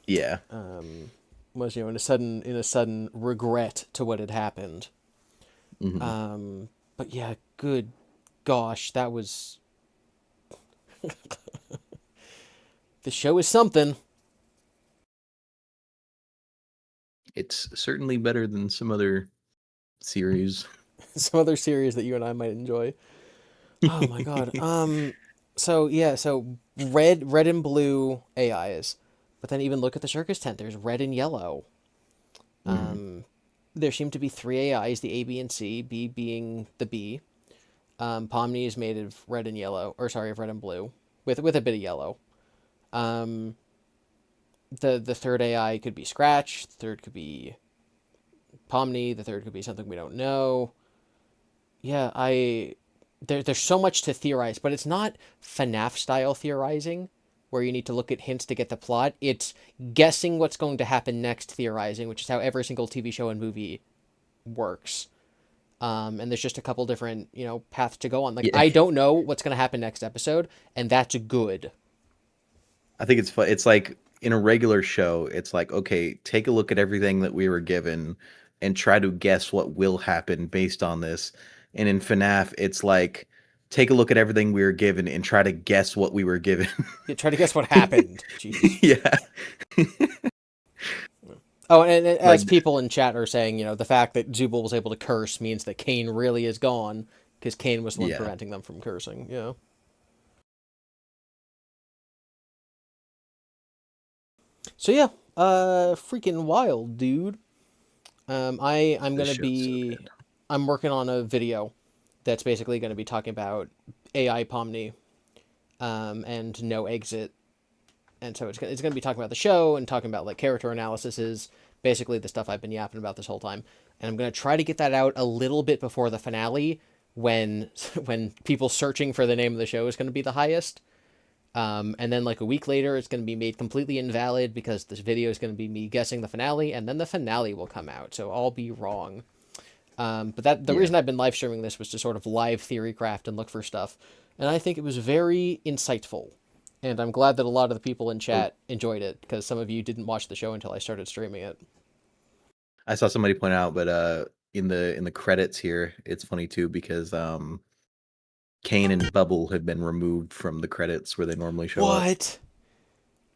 Yeah. Was in a sudden regret to what had happened. But yeah, good gosh, that was the show is something. It's certainly better than some other series. Some other series that you and I might enjoy. Oh my god. So red and blue AIs. But then even look at the circus tent. There's red and yellow. There seem to be 3 AIs, the A, B, and C. B being the B. Pomni is made of red and yellow, of red and blue, with a bit of yellow. The third AI could be Scratch. The third could be Pomni. The third could be something we don't know. Yeah, there's so much to theorize, but it's not FNAF style theorizing, where you need to look at hints to get the plot. It's guessing what's going to happen next theorizing, which is how every single TV show and movie works. And there's just a couple different, paths to go on. Like, I don't know what's going to happen next episode, and that's good. I think it's fun. It's like in a regular show, it's like, okay, take a look at everything that we were given and try to guess what will happen based on this. And in FNAF, it's like, take a look at everything we were given and try to guess what we were given. Yeah, try to guess what happened. Jeez. Yeah. Oh, and as people in chat are saying, the fact that Zubul was able to curse means that Caine really is gone, because Caine was the one preventing them from cursing. Yeah. So yeah, freaking wild, dude. I'm working on a video that's basically going to be talking about AI Pomni, and no exit. And so it's going to be talking about the show and talking about like character analysis, basically the stuff I've been yapping about this whole time. And I'm going to try to get that out a little bit before the finale, when people searching for the name of the show is going to be the highest. And then like a week later, it's going to be made completely invalid because this video is going to be me guessing the finale, and then the finale will come out. So I'll be wrong. But the reason I've been live streaming this was to sort of live theory craft and look for stuff. And I think it was very insightful. And I'm glad that a lot of the people in chat enjoyed it, because some of you didn't watch the show until I started streaming it. I saw somebody point out, but in the credits here, it's funny too, because Caine and Bubble have been removed from the credits where they normally show up. What?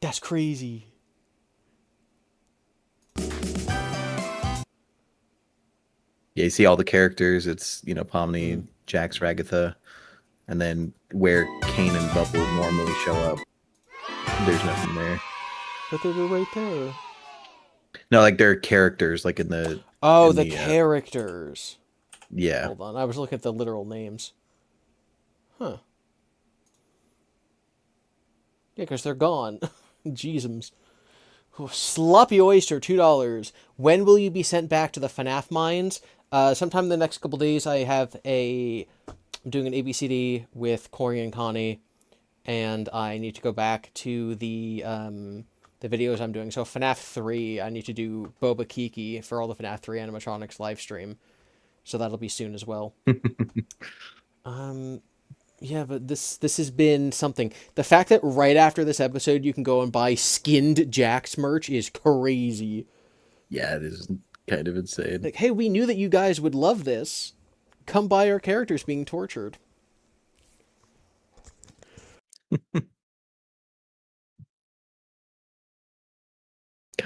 That's crazy. Yeah, you see all the characters. It's, Pomni, Jax, Ragatha, and then where Caine and Bubble normally show up, there's nothing there. But they were right there. No, like they're characters, like in the... Oh, the characters. Yeah. Hold on, I was looking at the literal names. Huh. Yeah, because they're gone. Jeezums. Sloppy Oyster, $2. When will you be sent back to the FNAF mines? Sometime in the next couple days, I'm doing an ABCD with Corey and Connie, and I need to go back to the videos I'm doing. So FNAF 3, I need to do Boba Kiki for all the FNAF 3 animatronics live stream. So that'll be soon as well. Yeah, but this has been something. The fact that right after this episode you can go and buy skinned Jax merch is crazy. Yeah, it is kind of insane. Like, hey, we knew that you guys would love this. Come buy our characters being tortured. God,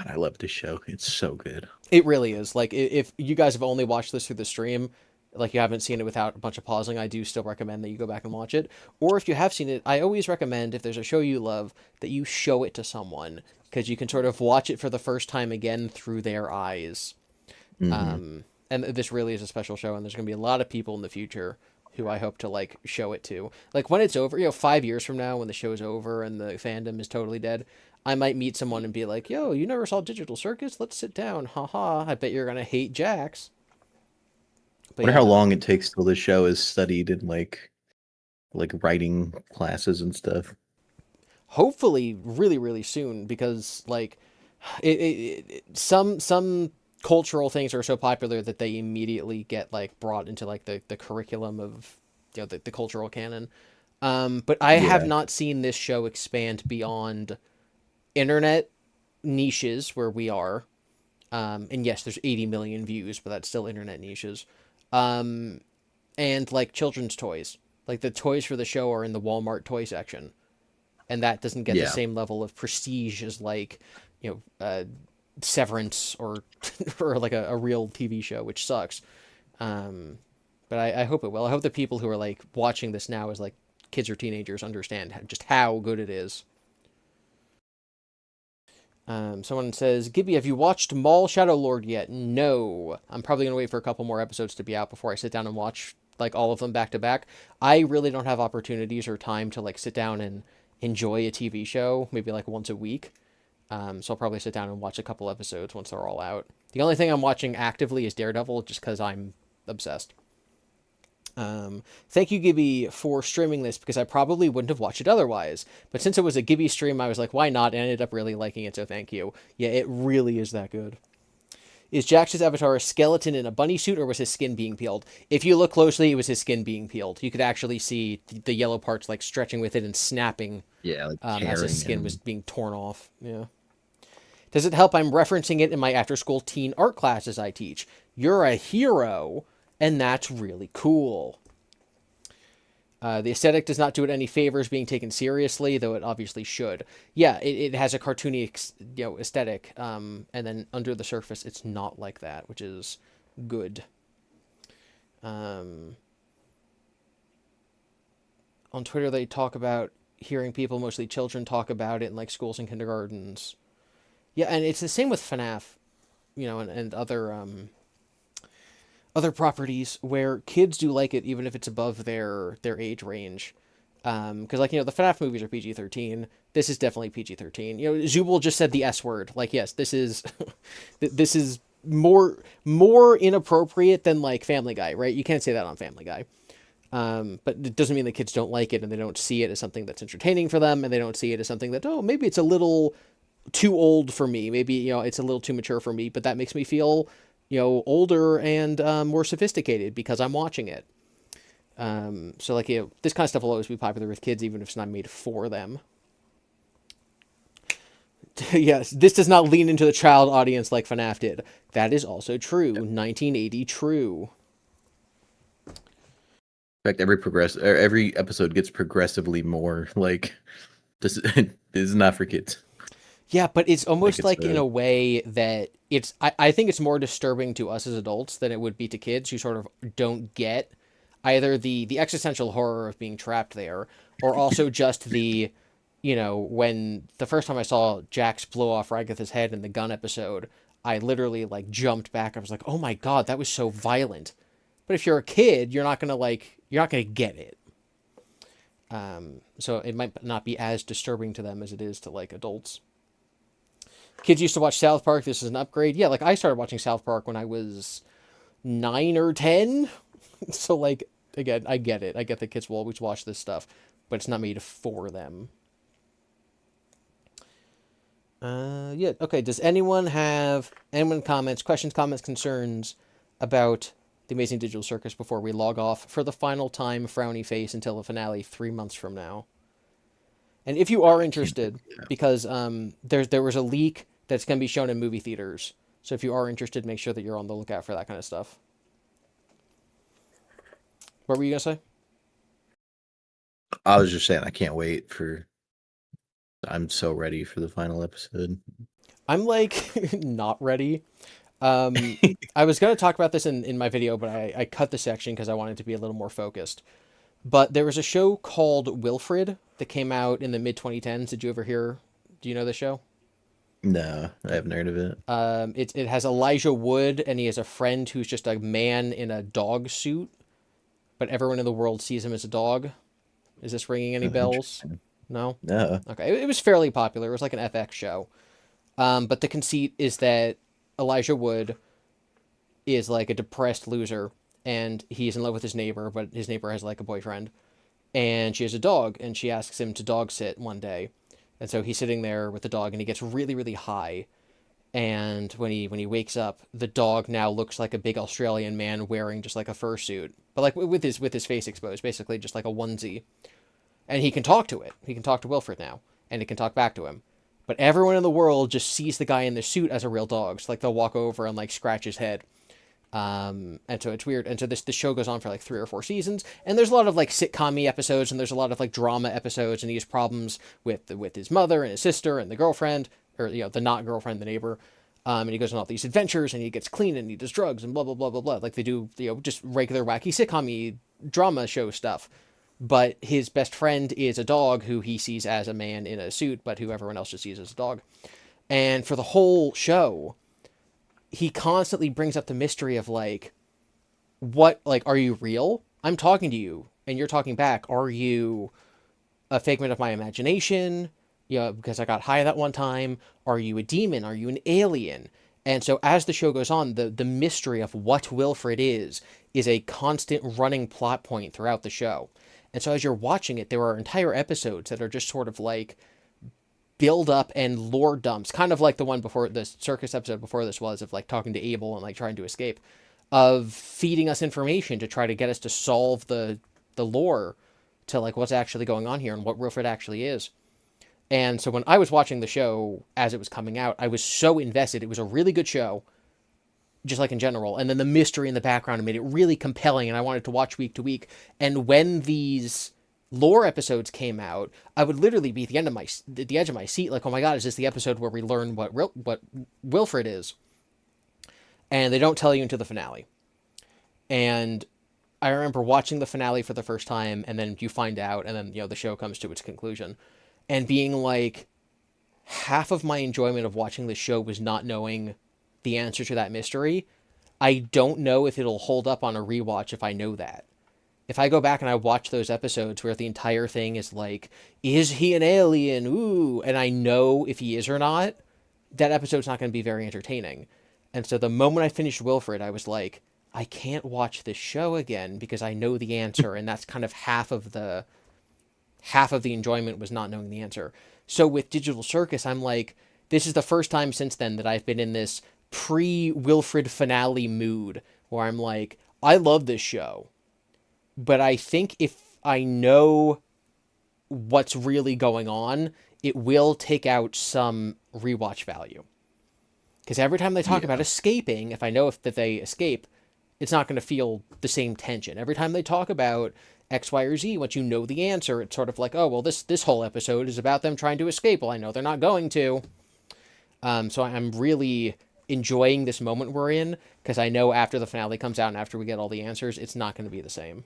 I love this show. It's so good. It really is. Like, if you guys have only watched this through the stream, like you haven't seen it without a bunch of pausing, I do still recommend that you go back and watch it. Or if you have seen it, I always recommend, if there's a show you love, that you show it to someone, because you can sort of watch it for the first time again through their eyes. Mm-hmm. And this really is a special show, and there's going to be a lot of people in the future who I hope to, like, show it to. Like, when it's over, 5 years from now, when the show's over and the fandom is totally dead, I might meet someone and be like, yo, you never saw Digital Circus? Let's sit down. Haha, I bet you're going to hate Jax. I wonder how long it takes till this show is studied in like writing classes and stuff. Hopefully, really, really soon, because like, some cultural things are so popular that they immediately get like brought into like the curriculum of the cultural canon. But I have not seen this show expand beyond internet niches where we are. And yes, there's 80 million views, but that's still internet niches. And like children's toys, like the toys for the show are in the Walmart toy section, and that doesn't get the same level of prestige as like, Severance or like a real TV show, which sucks. But I hope it will. I hope the people who are like watching this now as like kids or teenagers understand just how good it is. Someone says, GiBi, have you watched Mall Shadow Lord yet? No. I'm probably going to wait for a couple more episodes to be out before I sit down and watch, like, all of them back to back. I really don't have opportunities or time to, like, sit down and enjoy a TV show, maybe, like, once a week. So I'll probably sit down and watch a couple episodes once they're all out. The only thing I'm watching actively is Daredevil, just because I'm obsessed. Thank you, GiBi, for streaming this, because I probably wouldn't have watched it otherwise. But since it was a GiBi stream, I was like, why not? And I ended up really liking it, so thank you. Yeah, it really is that good. Is Jax's avatar a skeleton in a bunny suit, or was his skin being peeled? If you look closely, it was his skin being peeled. You could actually see the yellow parts like stretching with it and snapping. Yeah, like as his skin was being torn off. Yeah. Does it help I'm referencing it in my after-school teen art classes I teach? You're a hero. And that's really cool. The aesthetic does not do it any favors being taken seriously, though it obviously should. Yeah, it has a cartoony aesthetic, and then under the surface, it's not like that, which is good. On Twitter, they talk about hearing people, mostly children, talk about it in like schools and kindergartens. Yeah, and it's the same with FNAF, and other properties where kids do like it, even if it's above their age range. Because, like, the FNAF movies are PG-13. This is definitely PG-13. Zubul just said the S word. Like, yes, this is this is more inappropriate than, like, Family Guy, right? You can't say that on Family Guy. But it doesn't mean the kids don't like it, and they don't see it as something that's entertaining for them, and they don't see it as something that, maybe it's a little too old for me. Maybe, it's a little too mature for me, but that makes me feel older and more sophisticated because I'm watching it. So like, this kind of stuff will always be popular with kids, even if it's not made for them. Yes, this does not lean into the child audience like FNAF did. That is also true. 1980 true. In fact, every episode gets progressively more like this is not for kids. Yeah, but it's almost it's like in a- a way that it's I think it's more disturbing to us as adults than it would be to kids who sort of don't get either the existential horror of being trapped there, or also just the, when the first time I saw Jax blow off Ragatha's head in the gun episode, I literally like jumped back. I was like, oh my God, that was so violent. But if you're a kid, you're not gonna get it. So it might not be as disturbing to them as it is to like adults. Kids used to watch South Park. This is an upgrade. Yeah, like I started watching South Park when I was 9 or 10. So like, again, I get it. I get that kids will always watch this stuff, but it's not made for them. Yeah. Okay. Does anyone have questions, comments, concerns about the Amazing Digital Circus before we log off for the final time, frowny face, until the finale 3 months from now? And if you are interested, because there was a leak that's going to be shown in movie theaters, so if you are interested, make sure that you're on the lookout for that kind of stuff. What were you going to say? I was just saying I can't wait for. I'm so ready for the final episode. I'm like not ready. I was going to talk about this in my video, but I cut the section because I wanted to be a little more focused. But there was a show called Wilfred that came out in the mid-2010s. Did you ever hear? Do you know the show? No, I haven't heard of it. It has Elijah Wood, and he has a friend who's just a man in a dog suit, but everyone in the world sees him as a dog. Is this ringing any bells? No? No. Okay, it was fairly popular. It was like an FX show. But the conceit is that Elijah Wood is like a depressed loser, and he's in love with his neighbor, but his neighbor has like a boyfriend, and she has a dog, and she asks him to dog sit one day. And so he's sitting there with the dog, and he gets really, really high. And when he wakes up, the dog now looks like a big Australian man wearing just like a fursuit, but like with his face exposed, basically just like a onesie. And he can talk to it. He can talk to Wilfred now, and it can talk back to him. But everyone in the world just sees the guy in the suit as a real dog. So like they'll walk over and like scratch his head. And so it's weird. And so this show goes on for like 3 or 4 seasons, and there's a lot of like sitcom-y episodes, and there's a lot of like drama episodes, and he has problems with his mother and his sister and the girlfriend, or the not girlfriend, the neighbor. And he goes on all these adventures, and he gets clean, and he does drugs, and blah blah blah blah blah. Like they do, just regular wacky sitcom-y drama show stuff. But his best friend is a dog who he sees as a man in a suit, but who everyone else just sees as a dog. And for the whole show, he constantly brings up the mystery of like, what, like, are you real? I'm talking to you and you're talking back. Are you a figment of my imagination? Because I got high that one time. Are you a demon? Are you an alien? And so as the show goes on, the mystery of what Wilfred is a constant running plot point throughout the show. And so as you're watching it, there are entire episodes that are just sort of like build up and lore dumps, kind of like the one before, the circus episode before this was, of like talking to Abel and like trying to escape, of feeding us information to try to get us to solve the lore to like what's actually going on here and what Wilfred actually is. And so when I was watching the show as it was coming out, I was so invested. It was a really good show, just like in general. And then the mystery in the background made it really compelling, and I wanted to watch week to week. And when these lore episodes came out, I would literally be at the edge of my seat, like, oh my God, is this the episode where we learn what Wilfred is? And they don't tell you until the finale. And I remember watching the finale for the first time, and then you find out, and then, the show comes to its conclusion, and being like, half of my enjoyment of watching the show was not knowing the answer to that mystery. I don't know if it'll hold up on a rewatch if I know that. If I go back and I watch those episodes where the entire thing is like, is he an alien? Ooh, and I know if he is or not, that episode's not going to be very entertaining. And so the moment I finished Wilfred, I was like, I can't watch this show again because I know the answer, and that's kind of half of the enjoyment was not knowing the answer. So with Digital Circus, I'm like, this is the first time since then that I've been in this pre-Wilfred finale mood where I'm like, I love this show, but I think if I know what's really going on, it will take out some rewatch value. Because every time they talk about escaping, if I know that they escape, it's not going to feel the same tension. Every time they talk about X, Y, or Z, once you know the answer, it's sort of like, oh, well, this whole episode is about them trying to escape. Well, I know they're not going to. So I'm really enjoying this moment we're in, because I know after the finale comes out and after we get all the answers, it's not going to be the same.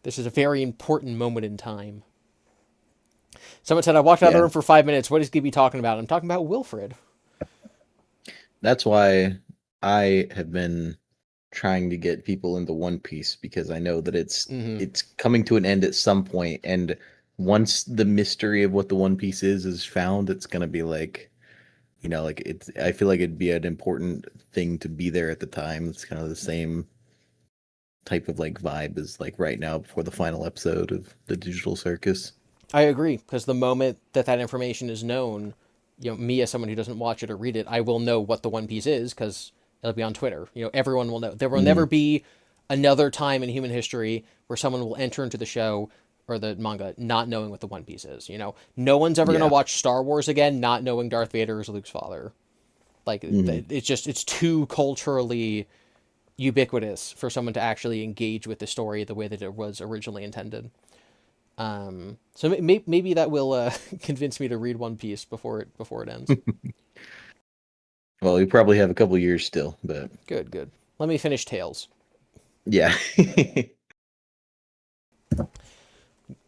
This is a very important moment in time. Someone said, I walked out of the room for 5 minutes. What is GiBi talking about? I'm talking about Wilfred. That's why I have been trying to get people into One Piece, because I know that it's coming to an end at some point, and once the mystery of what the One Piece is found, it's gonna be like, you know, like I feel like it'd be an important thing to be there at the time. It's kind of the same type of like vibe as like right now before the final episode of the Digital Circus. I agree, because the moment that information is known, you know, me as someone who doesn't watch it or read it, I will know what the One Piece is, because it'll be on Twitter. You know, everyone will know. There will never be another time in human history where someone will enter into the show or the manga not knowing what the One Piece is. You know, no one's ever going to watch Star Wars again not knowing Darth Vader is Luke's father. Like, it's too culturally ubiquitous for someone to actually engage with the story the way that it was originally intended. So maybe that will convince me to read One Piece before it ends. Well, we probably have a couple years still, but good. Let me finish Tales. Yeah.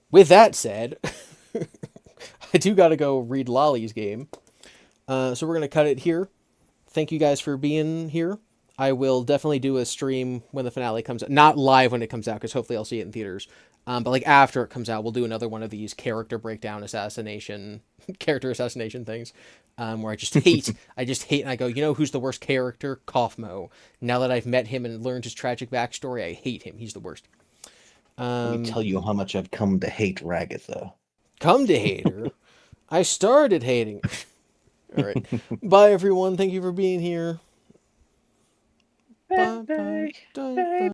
With that said, I do got to go read Lolly's game. So we're going to cut it here. Thank you guys for being here. I will definitely do a stream when the finale comes out. Not live when it comes out, because hopefully I'll see it in theaters. But like after it comes out, we'll do another one of these character assassination things. Where I just hate, and I go, you know who's the worst character? Kaufmo. Now that I've met him and learned his tragic backstory, I hate him. He's the worst. Let me tell you how much I've come to hate Ragatha. Come to hate her? I started hating her. All right. Bye, everyone. Thank you for being here. Bye.